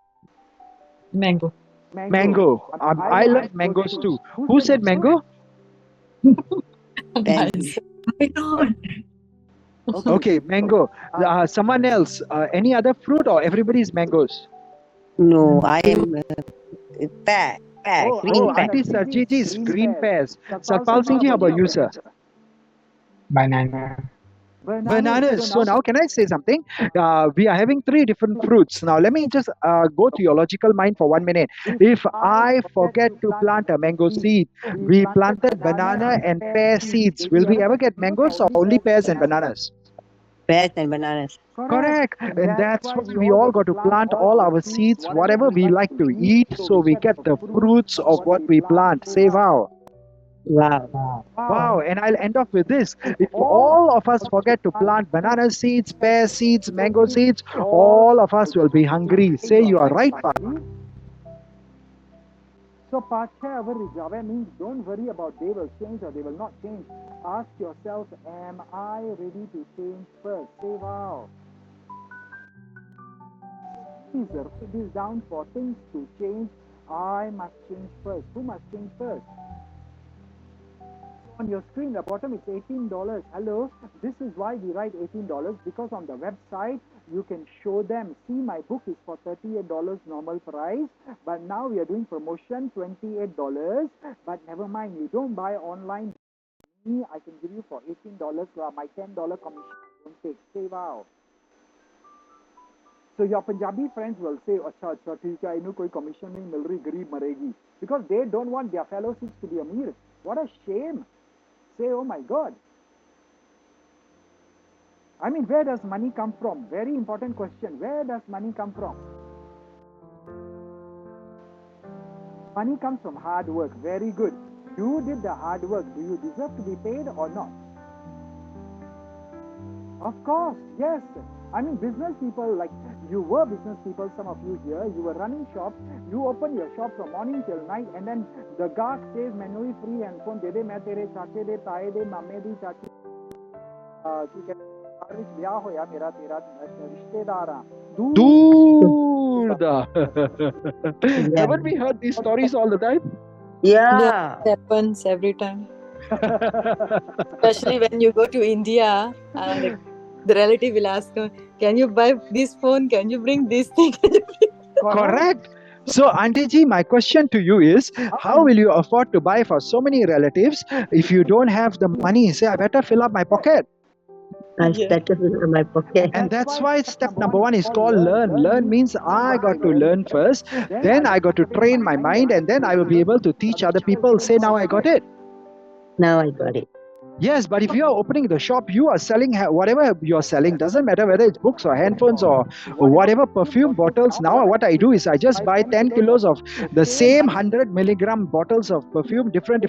Mango. Mango. I love mangoes too. Who said mango? Thank you. My God. Okay, mango. Someone else. Any other fruit or everybody's mangoes? No, I am pear. Green pear. Auntie Sarji's green pears. Satpal Singh ji, how about you, sir? Banana. Bananas. So now can I say something? We are having three different fruits. Now let me just go to your logical mind for 1 minute. If I forget to plant a mango seed, we planted banana and pear seeds. Will we ever get mangoes or only pears and bananas? Pears and bananas. Correct. And that's why we all got to plant all our seeds, whatever we like to eat, so we get the fruits of what we plant. Say wow. Wow. Wow, and I'll end off with this. If all of us forget to plant banana seeds, pear seeds, mango seeds, all of us will be hungry. Say you are right, Pa. So Pacha Avar Rijave means don't worry about they will change or they will not change. Ask yourself, am I ready to change first? Say wow. Please write this down. For things to change, I must change first. Who must change first? On your screen, the bottom it's $18. Hello, this is why we write $18 because on the website you can show them. See, my book is for $38 normal price, but now we are doing promotion $28. But never mind, you don't buy online. Me, I can give you for $18. My $10 commission don't take. Say wow. So your Punjabi friends will say, "Acha, acha, theek hai, inu koi commission nahi mil rahi, gareeb maregi," because they don't want their fellow Sikhs to be Amir. What a shame! Say, oh my God. I mean, where does money come from? Very important question. Where does money come from? Money comes from hard work. Very good. You did the hard work. Do you deserve to be paid or not? Of course, yes. I mean, business people, like you were business people, some of you here, you were running shops, you open your shop from morning till night, and then the guard says, "Menu is free and phone de de, main tere chache de, tae de, mame di chachi, ਵਿਆਹ ਹੋਇਆ ਮੇਰਾ ਤੇਰਾ ਰਿਸ਼ਤੇਦਾਰ ਆ Dude. Haven't we heard these stories all the time? Yeah. It happens every time. Especially when you go to India, the relative will ask, "Can you buy this phone? Can you bring this thing?" Correct. So, Auntie Ji, my question to you is, how will you afford to buy for so many relatives if you don't have the money? Say, I better fill up my pocket. I started in my pocket. And that's why step number one is called learn. Learn means I got to learn first, then I got to train my mind, and then I will be able to teach other people. Say, now I got it. Now I got it. Yes, but if you are opening the shop, you are selling whatever you're selling. Doesn't matter whether it's books or handphones or whatever perfume bottles. Now, what I do is I just buy 10 kilos of the same 100 milligram bottles of perfume, different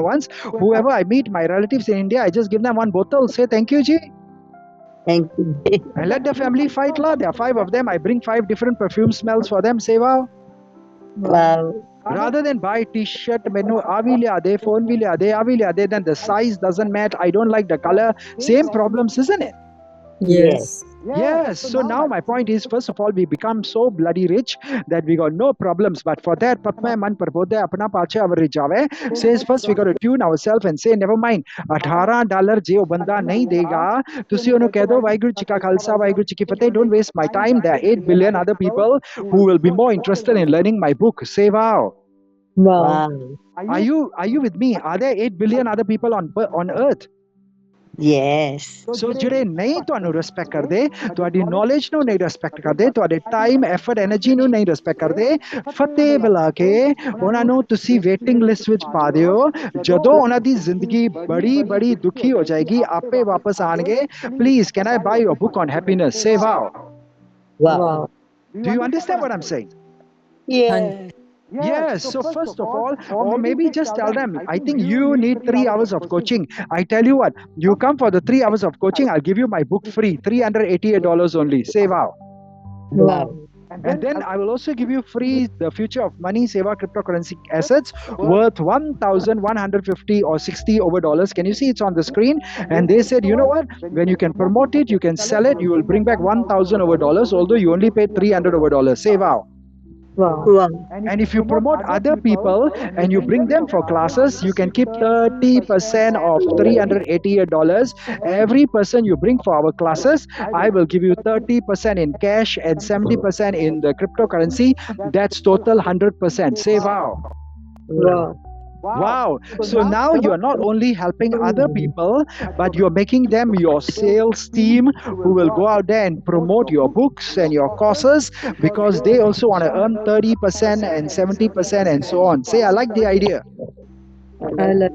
ones. Whoever I meet, my relatives in India, I just give them one bottle, say thank you, ji. Thank you. I let the family fight, lah. There are 5 of them. I bring 5 different perfume smells for them. Sewa. Wow. Rather than buy t-shirt, menu, avi liya de, phone bhi liya de, avi liya de, then the size doesn't match. I don't like the color. Same problems, isn't it? Yes. Yes. So now my point is, first of all, we become so bloody rich that we got no problems. But for that, Patma man prabodhe apna pache avar jave says first we got to tune ourselves and say, never mind, $18 je banda nahi dega. Tusi onu keh do, Vaheguru Ji ka Khalsa, Vaheguru Ji ki Fateh. Don't waste my time. There are 8 billion other people who will be more interested in learning my book. Say wow. Wow. Wow. Are you with me? Are there 8 billion other people on earth? Yes. ਸੋ ਜਿਹੜੇ ਨਹੀਂ ਤੁਹਾਨੂੰ respect ਕਰਦੇ, ਤੁਹਾਡੀ knowledge ਨੂੰ ਨਹੀਂ respect ਕਰਦੇ, ਤੁਹਾਡੇ time effort energy ਨੂੰ ਨਹੀਂ ਰਿਸਪੈਕਟ ਕਰਦੇ, ਫਤਿਹ ਬੁਲਾ ਕੇ ਉਹਨਾਂ ਨੂੰ ਤੁਸੀਂ ਵੇਟਿੰਗ ਲਿਸਟ ਵਿੱਚ ਪਾ ਦਿਓ। ਜਦੋਂ ਉਹਨਾਂ ਦੀ ਜ਼ਿੰਦਗੀ ਬੜੀ ਦੁਖੀ ਹੋ ਜਾਏਗੀ, ਆਪੇ ਵਾਪਸ ਆਣਗੇ। Please can I buy your book on happiness? Say wow. Wow. Do you understand what I'm saying? Yes. Yes, so first of all, or maybe just tell them, I think you need 3 hours of coaching. I tell you what, you come for the 3 hours of coaching, I'll give you my book free, $388 only. Say wow. Wow. And then I will also give you free The Future of Money, Sewa cryptocurrency assets worth 1,150 or 60 over dollars. Can you see it's on the screen? And they said, you know what? When you can promote it, you can sell it, you will bring back 1,000 over dollars, although you only paid 300 over dollars. Say wow. Wow. And if you promote other people and you bring them for classes, you can keep 30% of $388. Every person you bring for our classes, I will give you 30% in cash and 70% in the cryptocurrency. That's total 100%. Say wow. Wow. Wow. So now you're not only helping other people, but you're making them your sales team who will go out there and promote your books and your courses, because they also want to earn 30% and 70% and so on. Say, I like the idea. I like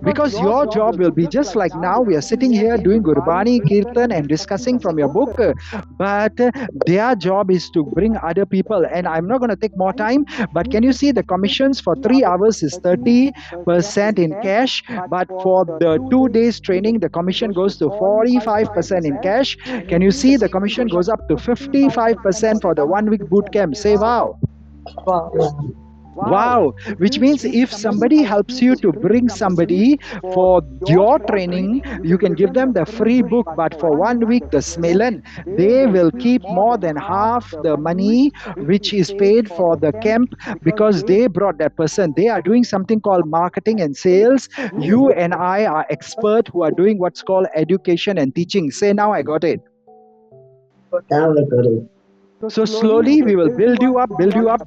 Because your job will be just like now we are sitting here doing Gurbani, Kirtan and discussing from your book, but their job is to bring other people. And I'm not going to take more time, but can you see the commissions for 3 hours is 30% in cash, but for the 2 days training, the commission goes to 45% in cash. Can you see the commission goes up to 55% for the 1 week boot camp? Say wow. Wow, which means if somebody helps you to bring somebody for your training, you can give them the free book, but for 1 week, the smelan, they will keep more than half the money which is paid for the camp, because they brought that person. They are doing something called marketing and sales. You and I are expert who are doing what's called education and teaching. Say, now I got it. Now I got it. So slowly we will build you up.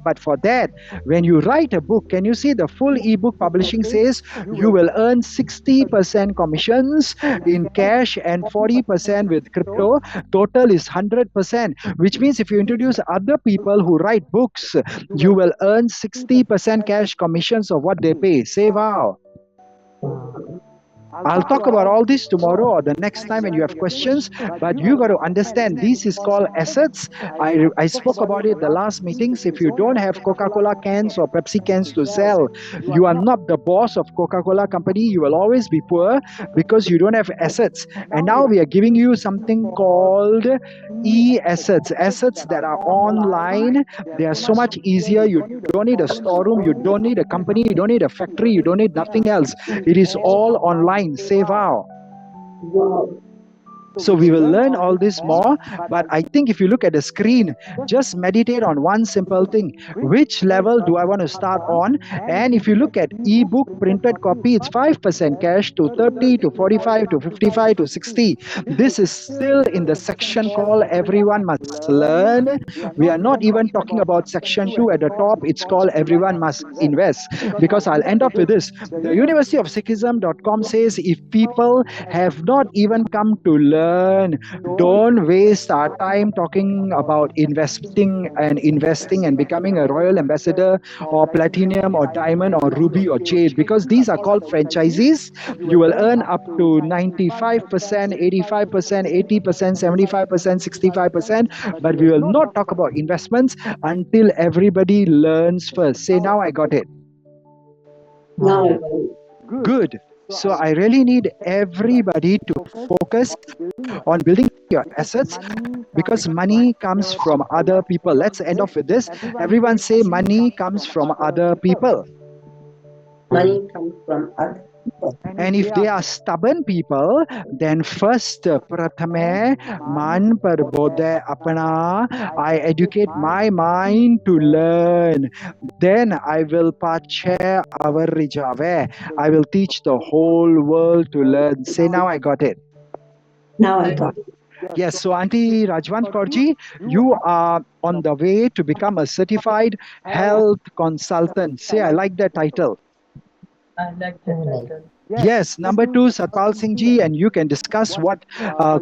But for that, when you write a book, can you see the full ebook publishing says you will earn 60% commissions in cash and 40% with crypto. Total is 100%, which means if you introduce other people who write books, you will earn 60% cash commissions of what they pay. Say wow. I'll talk about all this tomorrow or the next time when you have questions, but you got to understand this is called assets. I spoke about it the last meetings. If you don't have Coca-Cola cans or Pepsi cans to sell, you are not the boss of Coca-Cola company. You will always be poor because you don't have assets. And now we are giving you something called e-assets, assets that are online. They are so much easier. You don't need a storeroom, you don't need a company, you don't need a factory, you don't need nothing else. It is all online. Say wow. So we will learn all this more, but I think if you look at the screen, just meditate on one simple thing. Which level do I want to start on? And if you look at ebook printed copy, it's 5% cash to 30 to 45 to 55 to 60. This is still in the section called Everyone Must Learn. We are not even talking about section 2 at the top. It's called Everyone Must Invest. Because I'll end up with this. The universityofsikhism.com says if people have not even come to learn learn. Don't waste our time talking about investing and becoming a royal ambassador or platinum or diamond or ruby or jade, because these are called franchisees. You will earn up to 95%, 85%, 80%, 75%, 65%, but we will not talk about investments until everybody learns first. Say, now I got it. Now I got it. Good. So I really need everybody to focus on building your assets, because money comes from other people. Let's end off with this. Everyone say, money comes from other people. Money comes from other people. And if they are stubborn people, then first, prathame man par bodhe apna. I educate my mind to learn. Then I will pache avar rijave. I will teach the whole world to learn. Say, now I got it. Now I got it. Yes, so Auntie Rajwan Kaurji, you are on the way to become a certified health consultant. Say, I like that title. I like that title. Yes, number two, Satpal Singh ji, and you can discuss what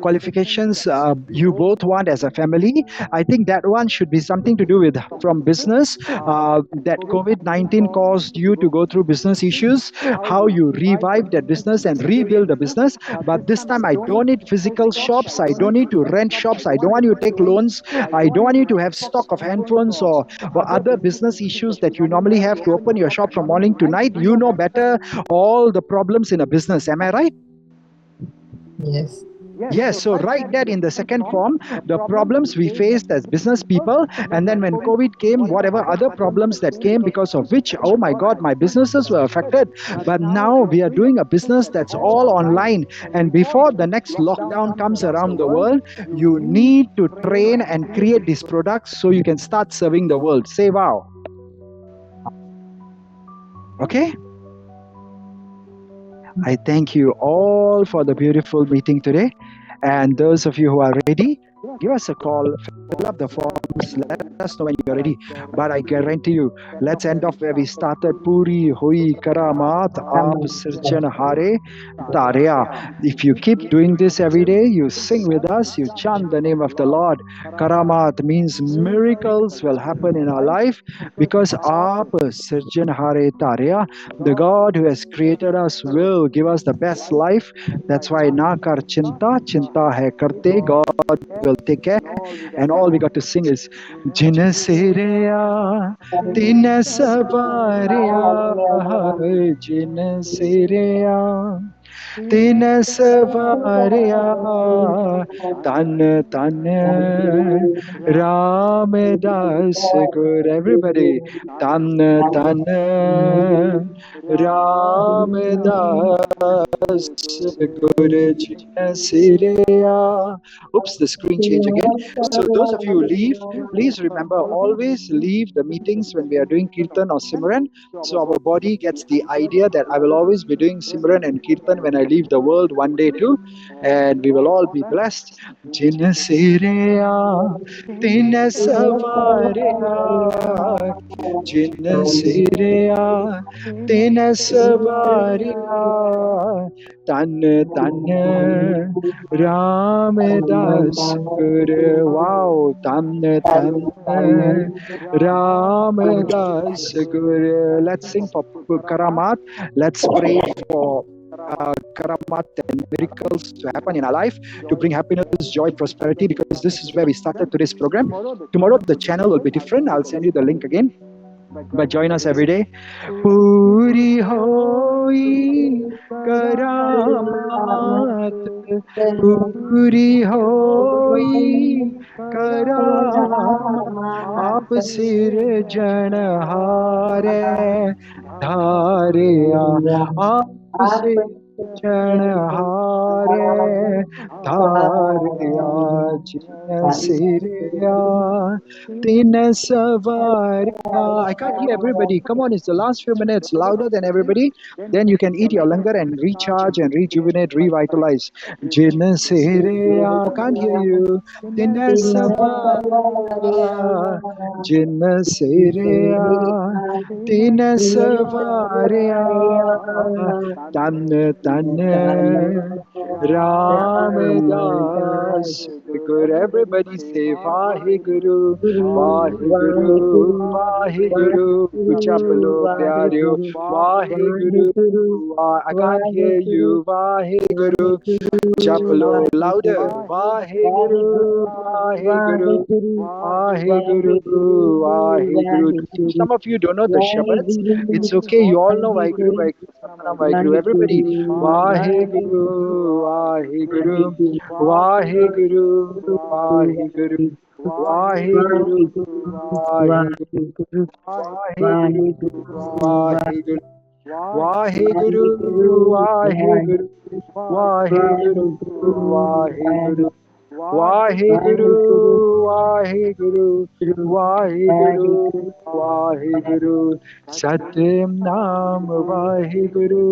qualifications you both want as a family. I think that one should be something to do with from business. That COVID-19 caused you to go through business issues, how you revive that business and rebuild the business. But this time, I don't need physical shops. I don't need to rent shops. I don't want you to take loans. I don't want you to have stock of handphones or other business issues that you normally have to open your shop from morning to night. You know better all the problems in a business. Am I right? Yes. Yes, so write that in the second form, the problems we faced as business people. And then when COVID came, whatever other problems that came because of which, oh my God, my businesses were affected. But now we are doing a business that's all online. And before the next lockdown comes around the world, you need to train and create these products so you can start serving the world. Say, wow. Okay? I thank you all for the beautiful meeting today. And those of you who are ready, give us a call, fill up the forms, let us know when you're ready. But I guarantee you, let's end off where we started. Puri hui karamat aap sirjanhare tarya. If you keep doing this every day, you sing with us, you chant the name of the Lord. Karamat means miracles will happen in our life because aap sirjanhare tarya, the God who has created us will give us the best life. That's why na kar chinta, chinta hai karte, God will take care. And all we got to sing is Jin Sireya, Tin Savarya, Jin Sireya. Tin Savarya, Tan Tan Raam Daas Gur. Everybody, Tan Tan Raam Daas Gur Jin Sireya. Oops, the screen change again. So those of you who leave, please remember, always leave the meetings when we are doing Kirtan or Simran. So our body gets the idea that I will always be doing Simran and Kirtan when I leave the world one day too. And we will all be blessed. Jin Sireya, Tin Savarya, Jin Sireya, Tin Savarya, Tan Tan Raam Daas Gur. Wow, Tan Tan Raam Daas Gur. Let's sing for Karamat. Let's pray for karamat and miracles to happen in our life to bring happiness, joy, prosperity, because this is where we started today's program. Tomorrow the channel will be different. I'll send you the link again. But join us every day. Puri hoi karamat, Puri hoi karamat, aap sirjanhare धारिया आपसे चढ़हारे धारिया जिन सिरिया तीन सवारिया. I can't hear everybody. Come on, it's the last few minutes. Louder than everybody. Then you can eat your langar and recharge and rejuvenate, revitalize. Jin siriya. Can't hear you. Tin sawariya. Jin siriya. Tin sawariya. Tan tan Ram Das Gur. Everybody say Vaheguru, Vaheguru, Vaheguru. Chapalo Pyareo, Vaheguru. I can't hear you, Vaheguru. Chapalo louder, Vaheguru, Vaheguru. Vaheguru, Vaheguru. Some of you don't know the Shabads. It's okay. You all know Vaheguru, Vaheguru, Satnam, Vaheguru. Everybody, Vaheguru, Vaheguru, Vaheguru, Vaheguru, Vaheguru, Vaheguru, Vaheguru, Vaheguru, Vaheguru, Vaheguru, Vaheguru, Vaheguru. Waheguru, Waheguru, Waheguru, Waheguru, Satyam Nam Waheguru,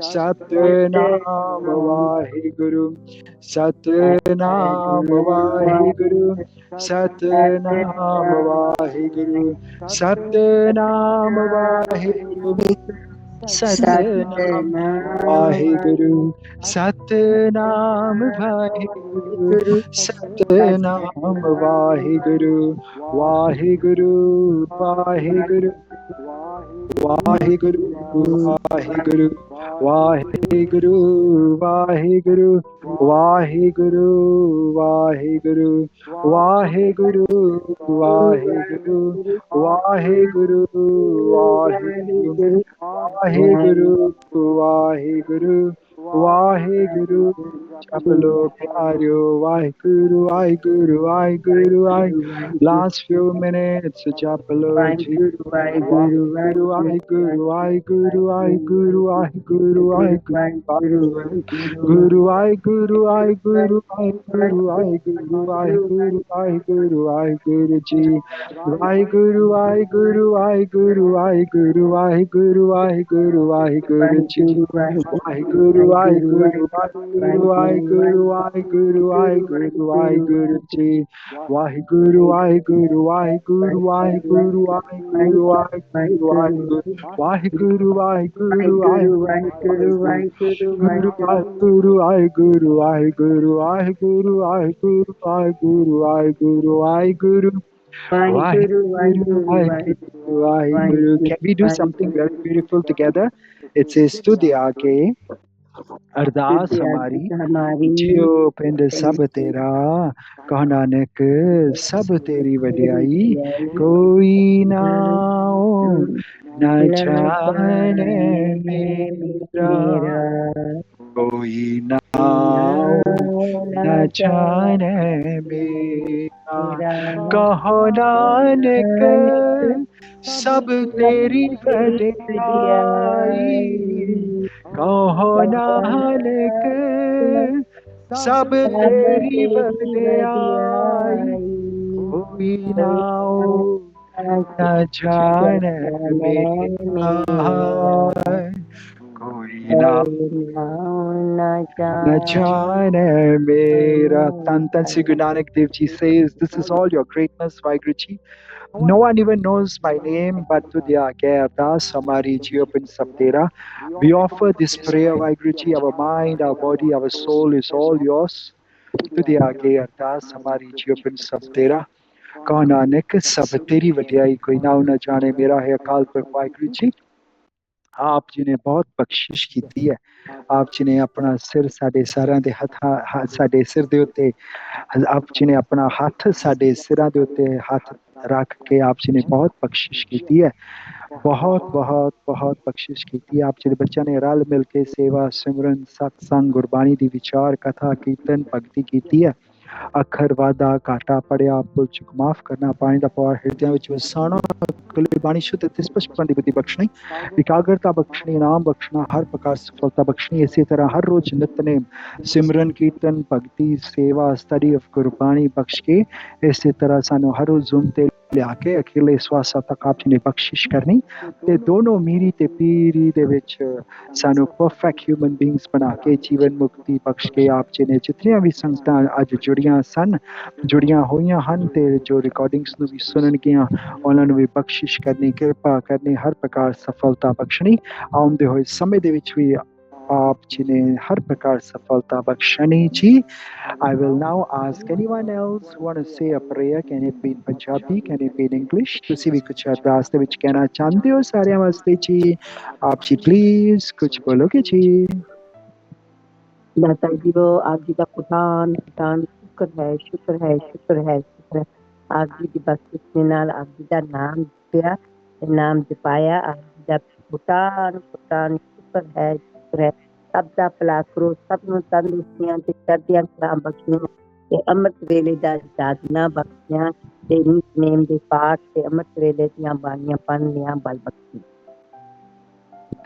Satyanam Waheguru, Satyanam Waheguru, Satyanam Waheguru, Satyanam Waheguru, Satnam Vaheguru, Satnam Vaheguru, Satnam Vaheguru, Vaheguru, Vaheguru, Vaheguru, Vaheguru, Vaheguru, Vaheguru, Vaheguru, Vaheguru, Vaheguru, Vaheguru, Vaheguru, Vaheguru, Vaheguru, Vaheguru, Vaheguru, Chapalo Pyaryo, Vaheguru, Vaheguru, Vaheguru, Vaheguru. Last few minutes, Chapalo Ji. Vaheguru, Vaheguru, Vaheguru, Vaheguru, Vaheguru, Vaheguru. Guru, Vaheguru, Vaheguru, Vaheguru, Vaheguru, Vaheguru, Vaheguru, Vaheguru Ji. Vaheguru, Vaheguru, Vaheguru, Vaheguru, Vaheguru, Vaheguru, Vaheguru Ji. Vaheguru, Vaheguru, Vaheguru, Vaheguru, Vaheguru, Vaheguru, Vaheguru Ji. Vaheguru, Vaheguru, Vaheguru, Vaheguru, Vaheguru, Vaheguru, Vaheguru. Vaheguru, Vaheguru, Vaheguru, Guru, Vaheguru, Vaheguru, Vaheguru, Vaheguru, Vaheguru, Vaheguru, Vaheguru, Vaheguru. Vaheguru, Vaheguru, Vaheguru. Can we do something very beautiful together? It says, Studi Aage, Ardas Hamari, Jio Pind Sab Tera, Kah Nanak Sab Teri Vadiai, Koi Nao Na Jane Mera, Koi Nao Na Jane Mera, Kah Nanak Sab Teri Vadiai, कहो नानक सब तेरी वड्याई, कोई नाओ न जान मेरा, कोई नाओ न जान मेरा. Tan Sri Guru Nanak Dev Ji says, this is all your greatness, Vaheguru Ji. No one even knows my name, but to the Ardas, Hamari Jiopan Sabtera. We offer this prayer, Vaheguru Ji. Our mind, our body, our soul is all yours. To the Ardas, Hamari Jiopan Sabtera. कौन नानक सब तेरी वड्याई, कोई नाम न जाने मेरा है अकाल पुरख वाहिगुरु जी. आप जी ने बहुत बख्शिश की है. आप जी ने अपना सिर साडे सारां दे हत्थां, साडे सिर दे उत्ते, आप जी ने अपना हत्थ साडे सिरां दे उत्ते हत्थ रख के आप जी ने बहुत बख्शिश की है. बहुत बहुत बहुत बख्शिश की है. आप जी दे बच्चों ने रल मिल के सेवा सिमरन सत्संग गुरबाणी दी विचार कथा कीर्तन भगती की है. अखर वादा घाटा पढ़िया भुल चुक माफ करना, पानी का पौर हृदय विच वसाना, अगले बाणी शुद्ध ते स्पष्टपण दी बुद्धि बख्शनी, एकाग्रता बख्शनी, इनाम बख्शना, हर प्रकार सफलता बख्शनी. इसी तरह हर रोज नित्यनेम सिमरन कीर्तन भगती सेवा स्टडी ऑफ गुरबाणी बख्श के इसी तरह सानू हर रोज जूम ते लिया के अखिले स्वासा तक आप जी ने बख्शिश करनी ते दोनों मीरी ते पीरी दे विच सानू परफेक्ट ह्यूमन बीइंग्स बना के जीवन मुक्ति बख्श के आप जी ने जितनियां भी संगतां अज जुड़ियां सन, जुड़ियां होईयां हन ते जो रिकॉर्डिंग्स नू भी सुननगियां उन्हां नू भी बख्शिश करनी, कृपा करनी, हर प्रकार सफलता बख्शनी. आउंदे होए समय दे विच भी आप जिन्हें हर प्रकार सफलता बख्शनी जी. I will now ask anyone else who want to say a prayer. Can it be in Punjabi? Can it be in English? ਤੁਸੀਂ ਵੀ ਕੁਝ ਅਰਦਾਸ ਦੇ ਵਿੱਚ ਕਹਿਣਾ ਚਾਹੁੰਦੇ ਹੋ ਸਾਰਿਆਂ ਵਾਸਤੇ ਜੀ? ਆਪ ਜੀ ਪਲੀਜ਼ ਕੁਝ ਬੋਲੋਗੇ ਜੀ? दाता जी वो आप जी का पुठान पुठान शुक्र है शुक्र है शुक्र है शुक्र है आप जी की बख्शिश नाल आप जी का नाम जपिया नाम जपाया आप जी का पुठान पुठान शुक्र है सब का भला करो सब ਨੂੰ ਤੰਦਰੁਸਤੀਆਂ ਤੇ ਚੜ੍ਹਦੀਆਂ ਕਲਾਂ ਬਖਸ਼ੀਆਂ ਤੇ ਅੰਮ੍ਰਿਤ ਵੇਲੇ ਦਾ ਸਾਧਨਾ ਬਖਸ਼ੀਆਂ ਤੇ ਨਿਤਨੇਮ ਦੇ ਪਾਠ ਤੇ ਅੰਮ੍ਰਿਤ ਵੇਲੇ ਦੀਆਂ ਬਾਣੀਆਂ ਪੜ੍ਹਨੀਆਂ ਬਲ ਬਖਸ਼ੀ.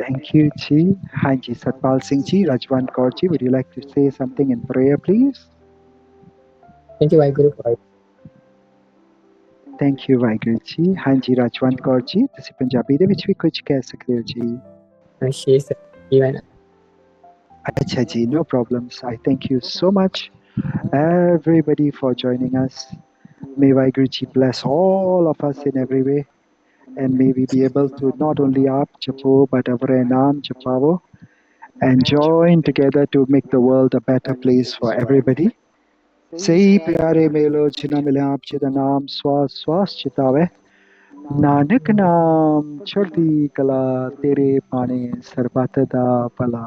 Thank you ji. ਹਾਂਜੀ Satpal Singh ji, Rajwant Kaur ji, would you like to say something in prayer please? Thank you, Vaheguru, for Thank you Waheguru ji. ਹਾਂਜੀ ਰਜਵੰਤ ਕੌਰ ਜੀ, ਤੁਸੀਂ ਪੰਜਾਬੀ ਦੇ ਵਿੱਚ ਵੀ ਕੁਝ ਕਹਿ ਸਕਦੇ ਹੋ ਜੀ? shares even. ਅੱਛਾ ਜੀ, no problems. I thank you so much everybody for joining us. May Vaheguru ji bless all of us in every way, and may we be able to not only aap japo but our naam japavo and join together to make the world a better place for everybody. ਸਹੀ ਪਿਆਰੇ ਮੇਲੋ ਜਿਨ੍ਹਾਂ ਮਿਲਿਆ ਆਪ ਜੀ ਦਾ ਨਾਮ ਸਵਾਸ ਸਵਾਸ ਚਿਤਾਵੇ. ਨਾਨਕ ਨਾਮ ਚੜ੍ਹਦੀ ਕਲਾ ਤੇਰੇ ਬਾਣੇ ਸਰਬੱਤ ਦਾ ਭਲਾ.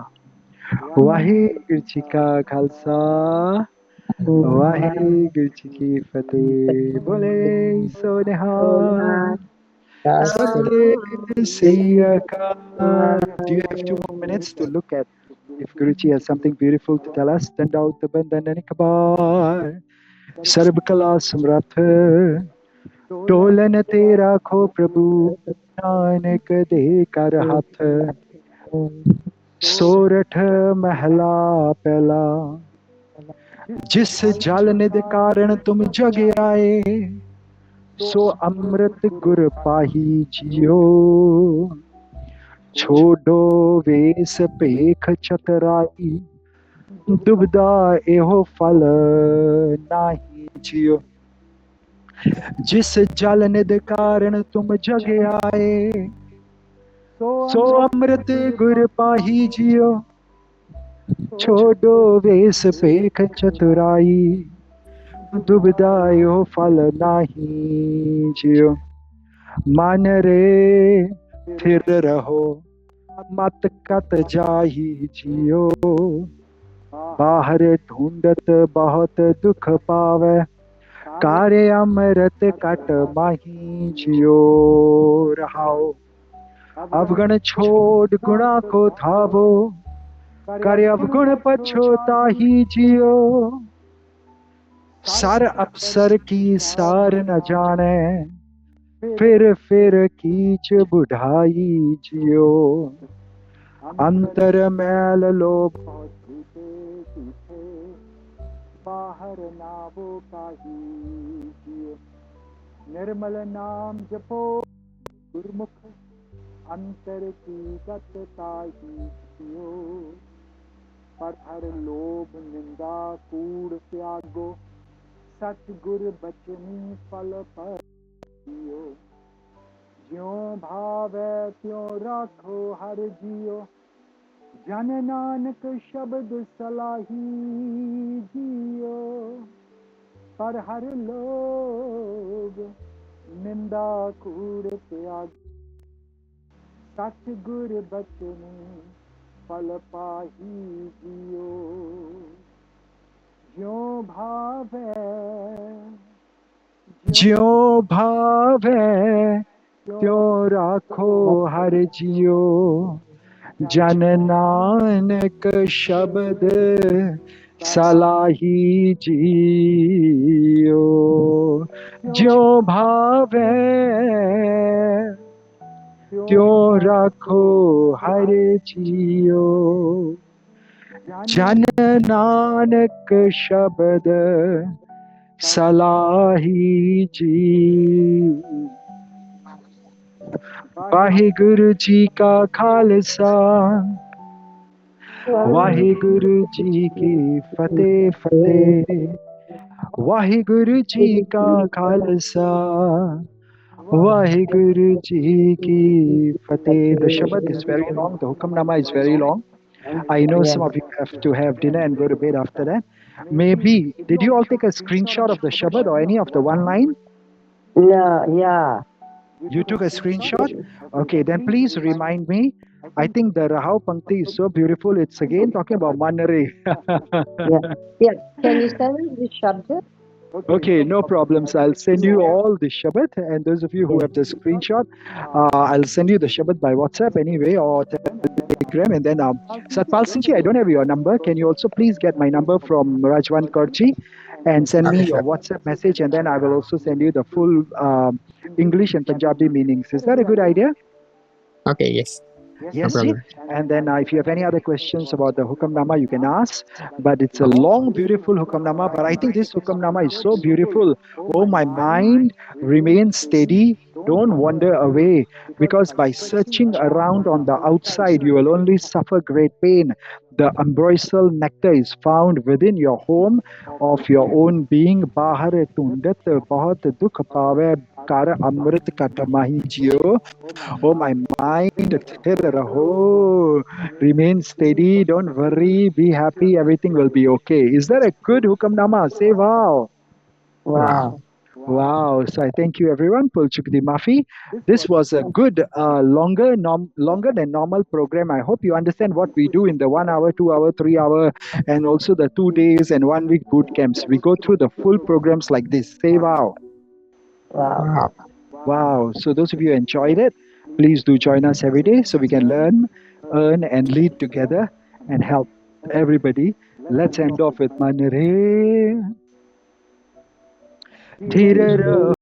ਵਾਹਿਗੁਰੂ ਜੀ ਕਾ ਖਾਲਸਾ ਵਾਹਿਗੁਰੂ ਜੀ ਕੀ ਫਤਿਹ. ਬੋਲੇ ਸੋ ਨਿਹਾਲ. Sate Sri Akal. Do you have 2 more minutes to look at if Guruji has something beautiful to tell us? Dandaut Bandhan Kabar. Sarb Kala Samrath. Tolan te rakho Prabhu. Nanak de kar hath. Sorath mahla pehla. जिस जल निध कारण तुम जग आए सो अमृत गुर पाही जियो. छोड़ो वेस पेख चतराई दुबदा एहो फल नाही जियो. जिस जल निध कारण तुम जग आए सो अमृत गुर पाही जियो. छोड़ो वेस पेख चतुराई दुबदा एहो फल नाही जियो. मन रे फिर रहो मत कत जाही जियो. बाहर ढूंढत बहुत दुख पावे कार्य अमृत कट माही जियो. रहाओ अवगुण छोड़ गुणा को धावो कर अवगुण पछोताही जियो. सर अफसर की सार न जाने फिर कीच बुढ़ाई जियो. अंतर मैल लोभ बाहर नावो काही जियो. निर्मल नाम जपो गुरमुख अंतर की गत ताही जियो. पर हर लोभ निंदा कूड़ त्यागो सतगुर बचनी फल पर जियो. ज्यों भावै त्यों राखो हर जियो. जन नानक शब्द सलाही जियो. पर हर लोभ निंदा कूड़ त्याग सतगुर बचनी फल पाही जियो. ज्यों भावै ज्यों भावै त्यों राखो हर जियो. जन नानक शब्द सलाही जियो. ज्यों भावै त्यों राखो हर जियो. जन नानक शब्द सलाही जी. वाहिगुरु जी का खालसा वाहिगुरु जी की फतेह फतेह. वाहिगुरु जी का खालसा वाहिगुरु जी की फतेह. The Shabad is very long, the Hukamnama is very long. I know Yeah. some of you have to have dinner and go to bed after that. Maybe, did you all take a screenshot of the Shabad or any of the one line? No, yeah. You took a screenshot? Okay, then please remind me. I think the Rahau Pankti is so beautiful. It's again talking about Manare. Yeah. Yeah. Can you send me the subject? Okay, no problems. I'll send you all the Shabad, and those of you who Yes. have the screenshot, I'll send you the Shabad by WhatsApp anyway or Telegram. And then, Satpal Singhji, I don't have your number. Can you also please get my number from Rajwan Karchi and send me Okay, your sure. WhatsApp message, and then I will also send you the full English and Punjabi meanings. Is that a good idea? Okay, yes. No Yes, Ji. problem. And then if you have any other questions about the Hukamnama, you can ask. But it's a long, beautiful Hukamnama. But I think this Hukamnama is so beautiful. Oh, my mind remains steady. Don't wander away. Because by searching around on the outside, you will only suffer great pain. The ambrosial nectar is found within your home of your own being. Bahar tundat bahut dukh paave kar amrit katamahi jiyo. Oh, my mind, thir raho. Remain steady. Don't worry. Be happy. Everything will be okay. Is that a good Hukamnama? Say wow. Wow. Wow. Wow. So I thank you, everyone. Pulchukdi Mafi. This was a good, longer than normal program. I hope you understand what we do in the 1 hour, 2 hour, 3 hour, and also the 2 days and 1 week boot camps. We go through the full programs like this. Say wow. Wow. Wow. Wow. So those of you who enjoyed it, please do join us every day so we can learn, earn, and lead together and help everybody. Let's end off with Manare. Dhira